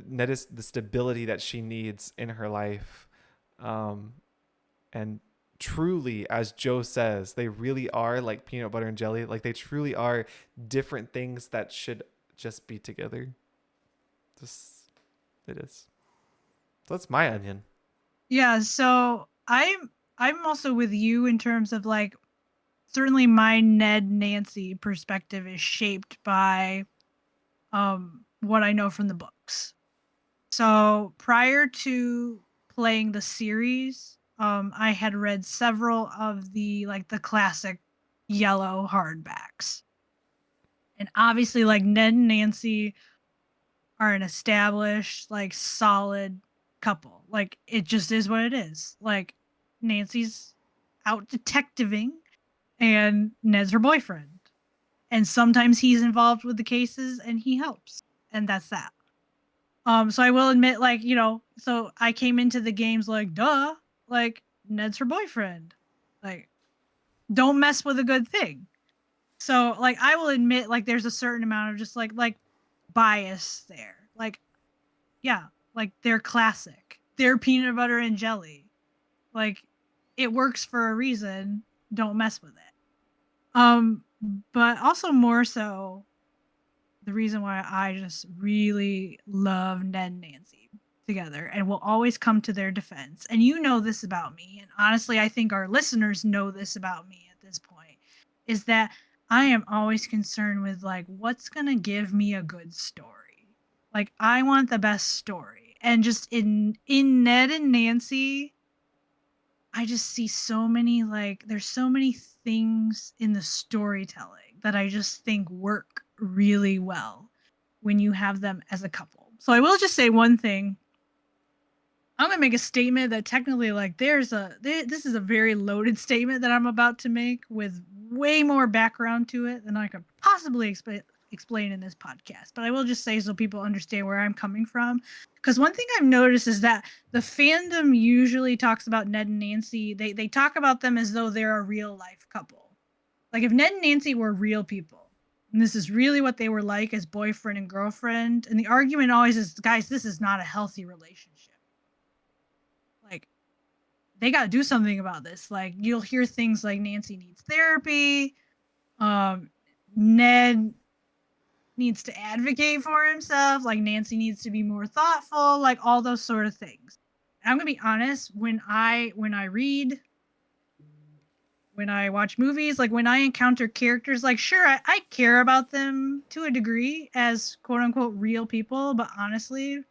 Ned is the stability that she needs in her life. Um, and truly, as Joe says, they really are like peanut butter and jelly. Like they truly are different things that should just be together. Just it is. So that's my onion. Yeah, so I'm also with you in terms of like certainly my Ned Nancy perspective is shaped by what I know from the books. So prior to playing the series, I had read several of the classic yellow hardbacks. And obviously like Ned and Nancy are an established, like solid couple. Like it just is what it is. Like Nancy's out detectiving and Ned's her boyfriend. And sometimes he's involved with the cases and he helps. And that's that. So I will admit, like, so I came into the games like, duh, like, Ned's her boyfriend. Like, don't mess with a good thing. So, like, I will admit, like, there's a certain amount of just like bias there. Like, yeah, like they're classic. They're peanut butter and jelly. Like, it works for a reason. Don't mess with it. But also more so, the reason why I just really love Ned and Nancy together and will always come to their defense. And you know this about me, and honestly, I think our listeners know this about me at this point, is that I am always concerned with like what's going to give me a good story. Like I want the best story. And just in Ned and Nancy, I just see so many there's so many things in the storytelling that I just think work really well when you have them as a couple. So I will just say one thing. I'm gonna make a statement that technically, like, this is a very loaded statement that I'm about to make with way more background to it than I could possibly explain in this podcast. But I will just say so people understand where I'm coming from. Because one thing I've noticed is that the fandom usually talks about Ned and Nancy. They talk about them as though they're a real life couple. Like if Ned and Nancy were real people, and this is really what they were like as boyfriend and girlfriend, and the argument always is, guys, this is not a healthy relationship. Like they got to do something about this. Like you'll hear things like Nancy needs therapy. Ned needs to advocate for himself. Like Nancy needs to be more thoughtful. Like all those sort of things. And I'm gonna be honest. When I read, when I watch movies, like when I encounter characters, like sure, I care about them to a degree as quote unquote real people, but honestly,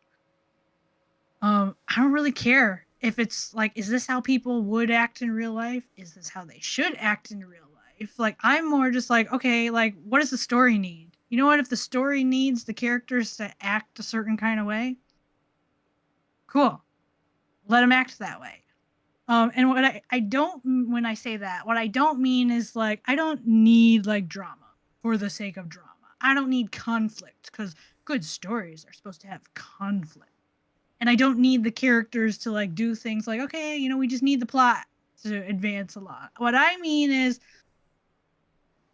I don't really care if it's like, is this how people would act in real life? Is this how they should act in real life? Like, I'm more just like, okay, like, what does the story need? You know what? If the story needs the characters to act a certain kind of way, cool. Let them act that way. And what I don't, when I say that, what I don't mean is like, I don't need like drama for the sake of drama. I don't need conflict because good stories are supposed to have conflict. And I don't need the characters to like do things like, okay, we just need the plot to advance a lot. What I mean is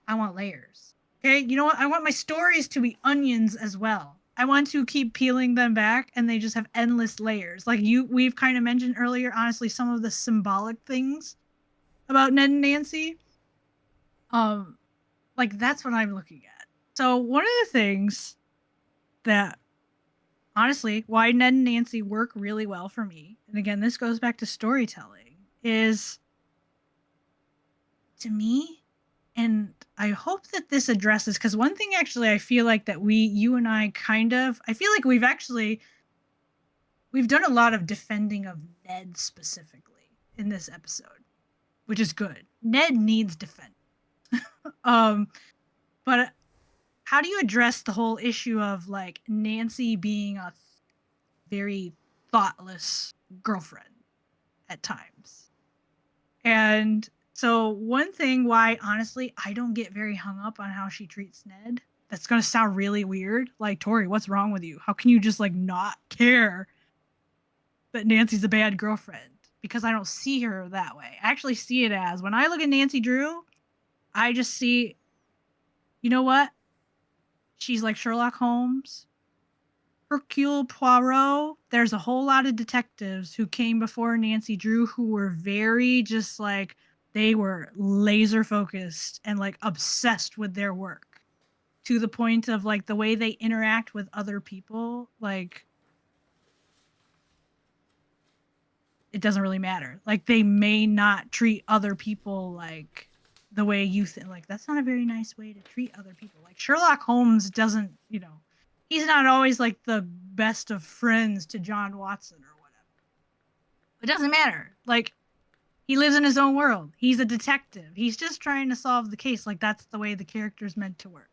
I want layers. Okay, you know what? I want my stories to be onions as well. I want to keep peeling them back and they just have endless layers. Like we've kind of mentioned earlier, honestly, some of the symbolic things about Ned and Nancy. Like that's what I'm looking at. So one of the things that honestly, why Ned and Nancy work really well for me, and again, this goes back to storytelling, is to me, and I hope that this addresses, because one thing actually I feel like that you and I I feel like we've done a lot of defending of Ned specifically in this episode, which is good. Ned needs defend. But how do you address the whole issue of like Nancy being a very thoughtless girlfriend at times? And so one thing why honestly I don't get very hung up on how she treats Ned, that's going to sound really weird. Like, Tori, what's wrong with you? How can you just like not care that Nancy's a bad girlfriend? Because I don't see her that way. I actually see it as, when I look at Nancy Drew, I just see, you know what? She's like Sherlock Holmes, Hercule Poirot. There's a whole lot of detectives who came before Nancy Drew who were very just like, they were laser focused and like obsessed with their work to the point of like the way they interact with other people. Like, it doesn't really matter. Like, they may not treat other people like the way you think. Like, that's not a very nice way to treat other people. Like, Sherlock Holmes doesn't, he's not always like the best of friends to John Watson or whatever. It doesn't matter. Like, he lives in his own world. He's a detective. He's just trying to solve the case. Like, that's the way the character's meant to work.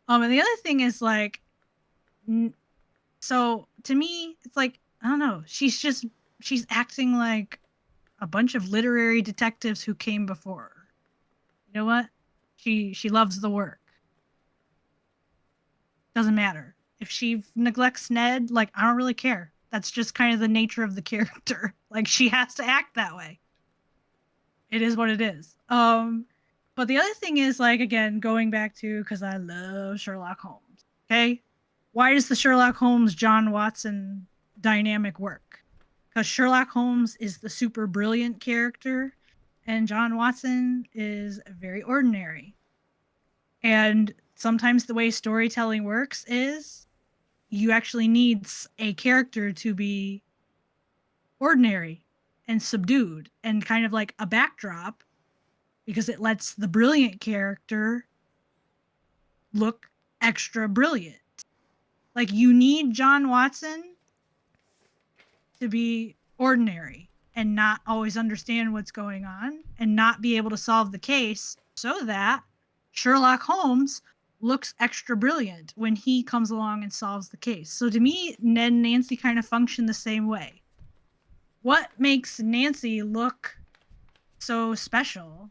And the other thing is like, so to me, it's like, I don't know. She's acting like a bunch of literary detectives who came before her. You know what? She loves the work. Doesn't matter. If she neglects Ned, like, I don't really care. That's just kind of the nature of the character. Like, she has to act that way. It is what it is. But the other thing is, like, again, going back to, because I love Sherlock Holmes. Okay, why does the Sherlock Holmes John Watson dynamic work? Because Sherlock Holmes is the super brilliant character, and John Watson is very ordinary. And sometimes the way storytelling works is you actually need a character to be ordinary and subdued and kind of like a backdrop, because it lets the brilliant character look extra brilliant. Like, you need John Watson to be ordinary and not always understand what's going on and not be able to solve the case, so that Sherlock Holmes looks extra brilliant when he comes along and solves the case. So to me, Ned and Nancy kind of function the same way. What makes Nancy look so special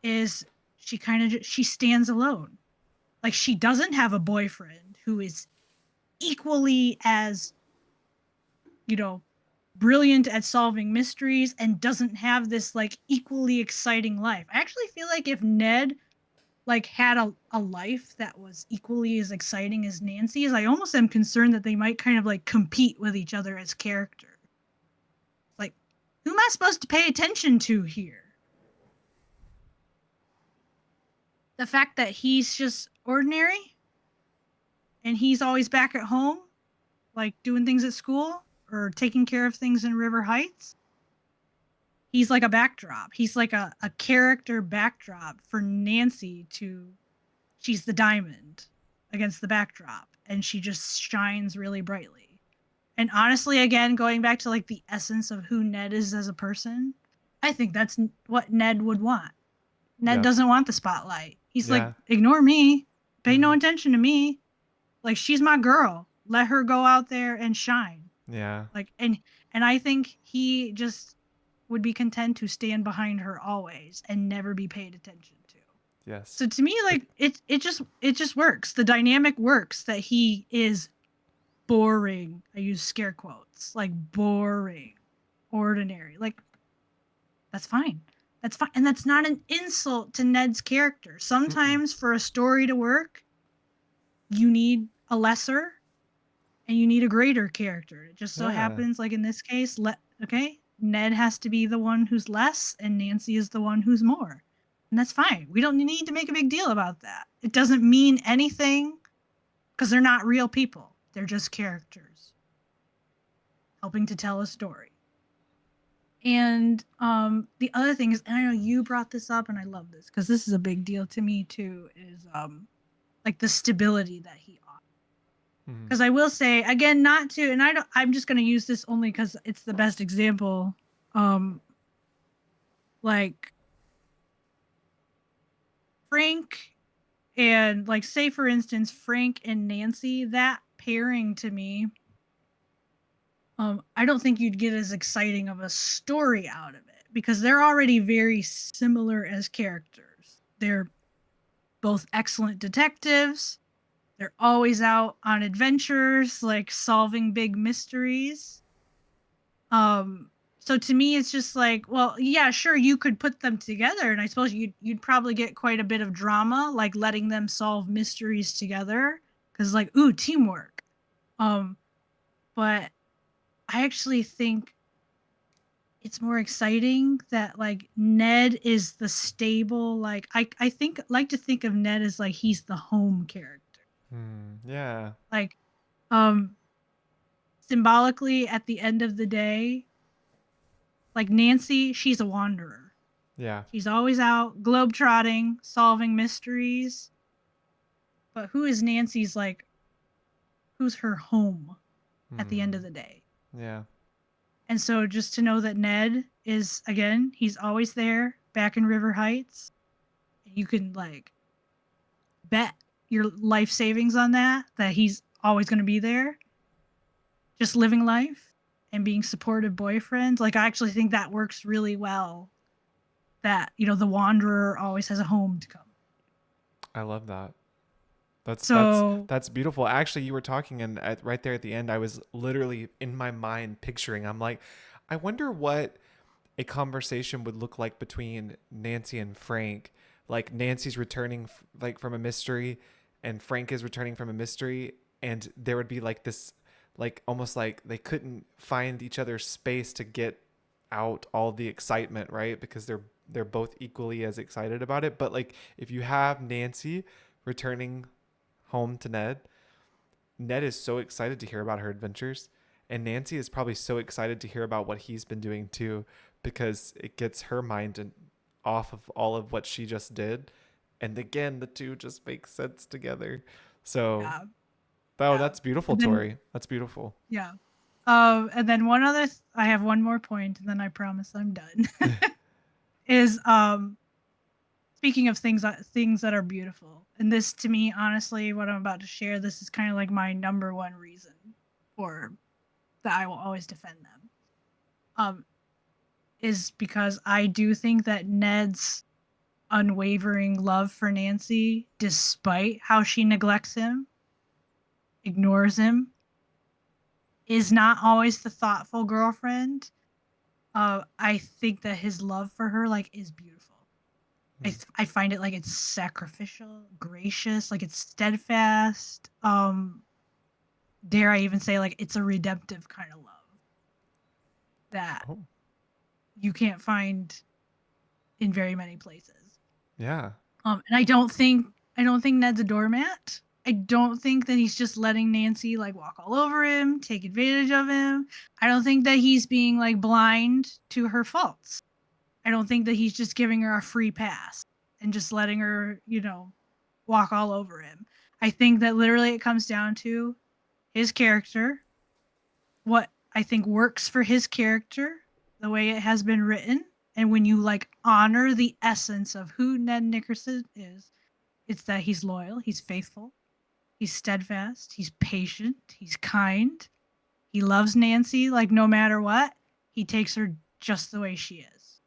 is she stands alone. Like, she doesn't have a boyfriend who is equally as, brilliant at solving mysteries and doesn't have this like equally exciting life. I actually feel like if Ned like had a life that was equally as exciting as Nancy's, I almost am concerned that they might kind of like compete with each other as characters. Like, who am I supposed to pay attention to here? The fact that he's just ordinary and he's always back at home, like doing things at school or taking care of things in River Heights. He's like a backdrop. He's like a character backdrop for Nancy to, she's the diamond against the backdrop, and she just shines really brightly. And honestly, again, going back to like the essence of who Ned is as a person, I think that's what Ned would want. Ned doesn't want the spotlight. He's like, ignore me, pay no attention to me. Like, she's my girl. Let her go out there and shine. Yeah. Like, and I think he just would be content to stand behind her always and never be paid attention to. Yes. So to me, like, it just works. The dynamic works that he is boring. I use scare quotes, like boring, ordinary. Like, that's fine. That's fine. And that's not an insult to Ned's character. Sometimes for a story to work, you need a lesser and you need a greater character. It just so happens, like in this case, Ned has to be the one who's less and Nancy is the one who's more. And that's fine. We don't need to make a big deal about that. It doesn't mean anything because they're not real people. They're just characters helping to tell a story. And the other thing is, and I know you brought this up and I love this because this is a big deal to me too, is like the stability that he offers. Because I will say, again, not to, and I'm just going to use this only because it's the best example. Like Frank and, like, say for instance, Frank and Nancy, that pairing to me, I don't think you'd get as exciting of a story out of it because they're already very similar as characters. They're both excellent detectives. They're always out on adventures, like solving big mysteries. So to me, it's just like, well, yeah, sure, you could put them together, and I suppose you'd probably get quite a bit of drama, like letting them solve mysteries together, because like, ooh, teamwork. But I actually think it's more exciting that like Ned is the stable, like I think like to think of Ned as like he's the home character. Yeah. Like, symbolically at the end of the day, like Nancy, she's a wanderer. Yeah. She's always out globetrotting, solving mysteries. But who is Nancy's, like, who's her home at the end of the day? Yeah. And so just to know that Ned is, again, he's always there back in River Heights. You can, like, bet your life savings on that he's always going to be there. Just living life and being supportive boyfriend. Like, I actually think that works really well. That, the wanderer always has a home to come. I love that. That's So that's beautiful. Actually, you were talking, and right there at the end, I was literally in my mind picturing. I'm like, I wonder what a conversation would look like between Nancy and Frank. Like Nancy's returning like from a mystery, and Frank is returning from a mystery, and there would be like this, like almost like they couldn't find each other's space to get out all the excitement, right? Because they're both equally as excited about it. But like if you have Nancy returning home to Ned, Ned is so excited to hear about her adventures, and Nancy is probably so excited to hear about what he's been doing too, because it gets her mind off of all of what she just did. And again, the two just make sense together. So, yeah, oh, yeah. that's beautiful, And then Tori. That's beautiful. yeah. And then I have one more point, and then I promise I'm done. Is speaking of things that are beautiful, and this to me, honestly, what I'm about to share, this is kind of like my number one reason for that I will always defend them. Is because I do think that Ned's unwavering love for Nancy, despite how she neglects him, ignores him, is not always the thoughtful girlfriend. I think that his love for her like is beautiful. I find it like it's sacrificial, gracious, like it's steadfast. Dare I even say like it's a redemptive kind of love that Oh, you can't find in very many places. yeah. And I don't think Ned's a doormat. I don't think that he's just letting Nancy like walk all over him, take advantage of him. I don't think that he's being like blind to her faults. I don't think that he's just giving her a free pass and just letting her, walk all over him. I think that literally it comes down to his character, what I think works for his character, the way it has been written. And when you like honor the essence of who Ned Nickerson is, it's that he's loyal, he's faithful, he's steadfast, he's patient, he's kind. He loves Nancy like no matter what. He takes her just the way she is,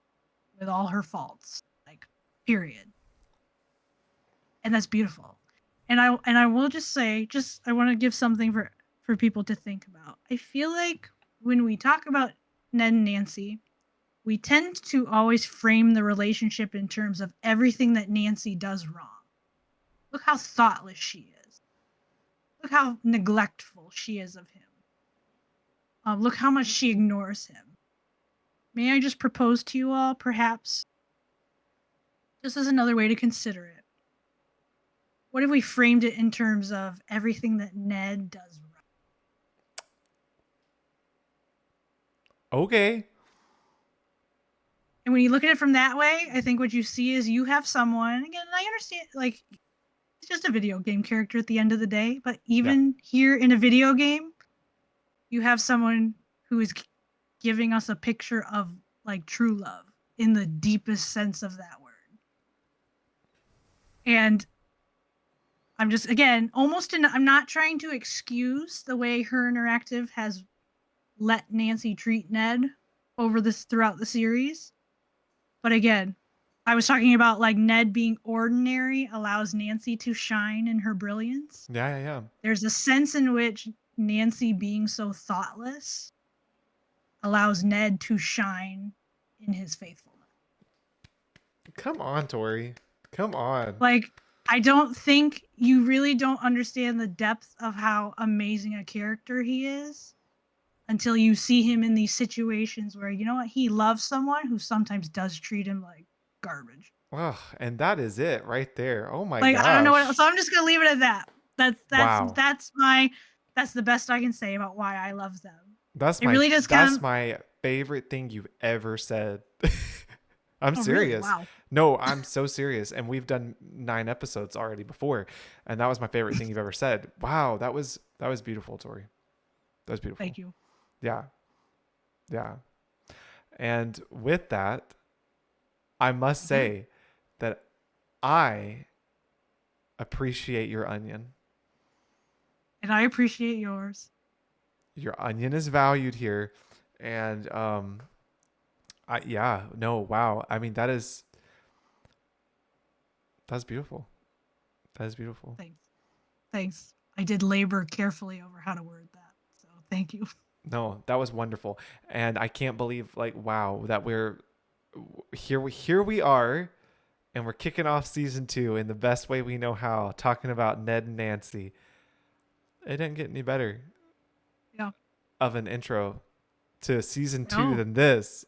with all her faults. Like period. And that's beautiful. And I will just say, I want to give something for people to think about. I feel like when we talk about Ned and Nancy, we tend to always frame the relationship in terms of everything that Nancy does wrong. Look how thoughtless she is. Look how neglectful she is of him. Look how much she ignores him. May I just propose to you all, perhaps, just as another way to consider it? What if we framed it in terms of everything that Ned does right? Okay. And when you look at it from that way, I think what you see is you have someone, again, I understand, like, it's just a video game character at the end of the day, but Yeah. even here in a video game, you have someone who is giving us a picture of, like, true love in the deepest sense of that word. And I'm just, again, I'm not trying to excuse the way Her Interactive has let Nancy treat Ned throughout the series. But again, I was talking about like Ned being ordinary allows Nancy to shine in her brilliance. Yeah, yeah, yeah. There's a sense in which Nancy being so thoughtless allows Ned to shine in his faithfulness. Come on, Tori. Come on. Like, I don't think you really don't understand the depth of how amazing a character he is until you see him in these situations where, you know what, he loves someone who sometimes does treat him like garbage. Oh, and that is it right there. Oh my Like, I don't know what else. gosh. So I'm just gonna leave it at that. Wow. That's the best I can say about why I love them. That's It my really just that's kind of my favorite thing you've ever said. I'm oh really? serious. Wow. No, I'm so serious. And we've done 9 episodes already before, and that was my favorite thing you've ever said. Wow, that was beautiful, Tori. That was beautiful. Thank you. Yeah. Yeah. And with that, I must Mhm. say that I appreciate your onion. And I appreciate yours. Your onion is valued here, and yeah, no, wow. I mean, that's beautiful. That is beautiful. Thanks. Thanks. I did labor carefully over how to word that. So thank you. No, that was wonderful. And I can't believe, like, wow, that we're here we are, and we're kicking off season 2 in the best way we know how, talking about Ned and Nancy. It didn't get any better Yeah. of an intro to season 2 No. than this.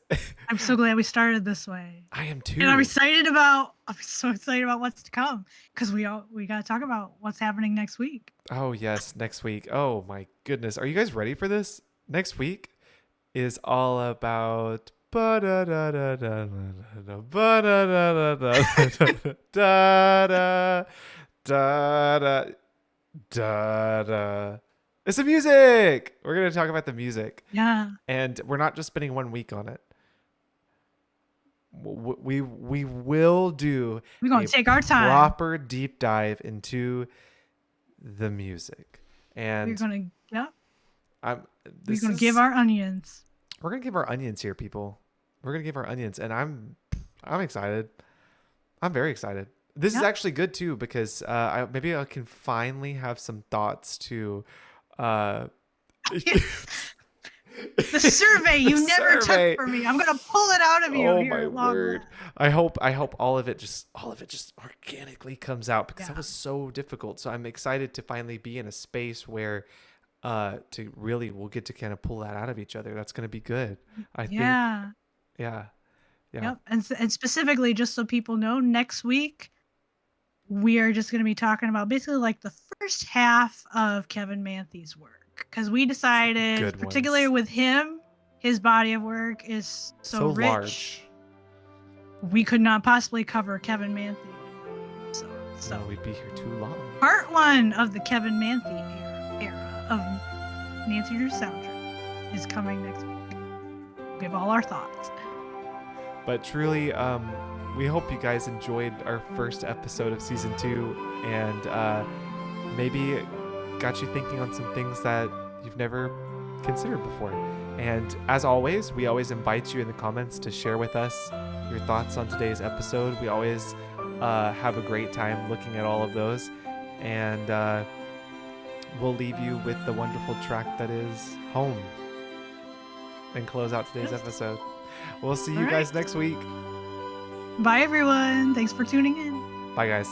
I'm so glad we started this way. I am And I'm too. so excited about what's to come because we got to talk about what's happening next week. Oh, yes, next week. Oh, my goodness. Are you guys ready for this? Next week is all about. It's the music. We're going to talk about the music. Yeah. And we're not just spending 1 week on it. We will do We're going a to take our time. proper deep dive into the music. And We're going to, yeah. we're going to give our onions. We're going to give our onions here, people. We're going to give our onions. And I'm excited. I'm very excited. This is actually good too, because maybe I can finally have some thoughts to the survey you never took from me. I'm gonna pull it out of you. Oh here, my word! I hope all of it just organically comes out, because that was so difficult. So I'm excited to finally be in a space where to really we'll get to kind of pull that out of each other. That's gonna be good. I think. Yeah. Yep. And specifically, just so people know, next week we are just going to be talking about basically like the first half of Kevin Manthe's work, because we decided, particularly with him, his body of work is so rich. Large. We could not possibly cover Kevin Manthe. So no, we'd be here too long. Part 1 of the Kevin Manthe era of Nancy Drew's soundtrack is coming next week. We'll give all our thoughts. But truly, we hope you guys enjoyed our first episode of season 2, and maybe got you thinking on some things that you've never considered before. And as always, we always invite you in the comments to share with us your thoughts on today's episode. We always have a great time looking at all of those. And we'll leave you with the wonderful track that is Home, and close out today's episode. We'll see you guys next week. Bye, everyone. Thanks for tuning in. Bye, guys.